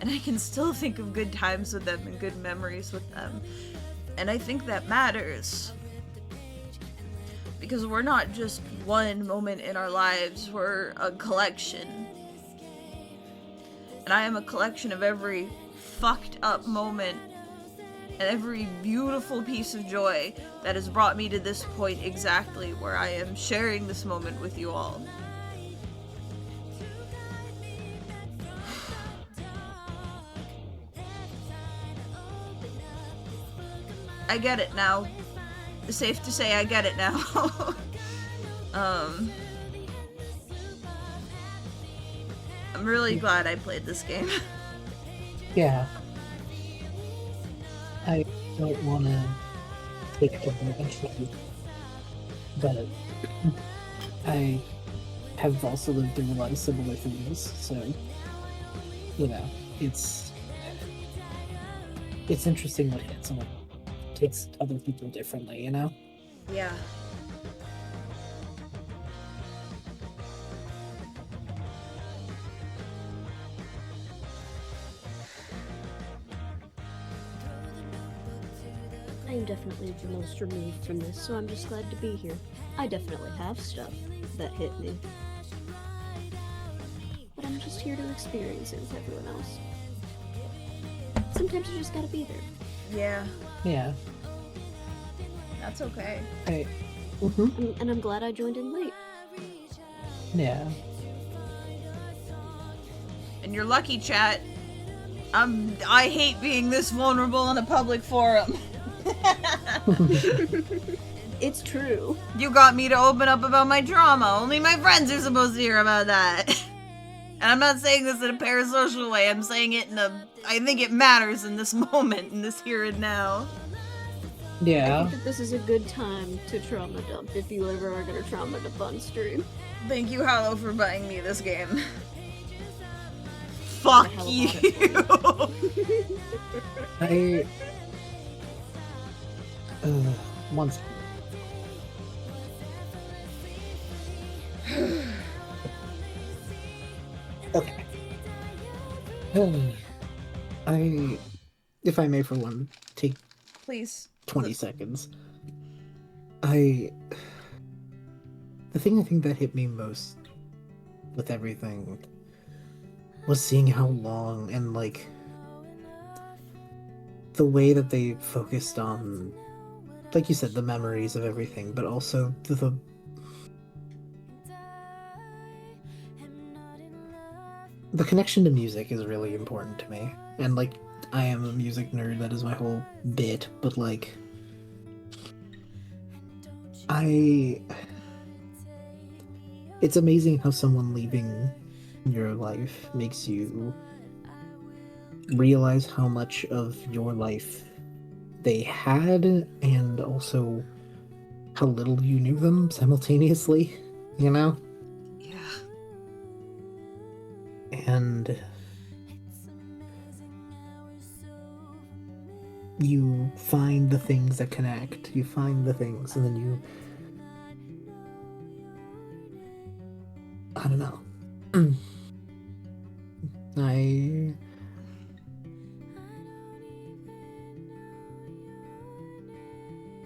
and I can still think of good times with them and good memories with them. And I think that matters. Because we're not just one moment in our lives, we're a collection. And I am a collection of every fucked up moment and every beautiful piece of joy that has brought me to this point exactly where I am sharing this moment with you all. I get it now. It's safe to say I get it now. I'm really glad I played this game. Yeah. I don't want to take advantage of you, but I have also lived through a lot of similar things, so, you know, it's interesting what hits and what takes other people differently, you know? Yeah. I am definitely the most removed from this, so I'm just glad to be here. I definitely have stuff that hit me. But I'm just here to experience it with everyone else. Sometimes you just gotta be there. Yeah. Yeah. That's okay. Hey. And I'm glad I joined in late. Yeah. And you're lucky, chat. I hate being this vulnerable in a public forum. It's true. You got me to open up about my trauma. Only my friends are supposed to hear about that. And I'm not saying this in a parasocial way. I'm saying it in a... I think it matters in this moment, in this here and now. Yeah. I think that this is a good time to trauma dump if you ever are gonna trauma dump on stream. Thank you, Hollow, for buying me this game. Fuck you. I. One second. Okay. If I may for one, take Please. 20 seconds. The thing I think that hit me most with everything was seeing how long and, like, the way that they focused on, like you said, the memories of everything, but also the connection to music is really important to me. And, like, I am a music nerd, that is my whole bit, but, like, it's amazing how someone leaving your life makes you realize how much of your life they had, and also how little you knew them simultaneously, you know? Yeah. And you find the things that connect, you find the things, and then you... I don't know.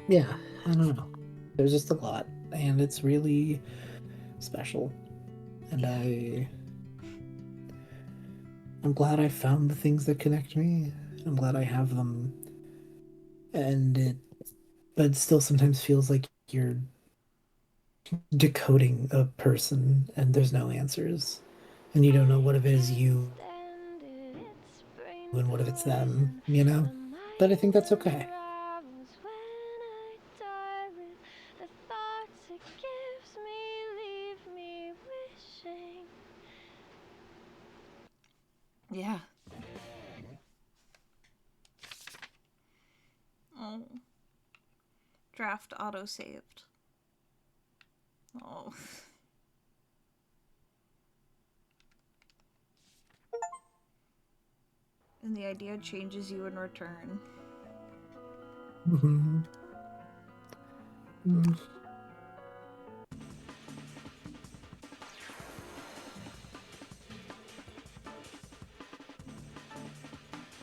Yeah, I don't know. There's just a lot, and it's really special. And I'm glad I found the things that connect me. I'm glad I have them. But it still sometimes feels like you're decoding a person and there's no answers. And you don't know what if it is you and what if it's them, you know? But I think that's okay. Yeah. Oh. Draft auto-saved. Oh. And the idea changes you in return. Mm-hmm. Mm.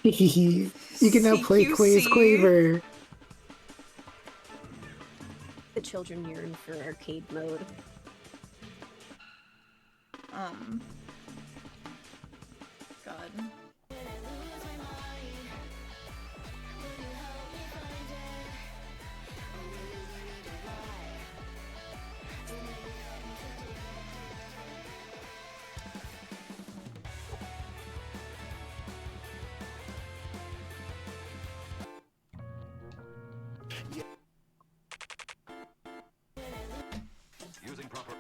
You can now play Quaze Quaver. The children yearn for arcade mode. God. Using proper.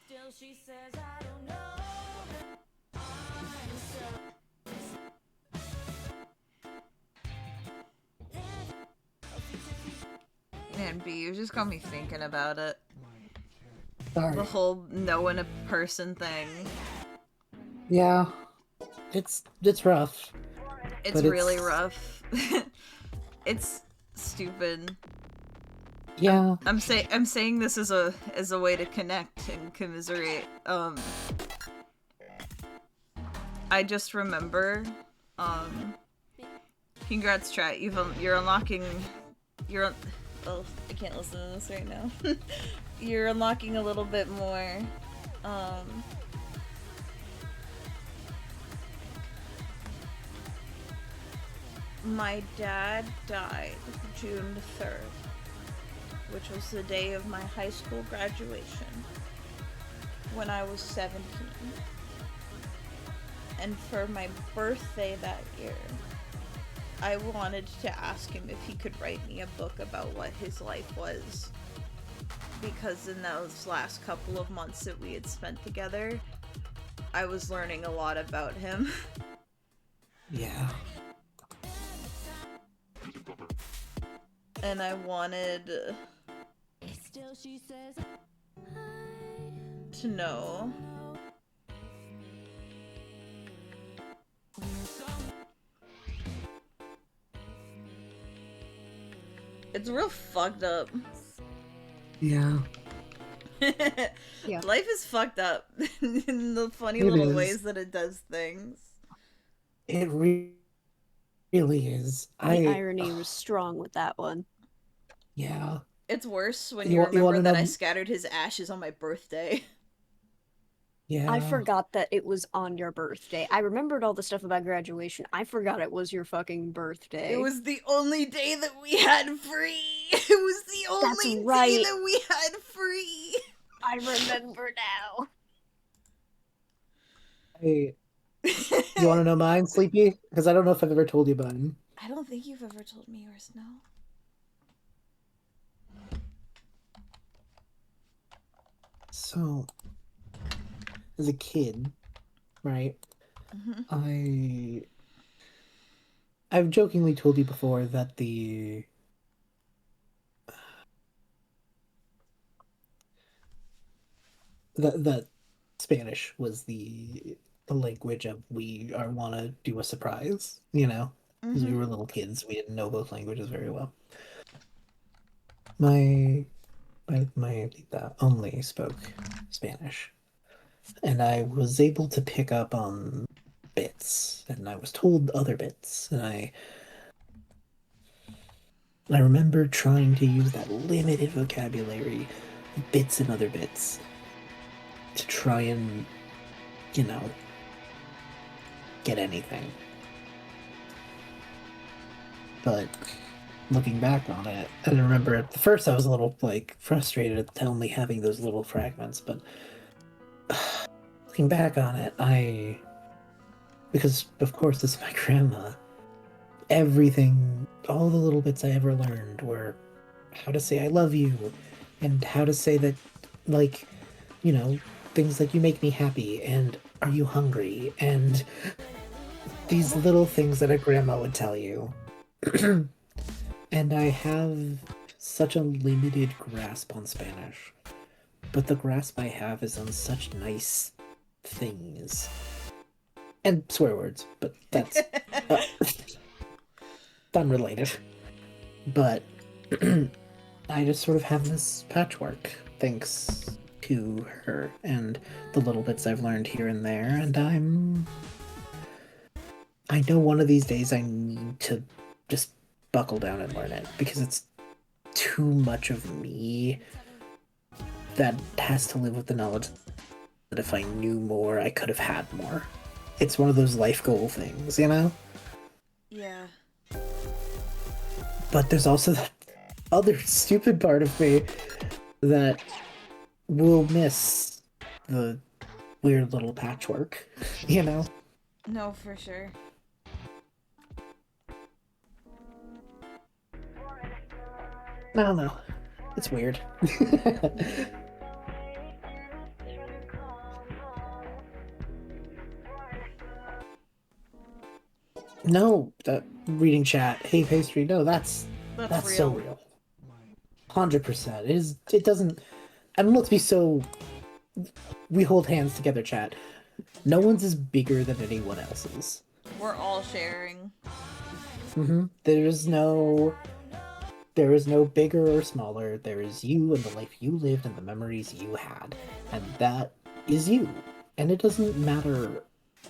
Still she says I don't know. I'm so Man, B, you just got me thinking about it. Sorry. The whole knowing a person thing. Yeah. It's rough. It's really rough. It's stupid. Yeah. I'm saying this as a way to connect and commiserate. I just remember, congrats chat, you're unlocking, oh, I can't listen to this right now. You're unlocking a little bit more, my dad died June 3rd, which was the day of my high school graduation, when I was 17. And for my birthday that year, I wanted to ask him if he could write me a book about what his life was. Because in those last couple of months that we had spent together, I was learning a lot about him. Yeah. And I wanted... still she says to know. It's real fucked up. Yeah. Yeah. Life is fucked up in the funny It little is. ways that it does things. It really is. The irony was strong with that one. Yeah. It's worse when You you wa- you remember wanna that know- I scattered his ashes on my birthday. Yeah. I forgot that it was on your birthday. I remembered all the stuff about graduation. I forgot it was your fucking birthday. It was the only day that we had free. It was the only day right. that we had free. I remember now. Hey, you want to know mine, Sleepy? Because I don't know if I've ever told you mine. I don't think you've ever told me yours, no. So, as a kid, right? I've jokingly told you before that that Spanish was the language of we are want to do a surprise, you know, because we were little kids, we didn't know both languages very well. My tita only spoke Spanish, and I was able to pick up on bits, and I was told other bits, and I remember trying to use that limited vocabulary, bits and other bits, to try and, you know, get anything. But looking back on it, I remember at first I was a little, like, frustrated at only having those little fragments, but looking back on it, because, of course, this is my grandma, everything, all the little bits I ever learned were how to say I love you, and how to say that, like, you know, things like you make me happy, and are you hungry, and these little things that a grandma would tell you. And I have such a limited grasp on Spanish, but the grasp I have is on such nice things. And swear words, but that's unrelated. But I just sort of have this patchwork thanks to her and the little bits I've learned here and there, and I know one of these days I need to just buckle down and learn it, because it's too much of me that has to live with the knowledge that if I knew more, I could have had more. It's one of those life goal things, you know? Yeah. But there's also that other stupid part of me that will miss the weird little patchwork, you know? No, for sure. I don't know. It's weird. No, reading chat. Hey, pastry. No, that's so real. 100%. It doesn't. And let's be so. We hold hands together, chat. No one's is bigger than anyone else's. We're all sharing. There is no bigger or smaller. There is you and the life you lived and the memories you had. And that is you. And it doesn't matter,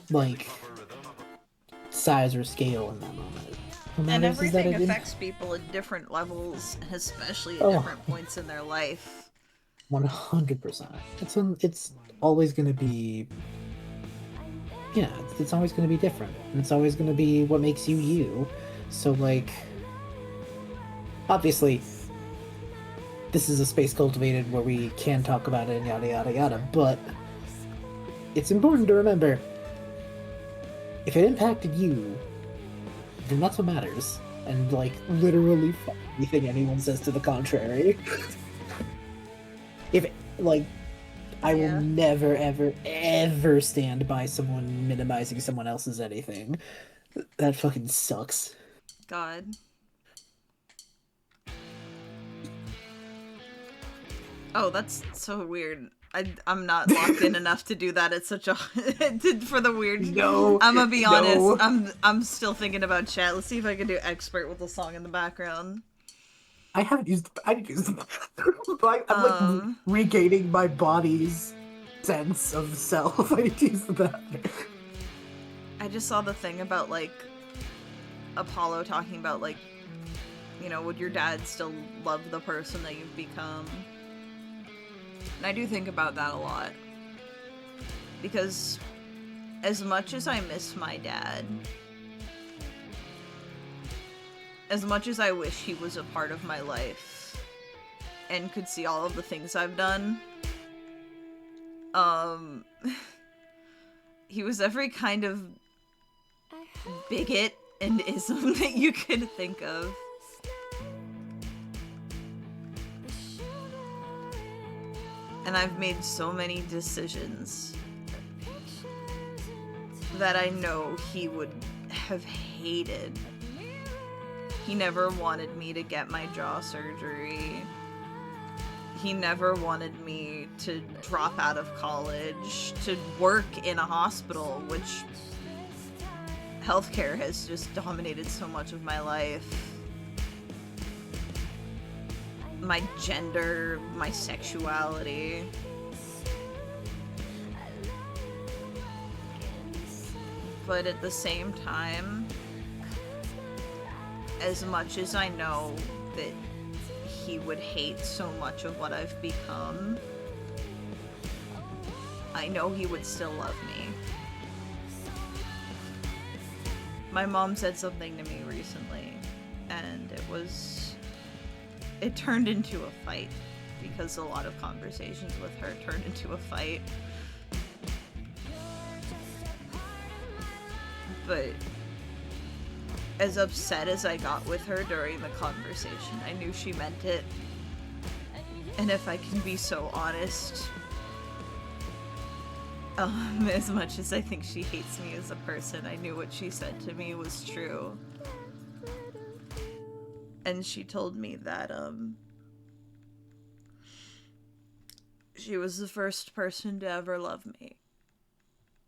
like, size or scale in that moment. What And matters is that everything it affects people at different levels, and especially at Oh. different points in their life. 100%. It's always going to be. Yeah, it's always going to be different. And it's always going to be what makes you you. So, like, obviously, this is a space cultivated where we can talk about it and yada yada yada, but it's important to remember, if it impacted you, then that's what matters. And, like, literally fuck anything anyone says to the contrary. If, like, I will never, ever, ever stand by someone minimizing someone else's anything. That fucking sucks. God. Oh, that's so weird. I'm not locked in enough to do that. It's such a for the weird. No, I'm gonna be no. honest. I'm still thinking about chat. Let's see if I can do expert with the song in the background. I haven't used. I didn't use the bathroom. I'm like regaining my body's sense of self. I need to use the bathroom. I just saw the thing about like Apollo talking about like, you know, would your dad still love the person that you've become? And I do think about that a lot. Because as much as I miss my dad, as much as I wish he was a part of my life and could see all of the things I've done, he was every kind of bigot and ism that you could think of. And I've made so many decisions that I know he would have hated. He never wanted me to get my jaw surgery. He never wanted me to drop out of college, to work in a hospital, which healthcare has just dominated so much of my life. My gender, my sexuality. But at the same time, as much as I know that he would hate so much of what I've become, I know he would still love me. My mom said something to me recently, and it turned into a fight, because a lot of conversations with her turned into a fight. But as upset as I got with her during the conversation, I knew she meant it. And if I can be so honest, as much as I think she hates me as a person, I knew what she said to me was true. And she told me that, she was the first person to ever love me.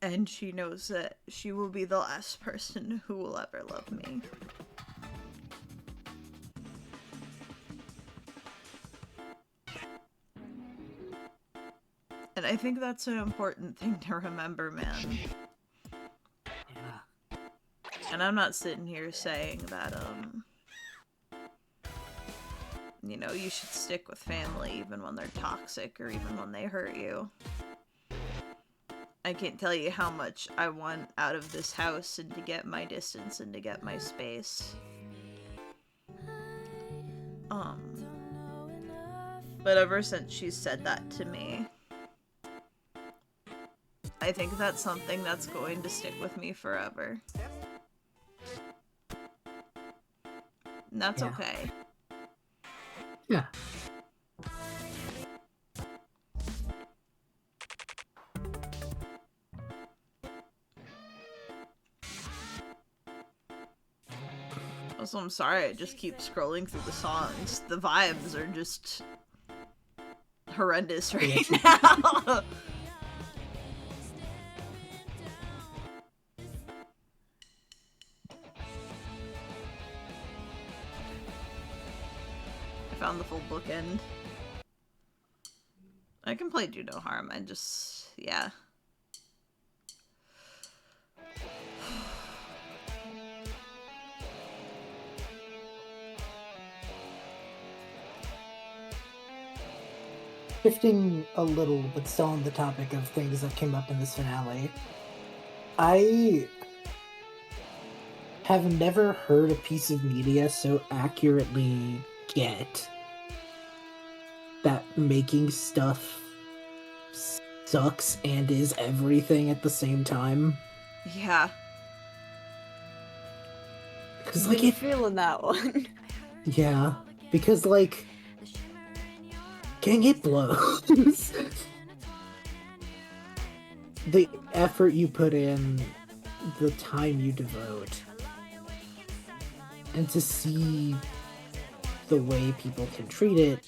And she knows that she will be the last person who will ever love me. And I think that's an important thing to remember, man. Yeah. And I'm not sitting here saying that, you know, you should stick with family even when they're toxic or even when they hurt you. I can't tell you how much I want out of this house and to get my distance and to get my space. But ever since she said that to me, I think that's something that's going to stick with me forever. And that's okay. Yeah. Also, I'm sorry, I just keep scrolling through the songs. The vibes are just horrendous right now. I found the full bookend. I can play Do No Harm, I just, yeah. Shifting a little, but still on the topic of things that came up in this finale, I have never heard a piece of media so accurately get that making stuff sucks and is everything at the same time. Yeah. Because, like, feeling that one. Yeah, because, like, gang, it blows. The effort you put in, the time you devote, and to see the way people can treat it,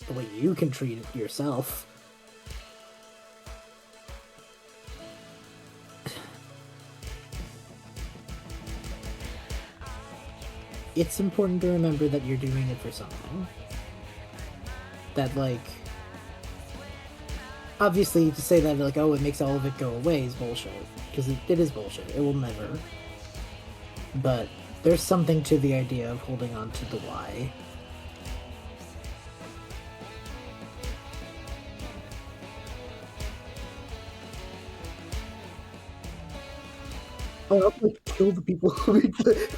the way you can treat it yourself, it's important to remember that you're doing it for something. That, like, obviously to say that, like, oh, it makes all of it go away is bullshit. Because it is bullshit. It will never. But there's something to the idea of holding on to the why. Oh, I'll, like, kill the people who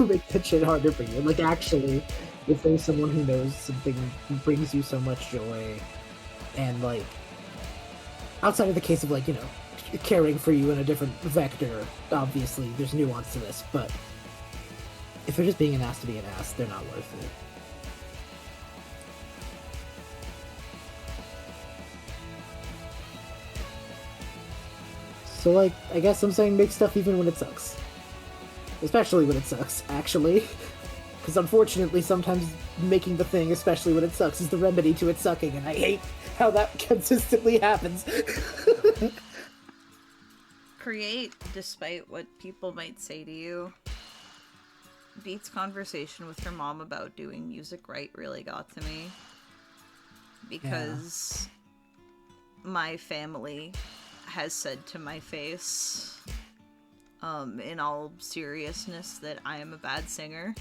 make that shit harder for you. Like, actually, if there's someone who knows something brings you so much joy, and, like, outside of the case of, like, you know, caring for you in a different vector, obviously, there's nuance to this, but if they're just being an ass to be an ass, they're not worth it. So, like, I guess I'm saying make stuff even when it sucks. Especially when it sucks, actually. Because unfortunately, sometimes making the thing, especially when it sucks, is the remedy to it sucking, and I hate how that consistently happens. Create despite what people might say to you. Beat's conversation with her mom about doing music right really got to me. Because my family has said to my face, in all seriousness, that I am a bad singer.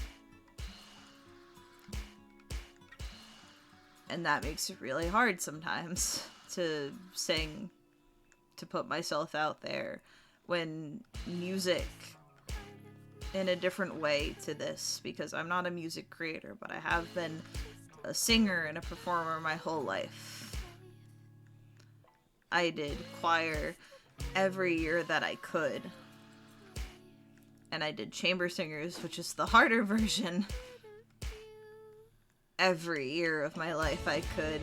And that makes it really hard sometimes to sing, to put myself out there, when music, in a different way to this, because I'm not a music creator, but I have been a singer and a performer my whole life. I did choir every year that I could. And I did chamber singers, which is the harder version, every year of my life I could.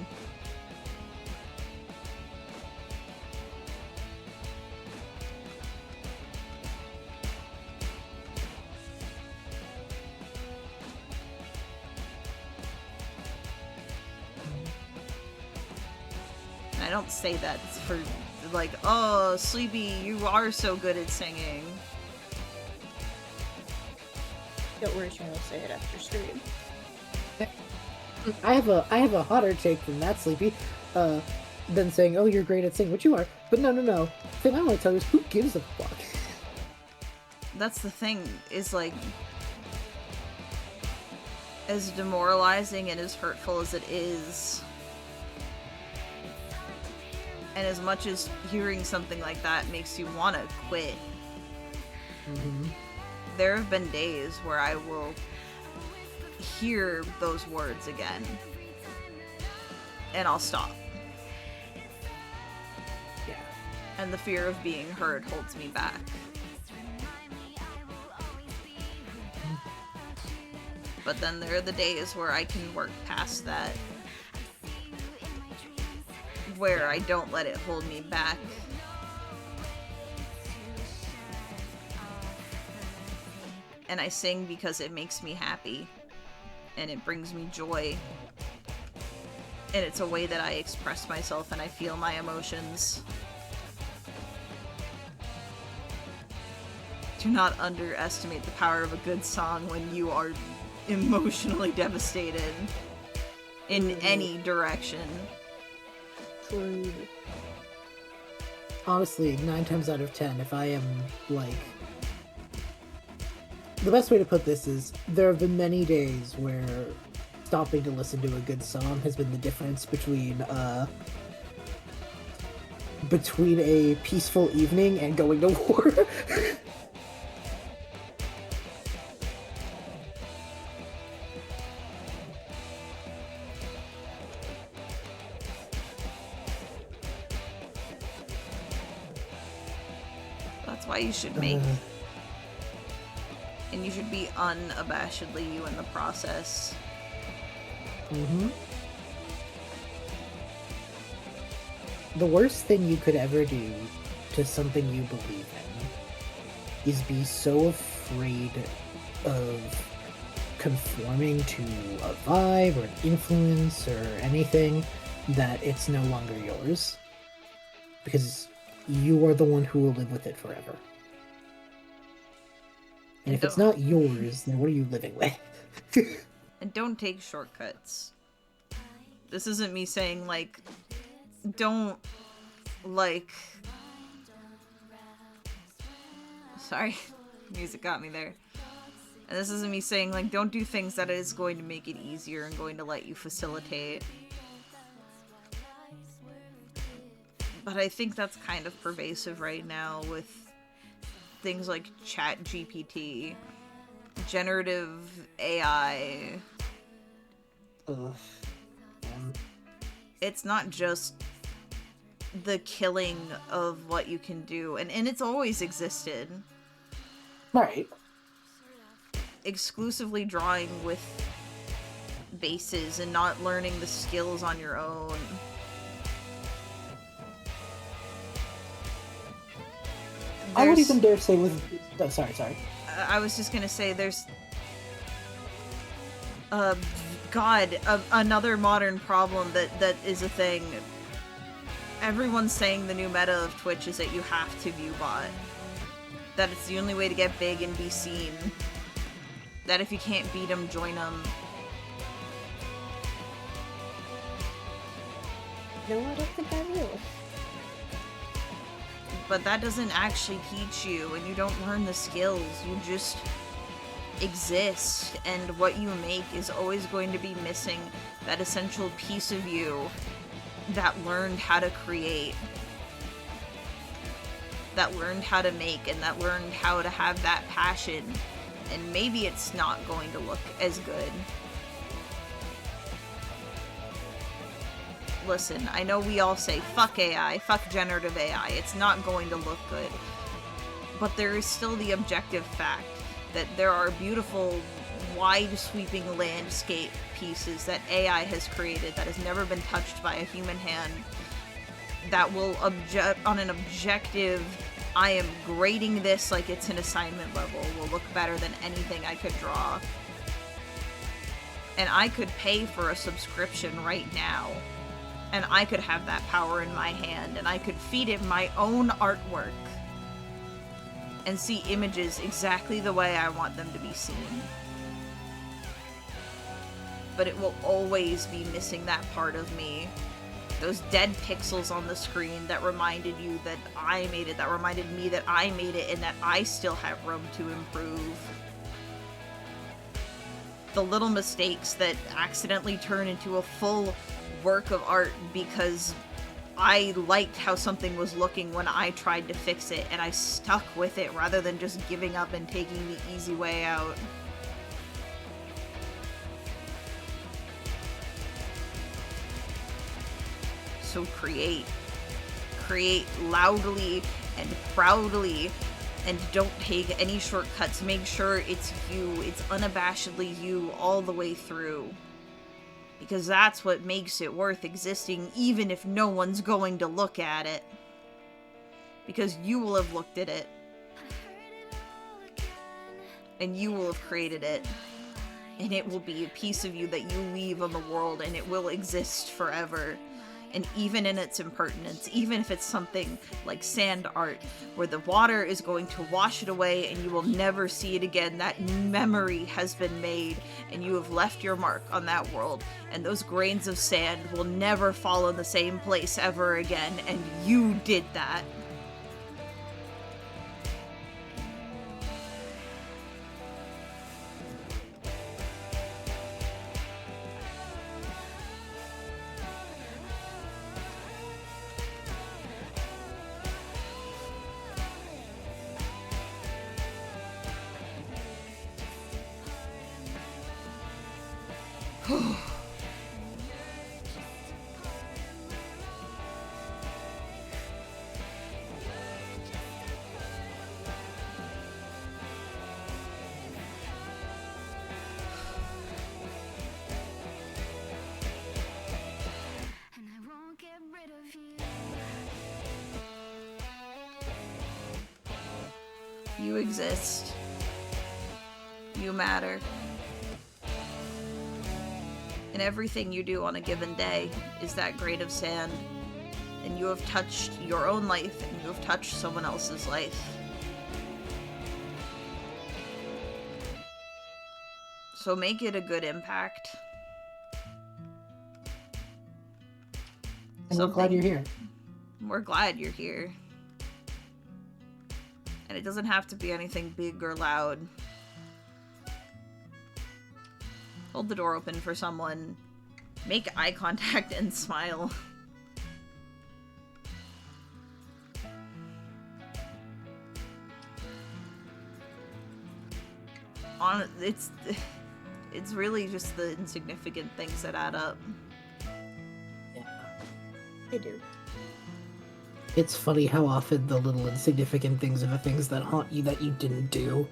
I don't say that for, like, oh, Sleepy, you are so good at singing. Don't worry, Sean will say it after stream. I have a hotter take than that, Sleepy, than saying, oh, you're great at singing, which you are. But no. The thing I want to tell you is, who gives a fuck? That's the thing, is, like, as demoralizing and as hurtful as it is, and as much as hearing something like that makes you want to quit, there have been days where I will hear those words again, and I'll stop. Yeah. And the fear of being heard holds me back. But then there are the days where I can work past that, where I don't let it hold me back. And I sing because it makes me happy, and it brings me joy, and it's a way that I express myself and I feel my emotions. Do not underestimate the power of a good song when you are emotionally devastated in any direction. True. Honestly, 9 times out of 10, if I am, like... The best way to put this is, there have been many days where stopping to listen to a good song has been the difference between a peaceful evening and going to war. That's why you should make... And you should be unabashedly you in the process. The worst thing you could ever do to something you believe in is be so afraid of conforming to a vibe or an influence or anything that it's no longer yours. Because you are the one who will live with it forever. And if it's not yours, then what are you living with? And don't take shortcuts. This isn't me saying, like, don't, like... Sorry, music got me there. And this isn't me saying, like, don't do things that is going to make it easier and going to let you facilitate. But I think that's kind of pervasive right now with things like ChatGPT, generative AI. Ugh. It's not just the killing of what you can do, and it's always existed. Right. Exclusively drawing with bases and not learning the skills on your own. I would even dare say with... Oh, sorry. I was just gonna say there's... another modern problem that is a thing. Everyone's saying the new meta of Twitch is that you have to view bot. That it's the only way to get big and be seen. That if you can't beat them, join them. No, I don't think I will. But that doesn't actually teach you, and you don't learn the skills. You just exist, and what you make is always going to be missing that essential piece of you that learned how to create, that learned how to make, and that learned how to have that passion. And maybe it's not going to look as good. Listen, I know we all say, fuck AI, fuck generative AI, it's not going to look good. But there is still the objective fact that there are beautiful, wide-sweeping landscape pieces that AI has created that has never been touched by a human hand that will, on an objective, I am grading this like it's an assignment level, will look better than anything I could draw. And I could pay for a subscription right now, and I could have that power in my hand, and I could feed it my own artwork and see images exactly the way I want them to be seen. But it will always be missing that part of me. Those dead pixels on the screen that reminded you that I made it, that reminded me that I made it, and that I still have room to improve. The little mistakes that accidentally turn into a full work of art because I liked how something was looking when I tried to fix it, and I stuck with it rather than just giving up and taking the easy way out. So create. Create loudly and proudly, and don't take any shortcuts. Make sure it's you, it's unabashedly you all the way through. Because that's what makes it worth existing, even if no one's going to look at it. Because you will have looked at it. And you will have created it. And it will be a piece of you that you leave on the world, and it will exist forever. And even in its impertinence, even if it's something like sand art, where the water is going to wash it away and you will never see it again, that memory has been made, and you have left your mark on that world, and those grains of sand will never fall in the same place ever again, and you did that. You exist. You matter. And everything you do on a given day is that grain of sand. And you have touched your own life, and you have touched someone else's life. So make it a good impact. And we're glad you're here. We're glad you're here. And it doesn't have to be anything big or loud. Hold the door open for someone. Make eye contact and smile. It's really just the insignificant things that add up. Yeah. They do. It's funny how often the little insignificant things are the things that haunt you that you didn't do.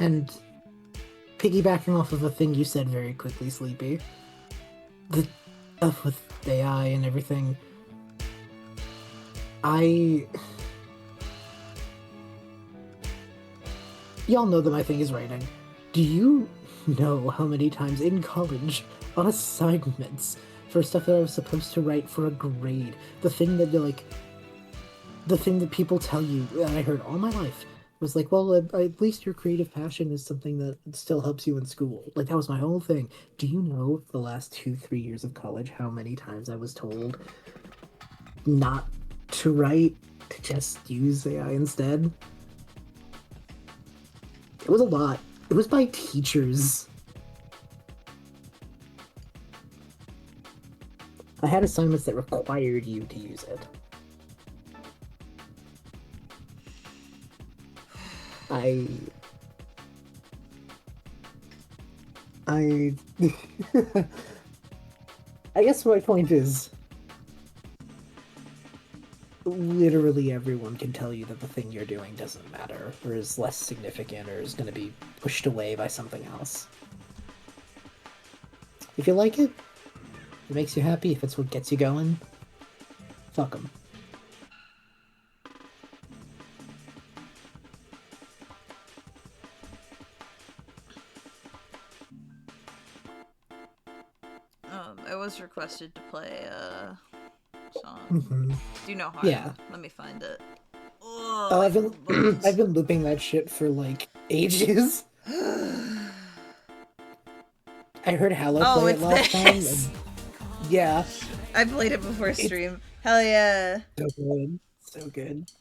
And piggybacking off of a thing you said very quickly, Sleepy, the stuff with AI and everything, y'all know that my thing is writing. Do you know how many times in college, on assignments, for stuff that I was supposed to write for a grade, the thing that people tell you, and I heard all my life, was like, well, at least your creative passion is something that still helps you in school. Like, that was my whole thing. Do you know the last 2-3 years of college, how many times I was told not to write, to just use AI instead? It was a lot. It was by teachers. I had assignments that required you to use it. I guess my point is, literally everyone can tell you that the thing you're doing doesn't matter, or is less significant, or is going to be pushed away by something else. If you like it, it makes you happy, if it's what gets you going, fuck 'em. I was requested to play a song. Mm-hmm. Do you know how? Yeah. Let me find it. Oh, I've been looping that shit for like ages. I heard Hallow play it last time. And, yeah. I played it before stream. Hell yeah. So good. So good.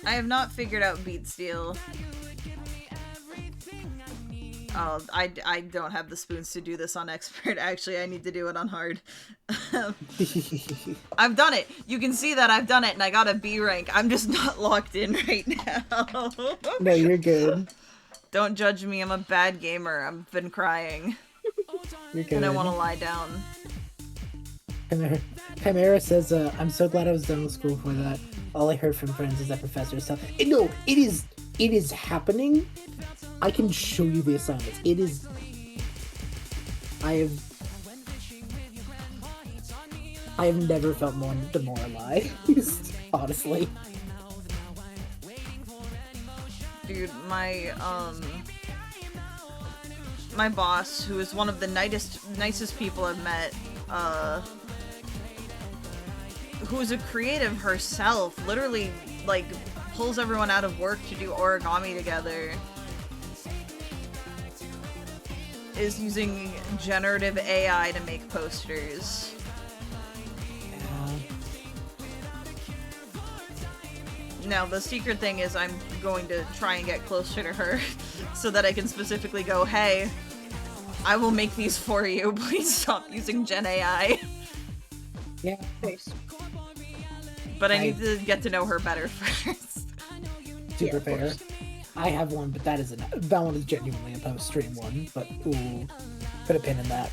I have not figured out beat steal. Oh, I don't have the spoons to do this on expert. Actually, I need to do it on hard. I've done it. You can see that I've done it, and I got a B rank. I'm just not locked in right now. No, you're good. Don't judge me. I'm a bad gamer. I've been crying. You're good. And I want to lie down. Chimera says, I'm so glad I was done with school for that. All I heard from friends is that professors tell. No, it is happening. I can show you the assignments. It is. I have never felt more demoralized, honestly. Dude, my boss, who is one of the nicest people I've met, who's a creative herself, literally, like, pulls everyone out of work to do origami together, is using generative AI to make posters. Now, the secret thing is I'm going to try and get closer to her so that I can specifically go, hey, I will make these for you. Please stop using Gen AI. Yeah. But I need to get to know her better first. Super fair. I have one, but that one is genuinely a post-stream one, but ooh, put a pin in that.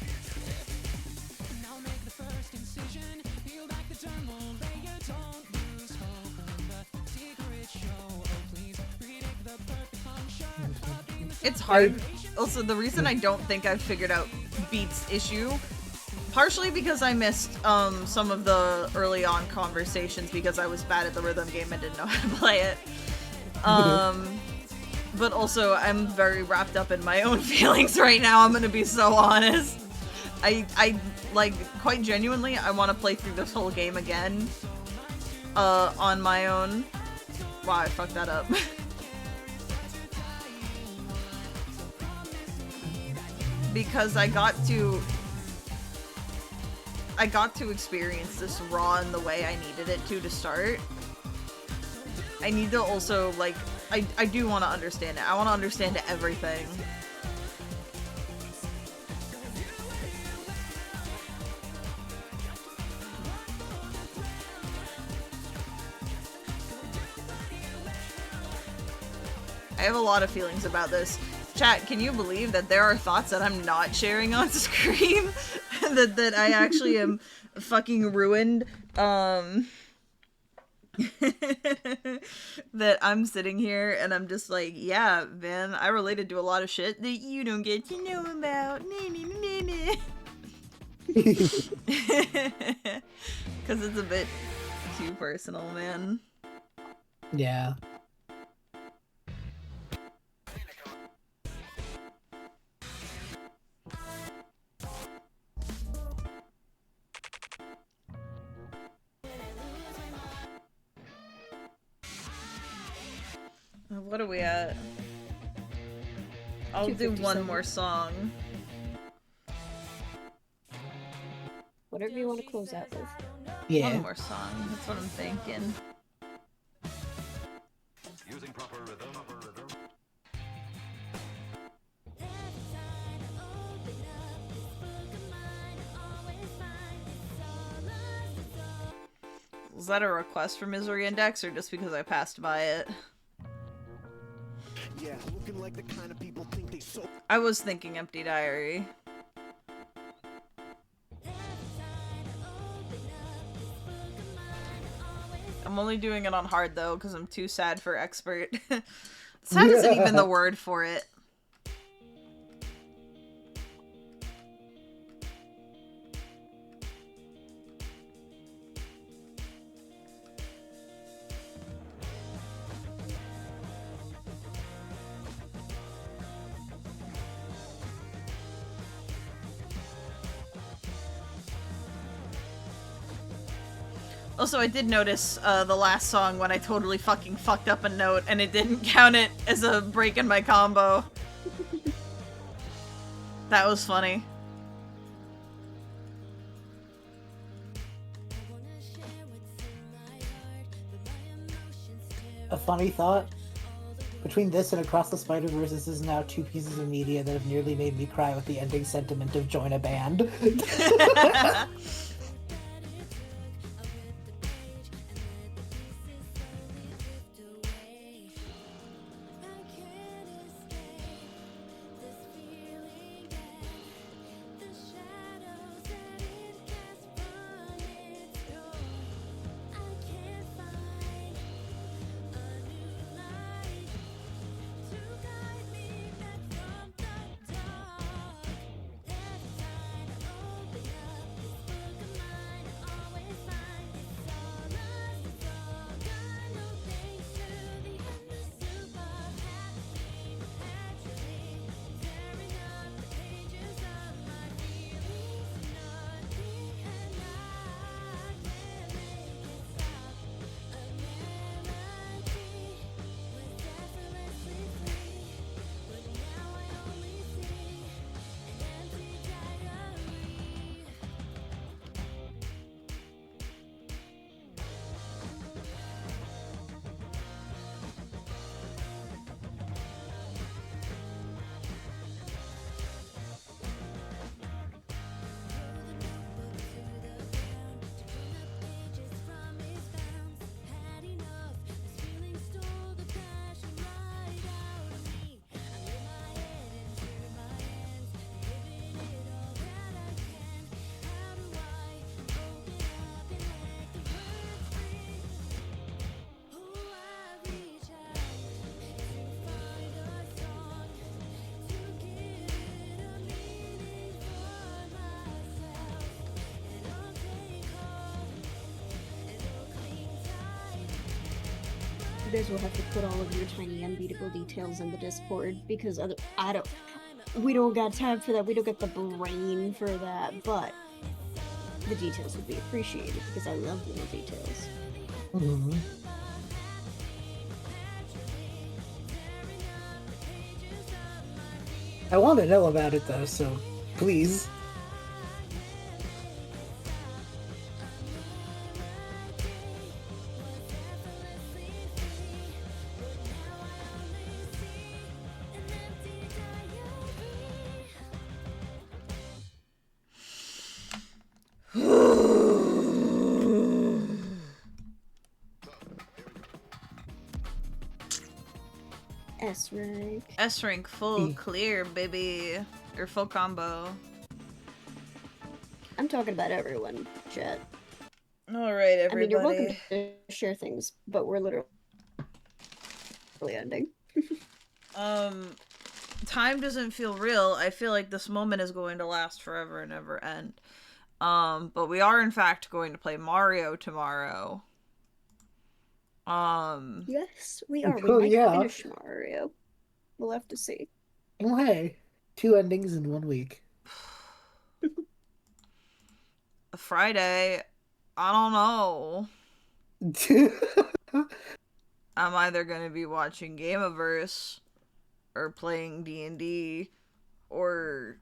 It's hard. Also, the reason I don't think I've figured out Beat's issue, partially because I missed some of the early on conversations because I was bad at the rhythm game and didn't know how to play it. But also, I'm very wrapped up in my own feelings right now, I'm gonna be so honest. I like, quite genuinely, I want to play through this whole game again, on my own. Wow, I fucked that up. Because I got to experience this raw in the way I needed it to start. I need to also, like, I do want to understand it. I want to understand everything. I have a lot of feelings about this. Chat, can you believe that there are thoughts that I'm not sharing on screen? that I actually am fucking ruined. That I'm sitting here and I'm just like, yeah, man, I related to a lot of shit that you don't get to know about. Because it's a bit too personal, man. Yeah. What are we at? I'll do one more song. Whatever you want to close out with. Yeah. One more song. That's what I'm thinking. Using proper rhythm. Was that a request for Misery Index or just because I passed by it? Yeah, looking like the kind of people think they so. I was thinking Empty Diary. I'm only doing it on hard though because I'm too sad for expert. Sad isn't even the word for it. Also, I did notice the last song when I totally fucking fucked up a note and it didn't count it as a break in my combo. That was funny. A funny thought? Between this and Across the Spider-Verse, this is now two pieces of media that have nearly made me cry with the ending sentiment of join a band. You guys will have to put all of your tiny unbeatable details in the Discord because we don't got time for that. We don't got the brain for that, but the details would be appreciated because I love little details. Mm-hmm. I want to know about it though, so please. S rank. S rank full clear, baby. Or full combo. I'm talking about everyone, chat. Alright, everybody. I mean, you're welcome to share things, but we're literally ending. Time doesn't feel real. I feel like this moment is going to last forever and never end. But we are in fact going to play Mario tomorrow. Yes, we are. We might finish Mario. We'll have to see. Oh, hey. 2 endings in 1 week. Friday, I don't know. I'm either going to be watching Gameaverse or playing D&D or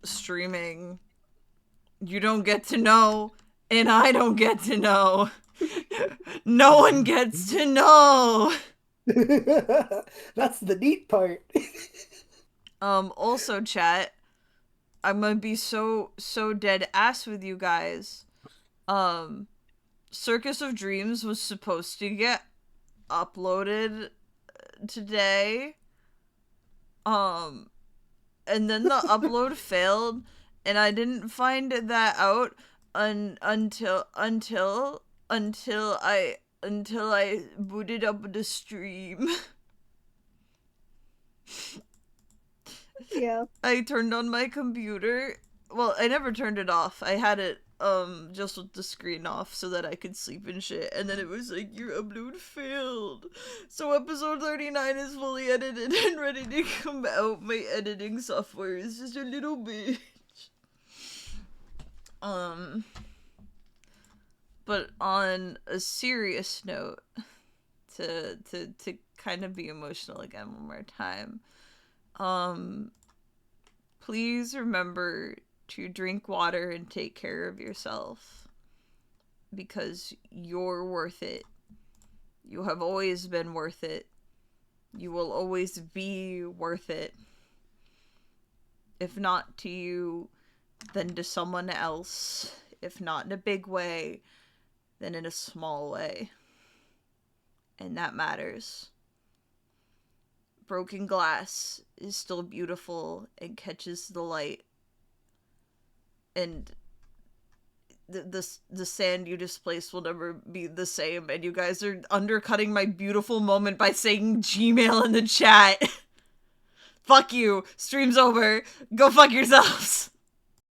streaming. You don't get to know, and I don't get to know. No one gets to know. That's the neat part. Also, chat, I'm gonna be so dead ass with you guys. Circus of Dreams was supposed to get uploaded today. And then the upload failed, and I didn't find that out until I booted up the stream. Yeah. I turned on my computer. Well, I never turned it off. I had it just with the screen off so that I could sleep and shit. And then it was like, your upload failed. So episode 39 is fully edited and ready to come out. My editing software is just a little bitch. But on a serious note, to kind of be emotional again one more time, please remember to drink water and take care of yourself, because you're worth it. You have always been worth it. You will always be worth it. If not to you, then to someone else. If not in a big way, then in a small way. And that matters. Broken glass is still beautiful and catches the light. And the sand you displaced will never be the same. And you guys are undercutting my beautiful moment by saying Gmail in the chat. Fuck you. Stream's over. Go fuck yourselves.